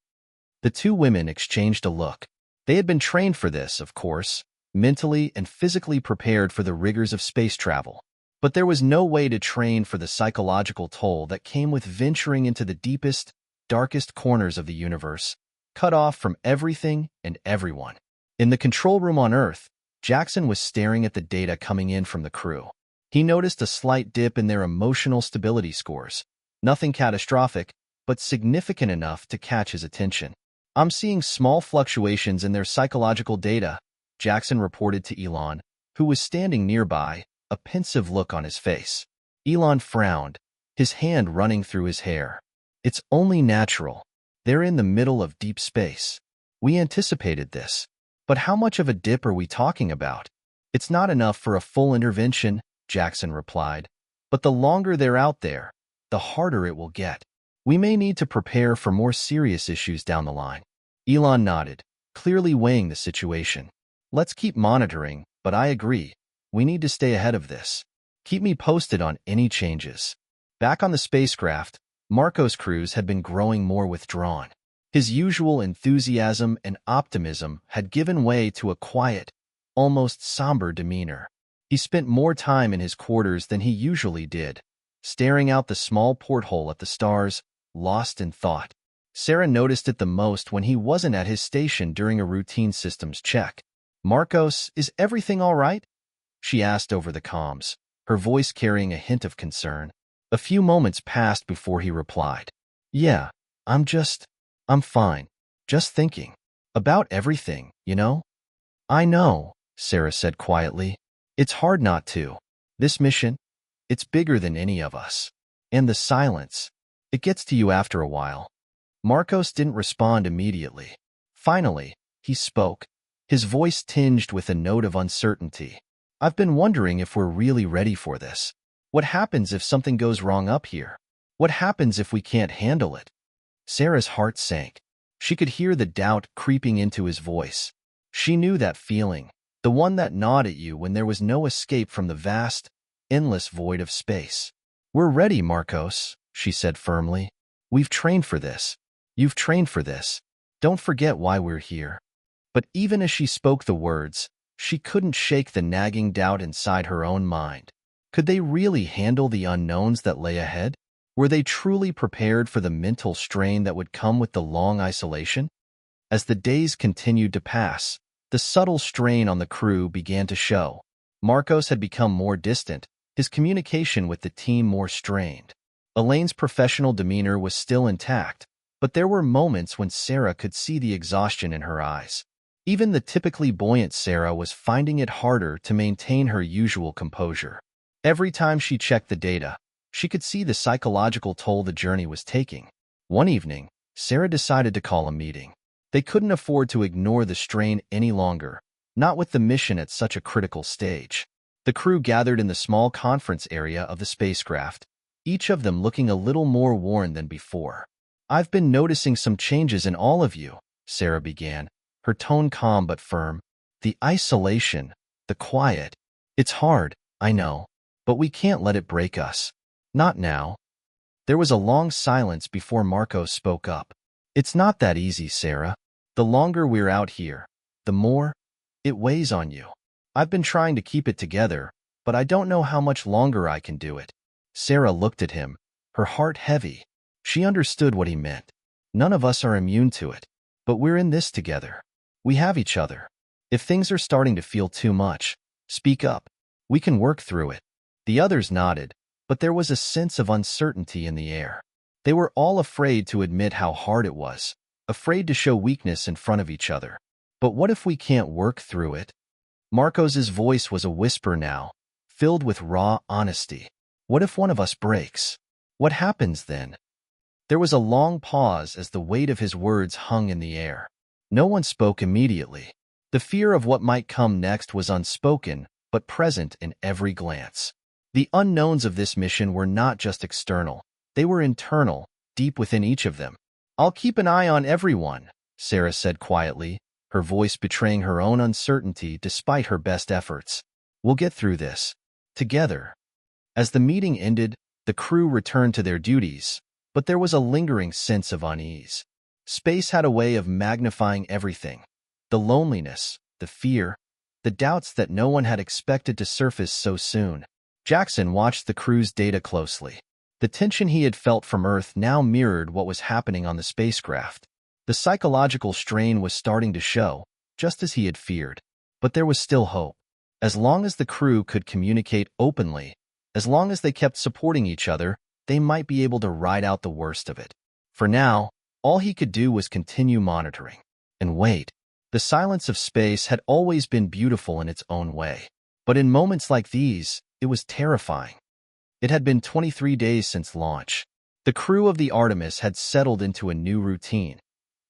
The two women exchanged a look. They had been trained for this, of course, mentally and physically prepared for the rigors of space travel. But there was no way to train for the psychological toll that came with venturing into the deepest, darkest corners of the universe, cut off from everything and everyone. In the control room on Earth, Jackson was staring at the data coming in from the crew. He noticed a slight dip in their emotional stability scores. Nothing catastrophic, but significant enough to catch his attention. "I'm seeing small fluctuations in their psychological data," Jackson reported to Elon, who was standing nearby, a pensive look on his face. Elon frowned, his hand running through his hair. "It's only natural. They're in the middle of deep space. We anticipated this. But how much of a dip are we talking about?" "It's not enough for a full intervention," Jackson replied. "But the longer they're out there, the harder it will get. We may need to prepare for more serious issues down the line." Elon nodded, clearly weighing the situation. "Let's keep monitoring, but I agree. We need to stay ahead of this. Keep me posted on any changes." Back on the spacecraft, Marco's crews had been growing more withdrawn. His usual enthusiasm and optimism had given way to a quiet, almost somber demeanor. He spent more time in his quarters than he usually did, staring out the small porthole at the stars, lost in thought. Sarah noticed it the most when he wasn't at his station during a routine systems check. "Marcos, is everything all right?" she asked over the comms, her voice carrying a hint of concern. A few moments passed before he replied. "Yeah, I'm fine. Just thinking about everything, you know?" "I know," Sarah said quietly. "It's hard not to. This mission, it's bigger than any of us. And the silence, it gets to you after a while." Marcos didn't respond immediately. Finally, he spoke, his voice tinged with a note of uncertainty. "I've been wondering if we're really ready for this. What happens if something goes wrong up here? What happens if we can't handle it?" Sarah's heart sank. She could hear the doubt creeping into his voice. She knew that feeling, the one that gnawed at you when there was no escape from the vast, endless void of space. "We're ready, Marcos," she said firmly. "We've trained for this. You've trained for this. Don't forget why we're here." But even as she spoke the words, she couldn't shake the nagging doubt inside her own mind. Could they really handle the unknowns that lay ahead? Were they truly prepared for the mental strain that would come with the long isolation? As the days continued to pass, the subtle strain on the crew began to show. Marcos had become more distant, his communication with the team more strained. Elaine's professional demeanor was still intact, but there were moments when Sarah could see the exhaustion in her eyes. Even the typically buoyant Sarah was finding it harder to maintain her usual composure. Every time she checked the data, she could see the psychological toll the journey was taking. One evening, Sarah decided to call a meeting. They couldn't afford to ignore the strain any longer, not with the mission at such a critical stage. The crew gathered in the small conference area of the spacecraft, each of them looking a little more worn than before. "I've been noticing some changes in all of you," Sarah began, her tone calm but firm. "The isolation, the quiet. It's hard, I know, but we can't let it break us. Not now." There was a long silence before Marcos spoke up. "It's not that easy, Sarah. The longer we're out here, the more it weighs on you. I've been trying to keep it together, but I don't know how much longer I can do it." Sarah looked at him, her heart heavy. She understood what he meant. None of us are immune to it, but we're in this together. We have each other. If things are starting to feel too much, speak up. We can work through it. The others nodded, but there was a sense of uncertainty in the air. They were all afraid to admit how hard it was, afraid to show weakness in front of each other. "But what if we can't work through it?" Marcos's voice was a whisper now, filled with raw honesty. "What if one of us breaks? What happens then?" There was a long pause as the weight of his words hung in the air. No one spoke immediately. The fear of what might come next was unspoken, but present in every glance. The unknowns of this mission were not just external. They were internal, deep within each of them. "I'll keep an eye on everyone," Sarah said quietly, her voice betraying her own uncertainty despite her best efforts. "We'll get through this. Together." As the meeting ended, the crew returned to their duties, but there was a lingering sense of unease. Space had a way of magnifying everything. The loneliness, the fear, the doubts that no one had expected to surface so soon. Jackson watched the crew's data closely. The tension he had felt from Earth now mirrored what was happening on the spacecraft. The psychological strain was starting to show, just as he had feared. But there was still hope. As long as the crew could communicate openly, as long as they kept supporting each other, they might be able to ride out the worst of it. For now, all he could do was continue monitoring and wait. The silence of space had always been beautiful in its own way. But in moments like these, it was terrifying. It had been 23 days since launch. The crew of the Artemis had settled into a new routine,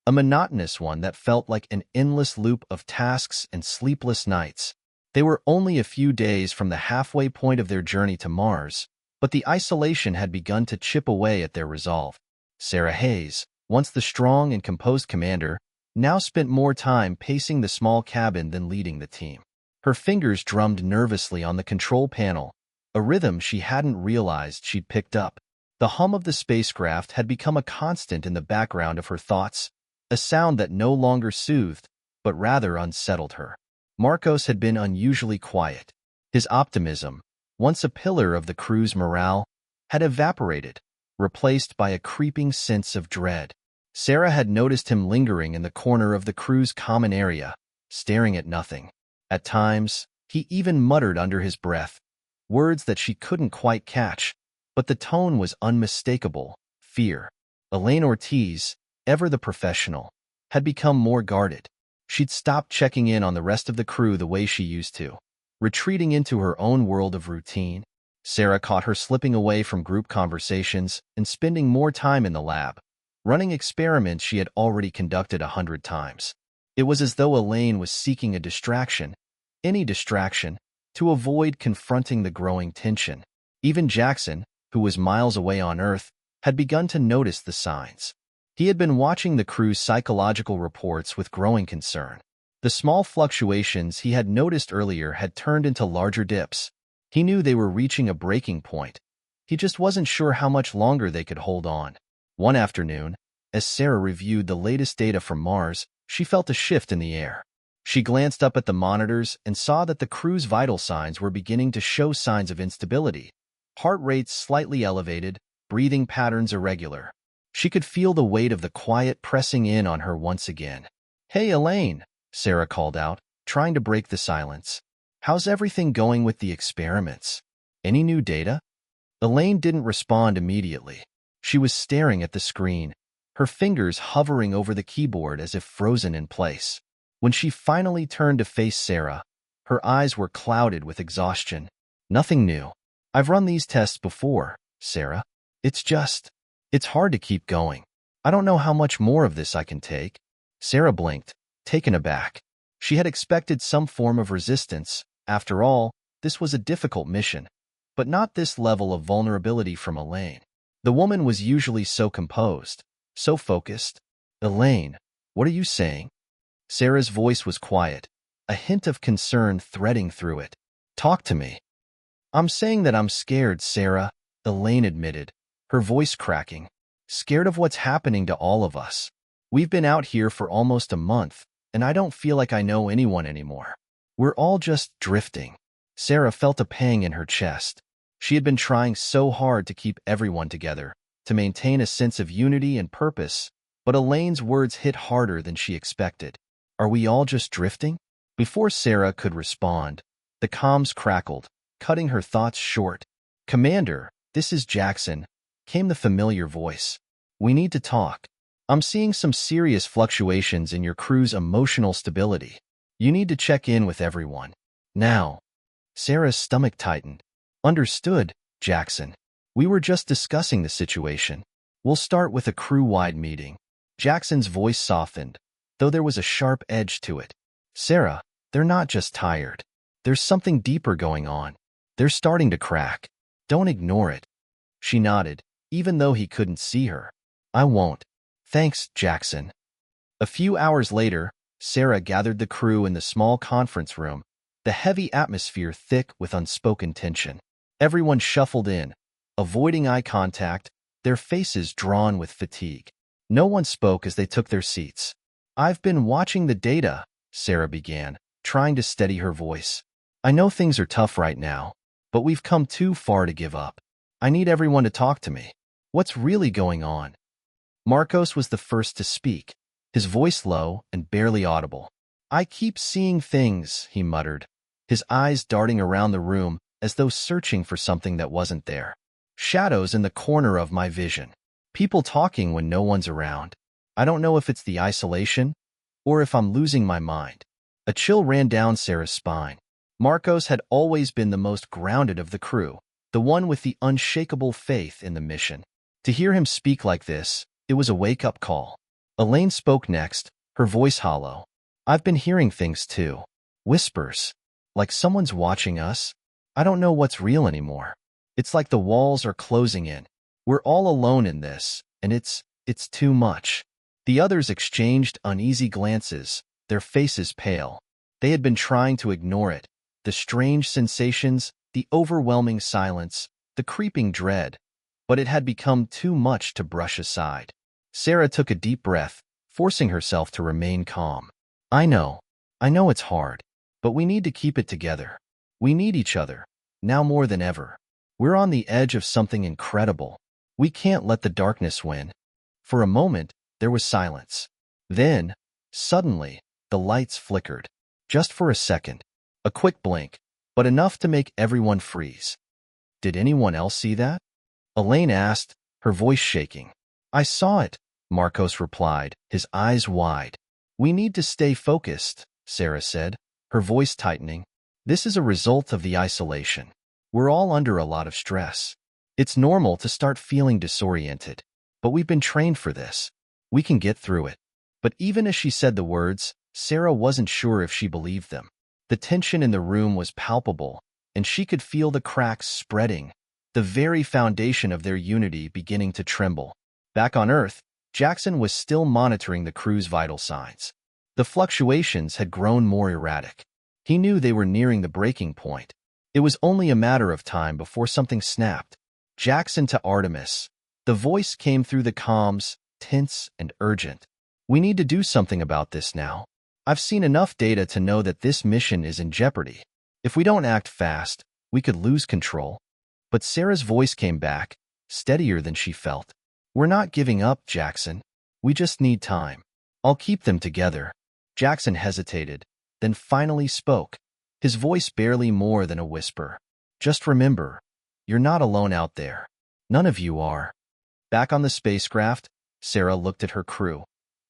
a monotonous one that felt like an endless loop of tasks and sleepless nights. They were only a few days from the halfway point of their journey to Mars, but the isolation had begun to chip away at their resolve. Sarah Hayes, once the strong and composed commander, now spent more time pacing the small cabin than leading the team. Her fingers drummed nervously on the control panel, a rhythm she hadn't realized she'd picked up. The hum of the spacecraft had become a constant in the background of her thoughts, a sound that no longer soothed, but rather unsettled her. Marcos had been unusually quiet. His optimism, once a pillar of the crew's morale, had evaporated, replaced by a creeping sense of dread. Sarah had noticed him lingering in the corner of the crew's common area, staring at nothing. At times, he even muttered under his breath, words that she couldn't quite catch, but the tone was unmistakable: fear. Elaine Ortiz, ever the professional, had become more guarded. She'd stopped checking in on the rest of the crew the way she used to, retreating into her own world of routine. Sarah caught her slipping away from group conversations and spending more time in the lab, running experiments she had already conducted 100 times. It was as though Elaine was seeking a distraction, any distraction, to avoid confronting the growing tension. Even Jackson, who was miles away on Earth, had begun to notice the signs. He had been watching the crew's psychological reports with growing concern. The small fluctuations he had noticed earlier had turned into larger dips. He knew they were reaching a breaking point. He just wasn't sure how much longer they could hold on. One afternoon, as Sarah reviewed the latest data from Mars, she felt a shift in the air. She glanced up at the monitors and saw that the crew's vital signs were beginning to show signs of instability. Heart rates slightly elevated, breathing patterns irregular. She could feel the weight of the quiet pressing in on her once again. "Hey, Elaine," Sarah called out, trying to break the silence. "How's everything going with the experiments? Any new data?" Elaine didn't respond immediately. She was staring at the screen, her fingers hovering over the keyboard as if frozen in place. When she finally turned to face Sarah, her eyes were clouded with exhaustion. "Nothing new. I've run these tests before, Sarah. It's hard to keep going. I don't know how much more of this I can take." Sarah blinked, taken aback. She had expected some form of resistance. After all, this was a difficult mission, but not this level of vulnerability from Elaine. The woman was usually so composed, so focused. "Elaine, what are you saying?" Sarah's voice was quiet, a hint of concern threading through it. "Talk to me." "I'm saying that I'm scared, Sarah," Elaine admitted, her voice cracking. "Scared of what's happening to all of us. We've been out here for almost a month, and I don't feel like I know anyone anymore. We're all just drifting." Sarah felt a pang in her chest. She had been trying so hard to keep everyone together, to maintain a sense of unity and purpose, but Elaine's words hit harder than she expected. "Are we all just drifting?" Before Sarah could respond, the comms crackled, cutting her thoughts short. "Commander, this is Jackson," came the familiar voice. "We need to talk. I'm seeing some serious fluctuations in your crew's emotional stability. You need to check in with everyone. Now." Sarah's stomach tightened. "Understood, Jackson. We were just discussing the situation. We'll start with a crew-wide meeting." Jackson's voice softened, though there was a sharp edge to it. "Sarah, they're not just tired. There's something deeper going on. They're starting to crack. Don't ignore it." She nodded, even though he couldn't see her. "I won't. Thanks, Jackson." A few hours later, Sarah gathered the crew in the small conference room, the heavy atmosphere thick with unspoken tension. Everyone shuffled in, avoiding eye contact, their faces drawn with fatigue. No one spoke as they took their seats. "I've been watching the data," Sarah began, trying to steady her voice. "I know things are tough right now, but we've come too far to give up. I need everyone to talk to me. What's really going on?" Marcos was the first to speak, his voice low and barely audible. "I keep seeing things," he muttered, his eyes darting around the room as though searching for something that wasn't there. "Shadows in the corner of my vision. People talking when no one's around. I don't know if it's the isolation or if I'm losing my mind." A chill ran down Sarah's spine. Marcos had always been the most grounded of the crew, the one with the unshakable faith in the mission. To hear him speak like this, it was a wake-up call. Elaine spoke next, her voice hollow. "I've been hearing things too. Whispers. Like someone's watching us. I don't know what's real anymore. It's like the walls are closing in. We're all alone in this, and it's too much." The others exchanged uneasy glances, their faces pale. They had been trying to ignore it, the strange sensations, the overwhelming silence, the creeping dread, but it had become too much to brush aside. Sarah took a deep breath, forcing herself to remain calm. I know it's hard, but we need to keep it together. We need each other, now more than ever. We're on the edge of something incredible. We can't let the darkness win." For a moment, There was silence. Then, suddenly, the lights flickered. Just for a second. A quick blink, but enough to make everyone freeze. Did anyone else see that? Elaine asked, her voice shaking. I saw it, Marcos replied, his eyes wide. We need to stay focused, Sarah said, her voice tightening. This is a result of the isolation. We're all under a lot of stress. It's normal to start feeling disoriented, but we've been trained for this. We can get through it. But even as she said the words, Sarah wasn't sure if she believed them. The tension in the room was palpable, and she could feel the cracks spreading, the very foundation of their unity beginning to tremble. Back on Earth, Jackson was still monitoring the crew's vital signs. The fluctuations had grown more erratic. He knew they were nearing the breaking point. It was only a matter of time before something snapped. Jackson to Artemis. The voice came through the comms, tense and urgent. We need to do something about this now. I've seen enough data to know that this mission is in jeopardy. If we don't act fast, we could lose control. But Sarah's voice came back, steadier than she felt. We're not giving up, Jackson. We just need time. I'll keep them together. Jackson hesitated, then finally spoke, his voice barely more than a whisper. Just remember, you're not alone out there. None of you are. Back on the spacecraft, Sarah looked at her crew,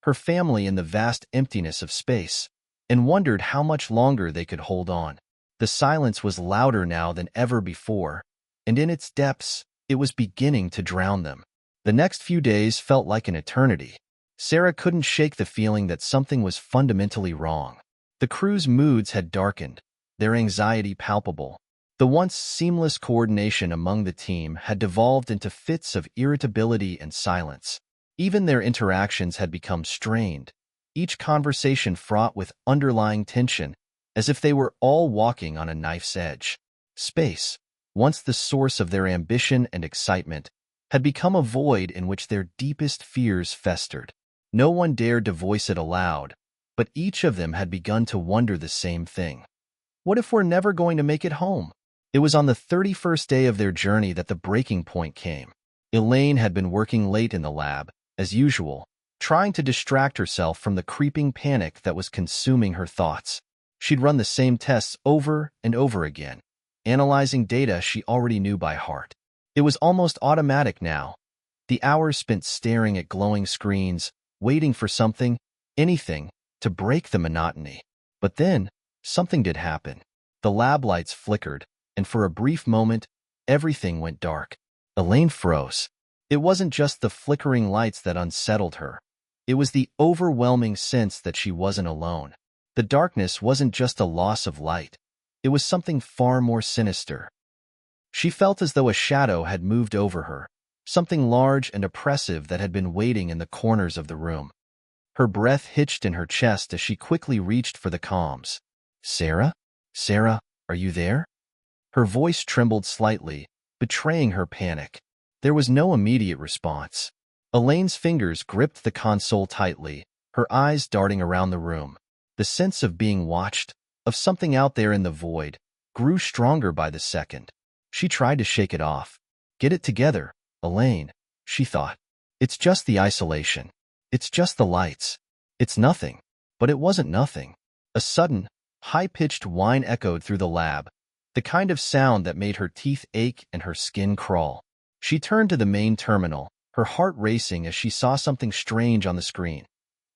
her family in the vast emptiness of space, and wondered how much longer they could hold on. The silence was louder now than ever before, and in its depths, it was beginning to drown them. The next few days felt like an eternity. Sarah couldn't shake the feeling that something was fundamentally wrong. The crew's moods had darkened, their anxiety palpable. The once seamless coordination among the team had devolved into fits of irritability and silence. Even their interactions had become strained, each conversation fraught with underlying tension, as if they were all walking on a knife's edge. Space, once the source of their ambition and excitement, had become a void in which their deepest fears festered. No one dared to voice it aloud, but each of them had begun to wonder the same thing. What if we're never going to make it home? It was on the 31st day of their journey that the breaking point came. Elaine had been working late in the lab, as usual, trying to distract herself from the creeping panic that was consuming her thoughts. She'd run the same tests over and over again, analyzing data she already knew by heart. It was almost automatic now. The hours spent staring at glowing screens, waiting for something, anything, to break the monotony. But then, something did happen. The lab lights flickered, and for a brief moment, everything went dark. Elaine froze. It wasn't just the flickering lights that unsettled her. It was the overwhelming sense that she wasn't alone. The darkness wasn't just a loss of light. It was something far more sinister. She felt as though a shadow had moved over her, something large and oppressive that had been waiting in the corners of the room. Her breath hitched in her chest as she quickly reached for the comms. Sarah? Sarah, are you there? Her voice trembled slightly, betraying her panic. There was no immediate response. Elaine's fingers gripped the console tightly, her eyes darting around the room. The sense of being watched, of something out there in the void, grew stronger by the second. She tried to shake it off. Get it together, Elaine, she thought. It's just the isolation. It's just the lights. It's nothing. But it wasn't nothing. A sudden, high-pitched whine echoed through the lab, the kind of sound that made her teeth ache and her skin crawl. She turned to the main terminal, her heart racing as she saw something strange on the screen.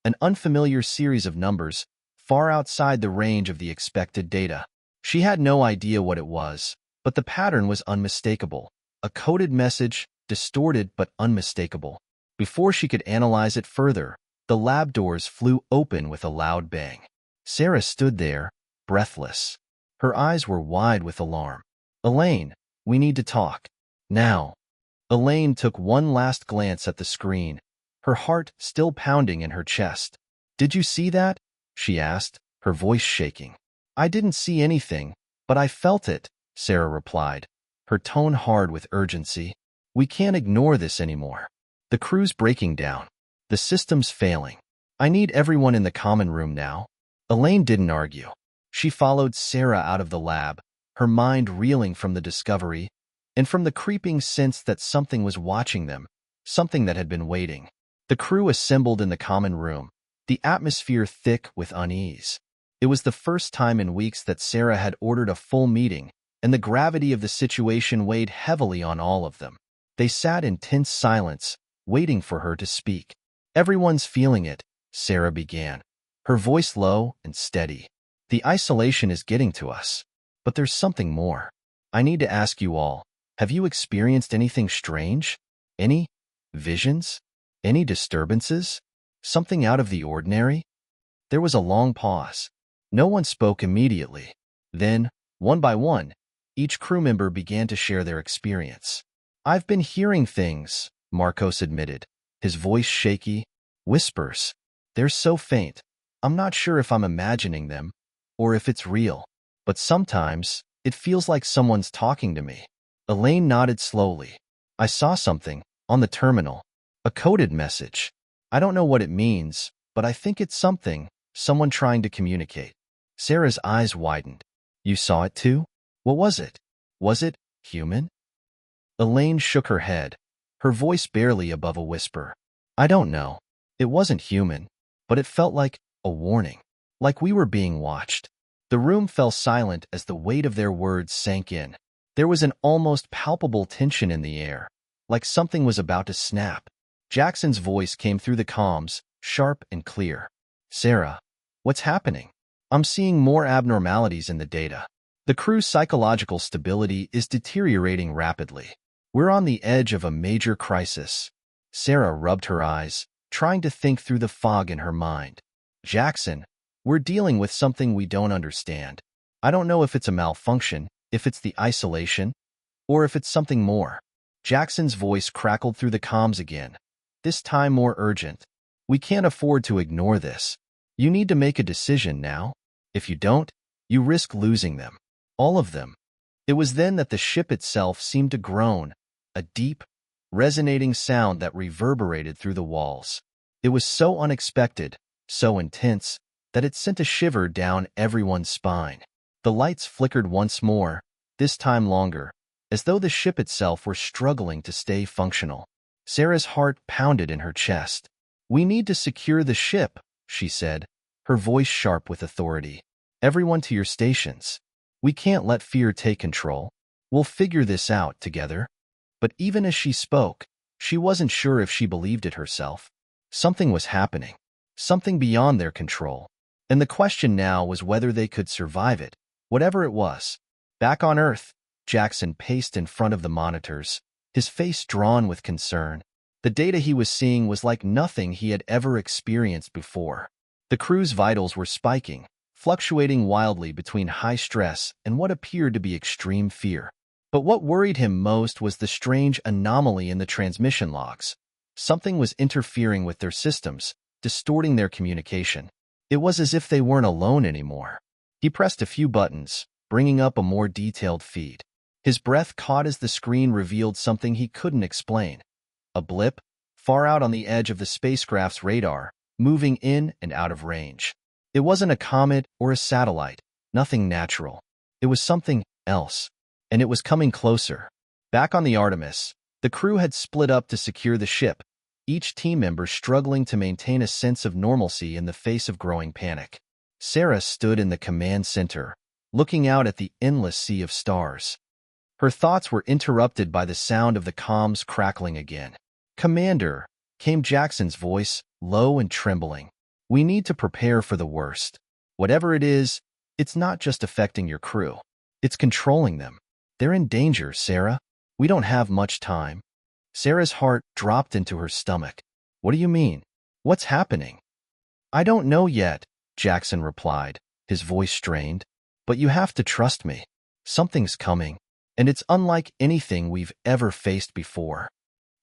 An unfamiliar series of numbers, far outside the range of the expected data. She had no idea what it was, but the pattern was unmistakable. A coded message, distorted but unmistakable. Before she could analyze it further, the lab doors flew open with a loud bang. Sarah stood there, breathless. Her eyes were wide with alarm. Elaine, we need to talk. Now. Elaine took one last glance at the screen, her heart still pounding in her chest. Did you see that? She asked, her voice shaking. I didn't see anything, but I felt it, Sarah replied, her tone hard with urgency. We can't ignore this anymore. The crew's breaking down. The system's failing. I need everyone in the common room now. Elaine didn't argue. She followed Sarah out of the lab, her mind reeling from the discovery, and from the creeping sense that something was watching them, something that had been waiting. The crew assembled in the common room, the atmosphere thick with unease. It was the first time in weeks that Sarah had ordered a full meeting, and the gravity of the situation weighed heavily on all of them. They sat in tense silence, waiting for her to speak. "Everyone's feeling it," Sarah began, her voice low and steady. "The isolation is getting to us. But there's something more. I need to ask you all, have you experienced anything strange? Any visions? Any disturbances? Something out of the ordinary?" There was a long pause. No one spoke immediately. Then, one by one, each crew member began to share their experience. "I've been hearing things," Marcos admitted, his voice shaky. "Whispers. They're so faint. I'm not sure if I'm imagining them or if it's real. But sometimes, it feels like someone's talking to me." Elaine nodded slowly. "I saw something on the terminal. A coded message. I don't know what it means, but I think it's someone trying to communicate." Sarah's eyes widened. "You saw it too? What was it? Was it human?" Elaine shook her head, her voice barely above a whisper. "I don't know. It wasn't human, but it felt like a warning, like we were being watched." The room fell silent as the weight of their words sank in. There was an almost palpable tension in the air, like something was about to snap. Jackson's voice came through the comms, sharp and clear. "Sarah, what's happening? I'm seeing more abnormalities in the data. The crew's psychological stability is deteriorating rapidly. We're on the edge of a major crisis." Sarah rubbed her eyes, trying to think through the fog in her mind. "Jackson, we're dealing with something we don't understand. I don't know if it's a malfunction, if it's the isolation, or if it's something more." Jackson's voice crackled through the comms again, this time more urgent. "We can't afford to ignore this. You need to make a decision now. If you don't, you risk losing them. All of them." It was then that the ship itself seemed to groan, a deep, resonating sound that reverberated through the walls. It was so unexpected, so intense, that it sent a shiver down everyone's spine. The lights flickered once more, this time longer, as though the ship itself were struggling to stay functional. Sarah's heart pounded in her chest. "We need to secure the ship," she said, her voice sharp with authority. "Everyone to your stations. We can't let fear take control. We'll figure this out together." But even as she spoke, she wasn't sure if she believed it herself. Something was happening, something beyond their control. And the question now was whether they could survive it, whatever it was. Back on Earth, Jackson paced in front of the monitors, his face drawn with concern. The data he was seeing was like nothing he had ever experienced before. The crew's vitals were spiking, fluctuating wildly between high stress and what appeared to be extreme fear. But what worried him most was the strange anomaly in the transmission logs. Something was interfering with their systems, distorting their communication. It was as if they weren't alone anymore. He pressed a few buttons, bringing up a more detailed feed. His breath caught as the screen revealed something he couldn't explain. A blip, far out on the edge of the spacecraft's radar, moving in and out of range. It wasn't a comet or a satellite, nothing natural. It was something else, and it was coming closer. Back on the Artemis, the crew had split up to secure the ship, each team member struggling to maintain a sense of normalcy in the face of growing panic. Sarah stood in the command center, looking out at the endless sea of stars. Her thoughts were interrupted by the sound of the comms crackling again. "Commander," came Jackson's voice, low and trembling. "We need to prepare for the worst. Whatever it is, it's not just affecting your crew. It's controlling them. They're in danger, Sarah. We don't have much time." Sarah's heart dropped into her stomach. "What do you mean? What's happening?" "I don't know yet," Jackson replied, his voice strained. "But you have to trust me. Something's coming, and it's unlike anything we've ever faced before."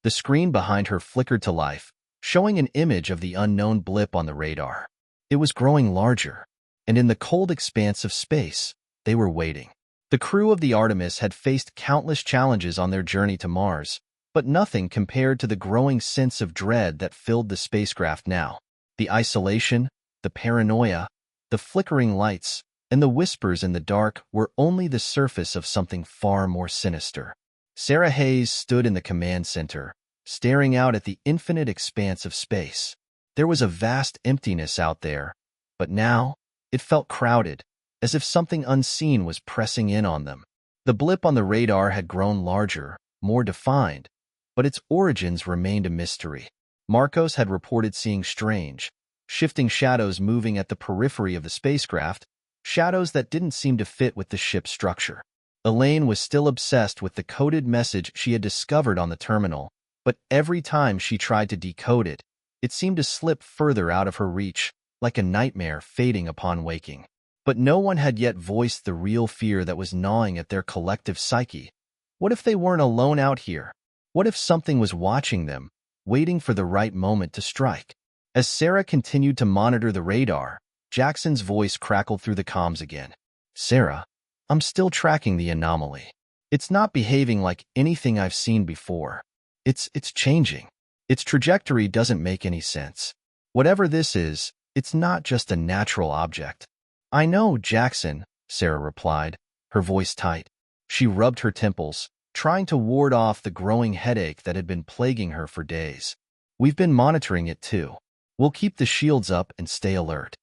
The screen behind her flickered to life, showing an image of the unknown blip on the radar. It was growing larger, and in the cold expanse of space, they were waiting. The crew of the Artemis had faced countless challenges on their journey to Mars, but nothing compared to the growing sense of dread that filled the spacecraft now. The isolation, the paranoia, the flickering lights, and the whispers in the dark were only the surface of something far more sinister. Sarah Hayes stood in the command center, staring out at the infinite expanse of space. There was a vast emptiness out there, but now it felt crowded, as if something unseen was pressing in on them. The blip on the radar had grown larger, more defined, but its origins remained a mystery. Marcos had reported seeing strange, shifting shadows moving at the periphery of the spacecraft, shadows that didn't seem to fit with the ship's structure. Elaine was still obsessed with the coded message she had discovered on the terminal, but every time she tried to decode it, it seemed to slip further out of her reach, like a nightmare fading upon waking. But no one had yet voiced the real fear that was gnawing at their collective psyche. What if they weren't alone out here? What if something was watching them, waiting for the right moment to strike? As Sarah continued to monitor the radar, Jackson's voice crackled through the comms again. Sarah, I'm still tracking the anomaly. It's not behaving like anything I've seen before. It's changing. Its trajectory doesn't make any sense. Whatever this is, it's not just a natural object. I know, Jackson, Sarah replied, her voice tight. She rubbed her temples, trying to ward off the growing headache that had been plaguing her for days. We've been monitoring it too. We'll keep the shields up and stay alert.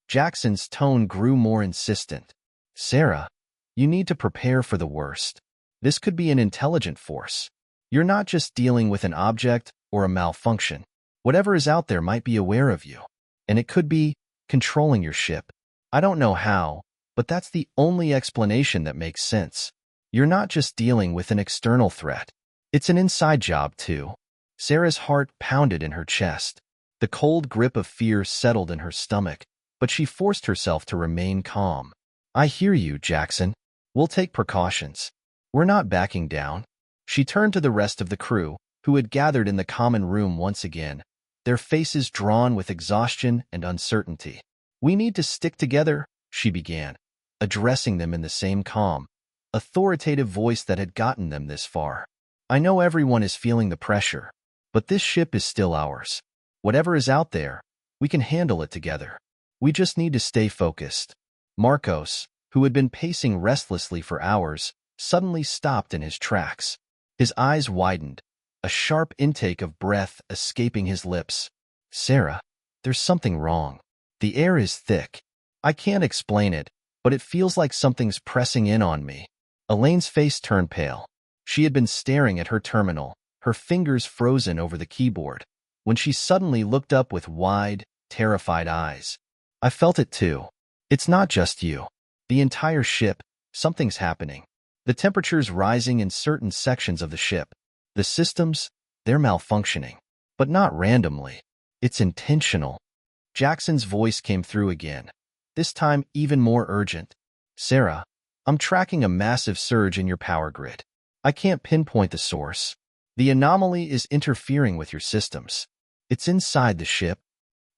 Jackson's tone grew more insistent. Sarah, you need to prepare for the worst. This could be an intelligent force. You're not just dealing with an object or a malfunction. Whatever is out there might be aware of you. And it could be controlling your ship. I don't know how, but that's the only explanation that makes sense. You're not just dealing with an external threat. It's an inside job, too. Sarah's heart pounded in her chest. The cold grip of fear settled in her stomach, but she forced herself to remain calm. I hear you, Jackson. We'll take precautions. We're not backing down. She turned to the rest of the crew, who had gathered in the common room once again, their faces drawn with exhaustion and uncertainty. We need to stick together, she began, addressing them in the same calm, authoritative voice that had gotten them this far. I know everyone is feeling the pressure, but this ship is still ours. Whatever is out there, we can handle it together. We just need to stay focused. Marcos, who had been pacing restlessly for hours, suddenly stopped in his tracks. His eyes widened, a sharp intake of breath escaping his lips. Sarah, there's something wrong. The air is thick. I can't explain it, but it feels like something's pressing in on me. Elaine's face turned pale. She had been staring at her terminal, her fingers frozen over the keyboard, when she suddenly looked up with wide, terrified eyes. I felt it too. It's not just you. The entire ship, something's happening. The temperature's rising in certain sections of the ship. The systems, they're malfunctioning. But not randomly. It's intentional. Jackson's voice came through again, this time even more urgent. Sarah, I'm tracking a massive surge in your power grid. I can't pinpoint the source. The anomaly is interfering with your systems. It's inside the ship.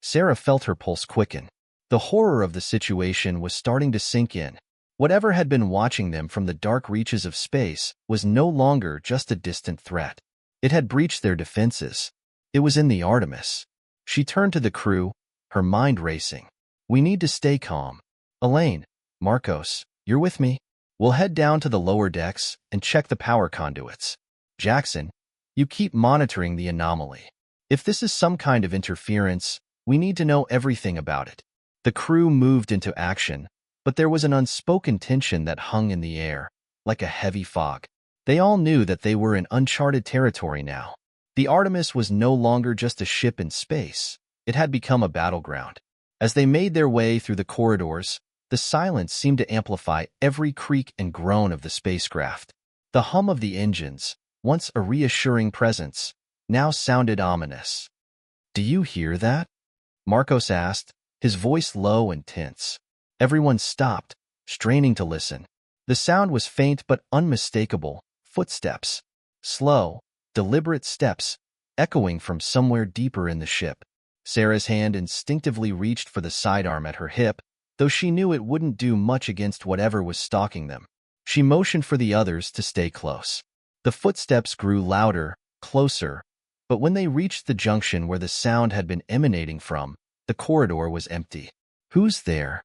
Sarah felt her pulse quicken. The horror of the situation was starting to sink in. Whatever had been watching them from the dark reaches of space was no longer just a distant threat. It had breached their defenses. It was in the Artemis. She turned to the crew, her mind racing. We need to stay calm. Elaine, Marcos, you're with me? We'll head down to the lower decks and check the power conduits. Jackson, you keep monitoring the anomaly. If this is some kind of interference, we need to know everything about it. The crew moved into action, but there was an unspoken tension that hung in the air, like a heavy fog. They all knew that they were in uncharted territory now. The Artemis was no longer just a ship in space. It had become a battleground. As they made their way through the corridors, the silence seemed to amplify every creak and groan of the spacecraft. The hum of the engines, once a reassuring presence, now sounded ominous. Do you hear that? Marcos asked, his voice low and tense. Everyone stopped, straining to listen. The sound was faint but unmistakable, footsteps. Slow, deliberate steps, echoing from somewhere deeper in the ship. Sarah's hand instinctively reached for the sidearm at her hip, though she knew it wouldn't do much against whatever was stalking them. She motioned for the others to stay close. The footsteps grew louder, closer, but when they reached the junction where the sound had been emanating from, the corridor was empty. Who's there?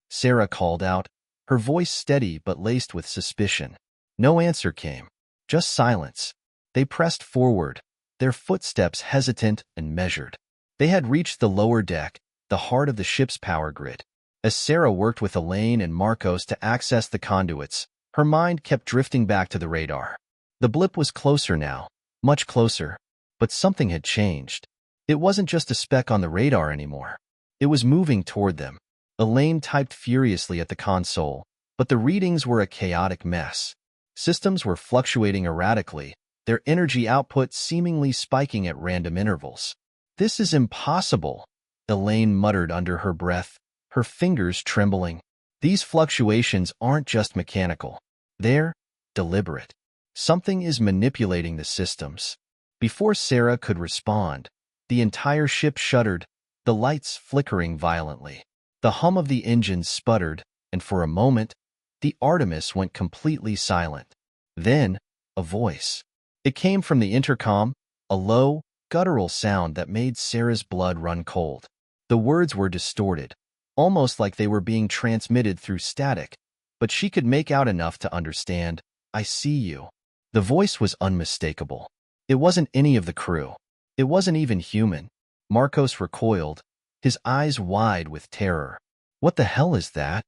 Sarah called out, her voice steady but laced with suspicion. No answer came, just silence. They pressed forward, their footsteps hesitant and measured. They had reached the lower deck, the heart of the ship's power grid. As Sarah worked with Elaine and Marcos to access the conduits, her mind kept drifting back to the radar. The blip was closer now, much closer, but something had changed. It wasn't just a speck on the radar anymore. It was moving toward them. Elaine typed furiously at the console, but the readings were a chaotic mess. Systems were fluctuating erratically, their energy output seemingly spiking at random intervals. "This is impossible," Elaine muttered under her breath, her fingers trembling. These fluctuations aren't just mechanical. They're deliberate. Something is manipulating the systems. Before Sarah could respond, the entire ship shuddered, the lights flickering violently. The hum of the engines sputtered, and for a moment, the Artemis went completely silent. Then, a voice. It came from the intercom, a low, guttural sound that made Sarah's blood run cold. The words were distorted, almost like they were being transmitted through static, but she could make out enough to understand, "I see you." The voice was unmistakable. It wasn't any of the crew. It wasn't even human. Marcos recoiled, his eyes wide with terror. "What the hell is that?"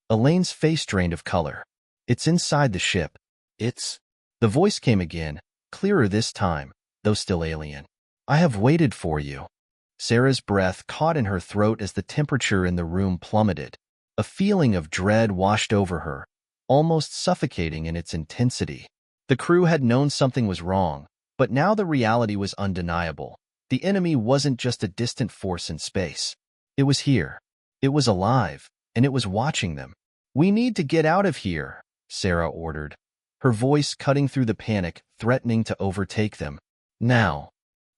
Elaine's face drained of color. "It's inside the ship. It's—" The voice came again, clearer this time, though still alien. "I have waited for you." Sarah's breath caught in her throat as the temperature in the room plummeted. A feeling of dread washed over her, almost suffocating in its intensity. The crew had known something was wrong, but now the reality was undeniable. The enemy wasn't just a distant force in space. It was here. It was alive, and it was watching them. "We need to get out of here," Sarah ordered, her voice cutting through the panic, threatening to overtake them. Now.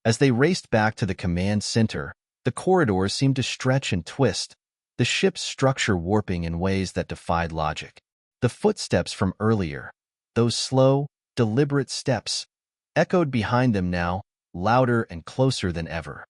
As they raced back to the command center, the corridors seemed to stretch and twist, the ship's structure warping in ways that defied logic. The footsteps from earlier, those slow, deliberate steps, echoed behind them now, louder and closer than ever.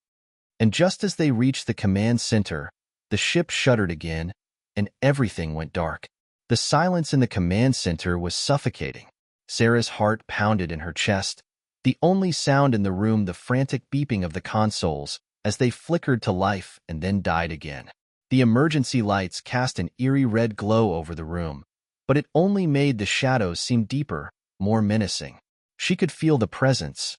And just as they reached the command center, the ship shuddered again, and everything went dark. The silence in the command center was suffocating. Sarah's heart pounded in her chest, the only sound in the room the frantic beeping of the consoles as they flickered to life and then died again. The emergency lights cast an eerie red glow over the room, but it only made the shadows seem deeper, more menacing. She could feel the presence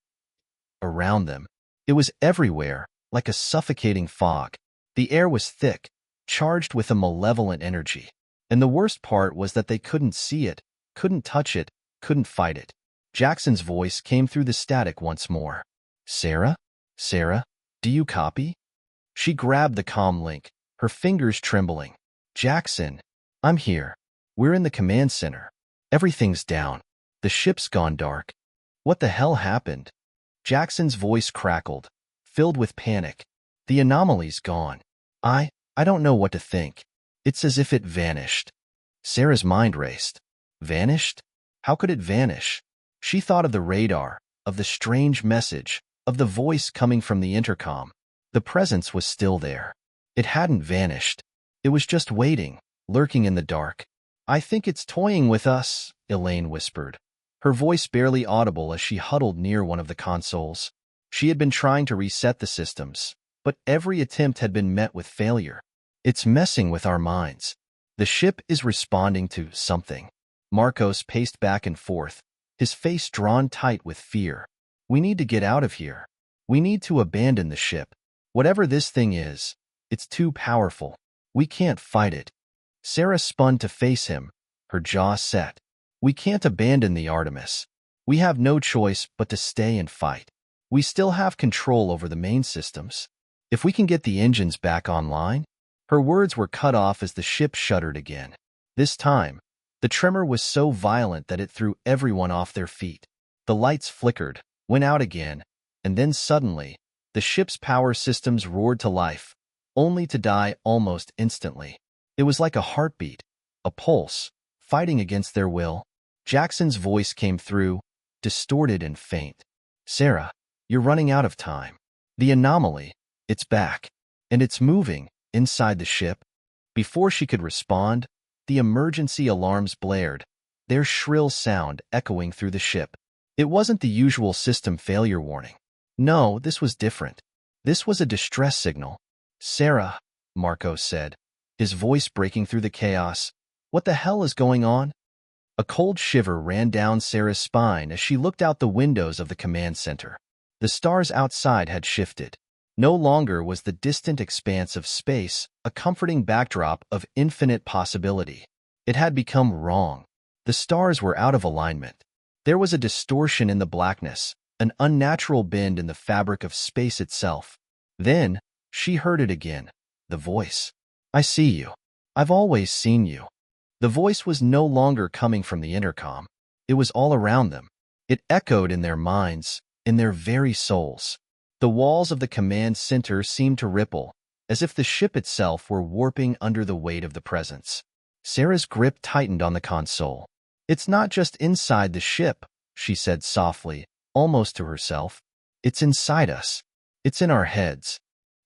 around them. It was everywhere, like a suffocating fog. The air was thick, charged with a malevolent energy. And the worst part was that they couldn't see it, couldn't touch it, couldn't fight it. Jackson's voice came through the static once more. "Sarah? Sarah, do you copy?" She grabbed the comm link, her fingers trembling. "Jackson, I'm here. We're in the command center. Everything's down. The ship's gone dark." "What the hell happened?" Jackson's voice crackled, filled with panic. "The anomaly's gone. I don't know what to think. It's as if it vanished." Sarah's mind raced. Vanished? How could it vanish? She thought of the radar, of the strange message, of the voice coming from the intercom. The presence was still there. It hadn't vanished. It was just waiting, lurking in the dark. "I think it's toying with us," Elaine whispered, her voice barely audible as she huddled near one of the consoles. She had been trying to reset the systems, but every attempt had been met with failure. "It's messing with our minds. The ship is responding to something." Marcos paced back and forth, his face drawn tight with fear. "We need to get out of here. We need to abandon the ship. Whatever this thing is, it's too powerful. We can't fight it." Sarah spun to face him, her jaw set. "We can't abandon the Artemis. We have no choice but to stay and fight. We still have control over the main systems. If we can get the engines back online." Her words were cut off as the ship shuddered again. This time, the tremor was so violent that it threw everyone off their feet. The lights flickered, went out again, and then suddenly, the ship's power systems roared to life, only to die almost instantly. It was like a heartbeat, a pulse, fighting against their will. Jackson's voice came through, distorted and faint. "Sarah, you're running out of time. The anomaly, it's back, and it's moving inside the ship." Before she could respond, the emergency alarms blared, their shrill sound echoing through the ship. It wasn't the usual system failure warning. No, this was different. This was a distress signal. Sarah, Marcos said, his voice breaking through the chaos. What the hell is going on? A cold shiver ran down Sarah's spine as she looked out the windows of the command center. The stars outside had shifted. No longer was the distant expanse of space a comforting backdrop of infinite possibility. It had become wrong. The stars were out of alignment. There was a distortion in the blackness, an unnatural bend in the fabric of space itself. Then, she heard it again. The voice. I see you. I've always seen you. The voice was no longer coming from the intercom. It was all around them. It echoed in their minds, in their very souls. The walls of the command center seemed to ripple, as if the ship itself were warping under the weight of the presence. Sarah's grip tightened on the console. It's not just inside the ship, she said softly, almost to herself. It's inside us. It's in our heads.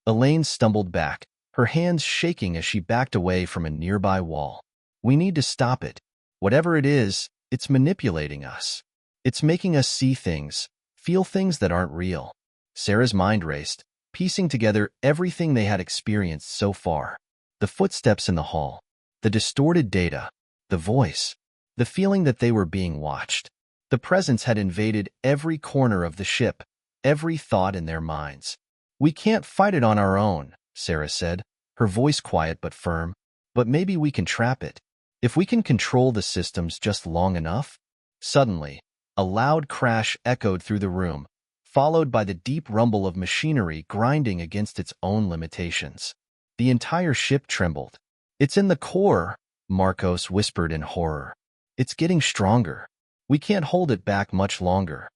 Elaine stumbled back, her hands shaking as she backed away from a nearby wall. We need to stop it. Whatever it is, it's manipulating us. It's making us see things, feel things that aren't real. Sarah's mind raced, piecing together everything they had experienced so far. The footsteps in the hall, the distorted data, the voice, the feeling that they were being watched. The presence had invaded every corner of the ship, every thought in their minds. We can't fight it on our own, Sarah said, her voice quiet but firm. But maybe we can trap it. If we can control the systems just long enough. Suddenly, a loud crash echoed through the room, followed by the deep rumble of machinery grinding against its own limitations. The entire ship trembled. It's in the core, Marcos whispered in horror. It's getting stronger. We can't hold it back much longer.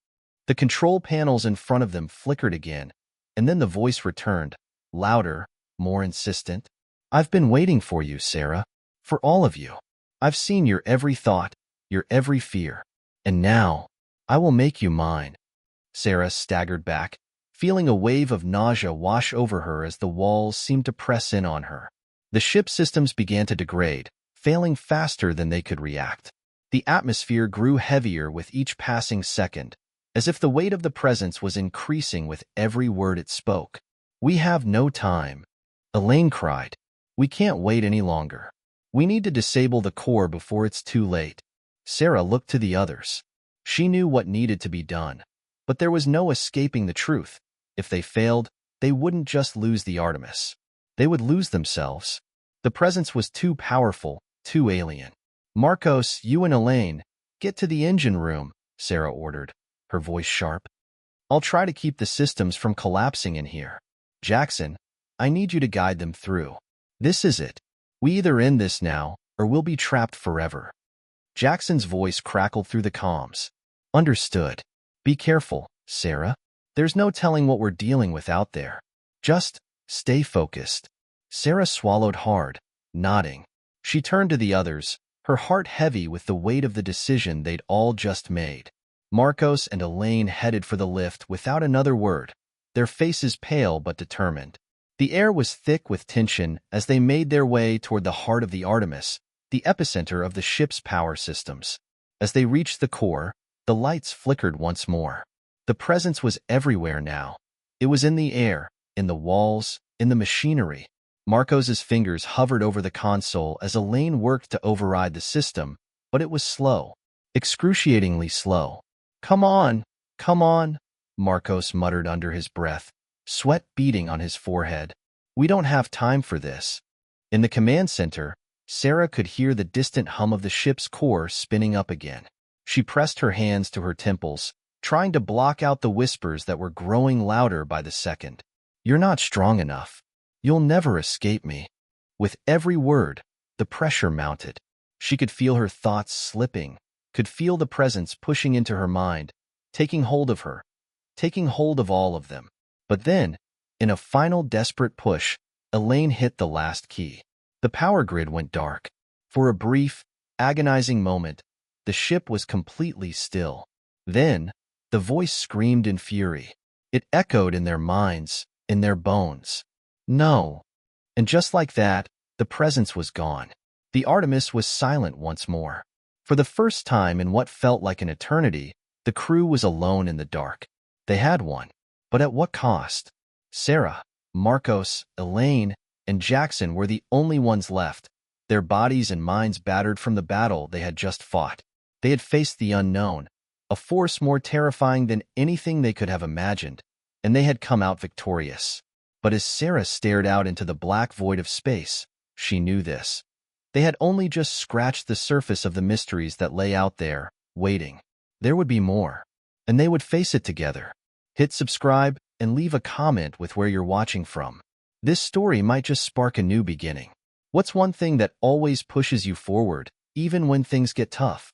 The control panels in front of them flickered again, and then the voice returned, louder, more insistent. I've been waiting for you, Sarah. For all of you. I've seen your every thought, your every fear. And now, I will make you mine. Sarah staggered back, feeling a wave of nausea wash over her as the walls seemed to press in on her. The ship systems began to degrade, failing faster than they could react. The atmosphere grew heavier with each passing second, as if the weight of the presence was increasing with every word it spoke. We have no time. Elaine cried. We can't wait any longer. We need to disable the core before it's too late. Sarah looked to the others. She knew what needed to be done, but there was no escaping the truth. If they failed, they wouldn't just lose the Artemis. They would lose themselves. The presence was too powerful, too alien. Marcos, you and Elaine, get to the engine room, Sarah ordered, her voice sharp. I'll try to keep the systems from collapsing in here. Jackson, I need you to guide them through. This is it. We either end this now, or we'll be trapped forever. Jackson's voice crackled through the comms. Understood. Be careful, Sarah. There's no telling what we're dealing with out there. Just stay focused. Sarah swallowed hard, nodding. She turned to the others, her heart heavy with the weight of the decision they'd all just made. Marcos and Elaine headed for the lift without another word, their faces pale but determined. The air was thick with tension as they made their way toward the heart of the Artemis, the epicenter of the ship's power systems. As they reached the core, the lights flickered once more. The presence was everywhere now. It was in the air, in the walls, in the machinery. Marcos's fingers hovered over the console as Elaine worked to override the system, but it was slow, excruciatingly slow. Come on, Marcos muttered under his breath, sweat beading on his forehead. We don't have time for this. In the command center, Sarah could hear the distant hum of the ship's core spinning up again. She pressed her hands to her temples, trying to block out the whispers that were growing louder by the second. You're not strong enough. You'll never escape me. With every word, the pressure mounted. She could feel her thoughts slipping, could feel the presence pushing into her mind, taking hold of her, taking hold of all of them. But then, in a final desperate push, Elaine hit the last key. The power grid went dark. For a brief, agonizing moment, the ship was completely still. Then, the voice screamed in fury. It echoed in their minds, in their bones. No. And just like that, the presence was gone. The Artemis was silent once more. For the first time in what felt like an eternity, the crew was alone in the dark. They had won. But at what cost? Sarah, Marcos, Elaine, and Jackson were the only ones left, their bodies and minds battered from the battle they had just fought. They had faced the unknown, a force more terrifying than anything they could have imagined, and they had come out victorious. But as Sarah stared out into the black void of space, she knew this. They had only just scratched the surface of the mysteries that lay out there, waiting. There would be more, and they would face it together. Hit subscribe and leave a comment with where you're watching from. This story might just spark a new beginning. What's one thing that always pushes you forward, even when things get tough?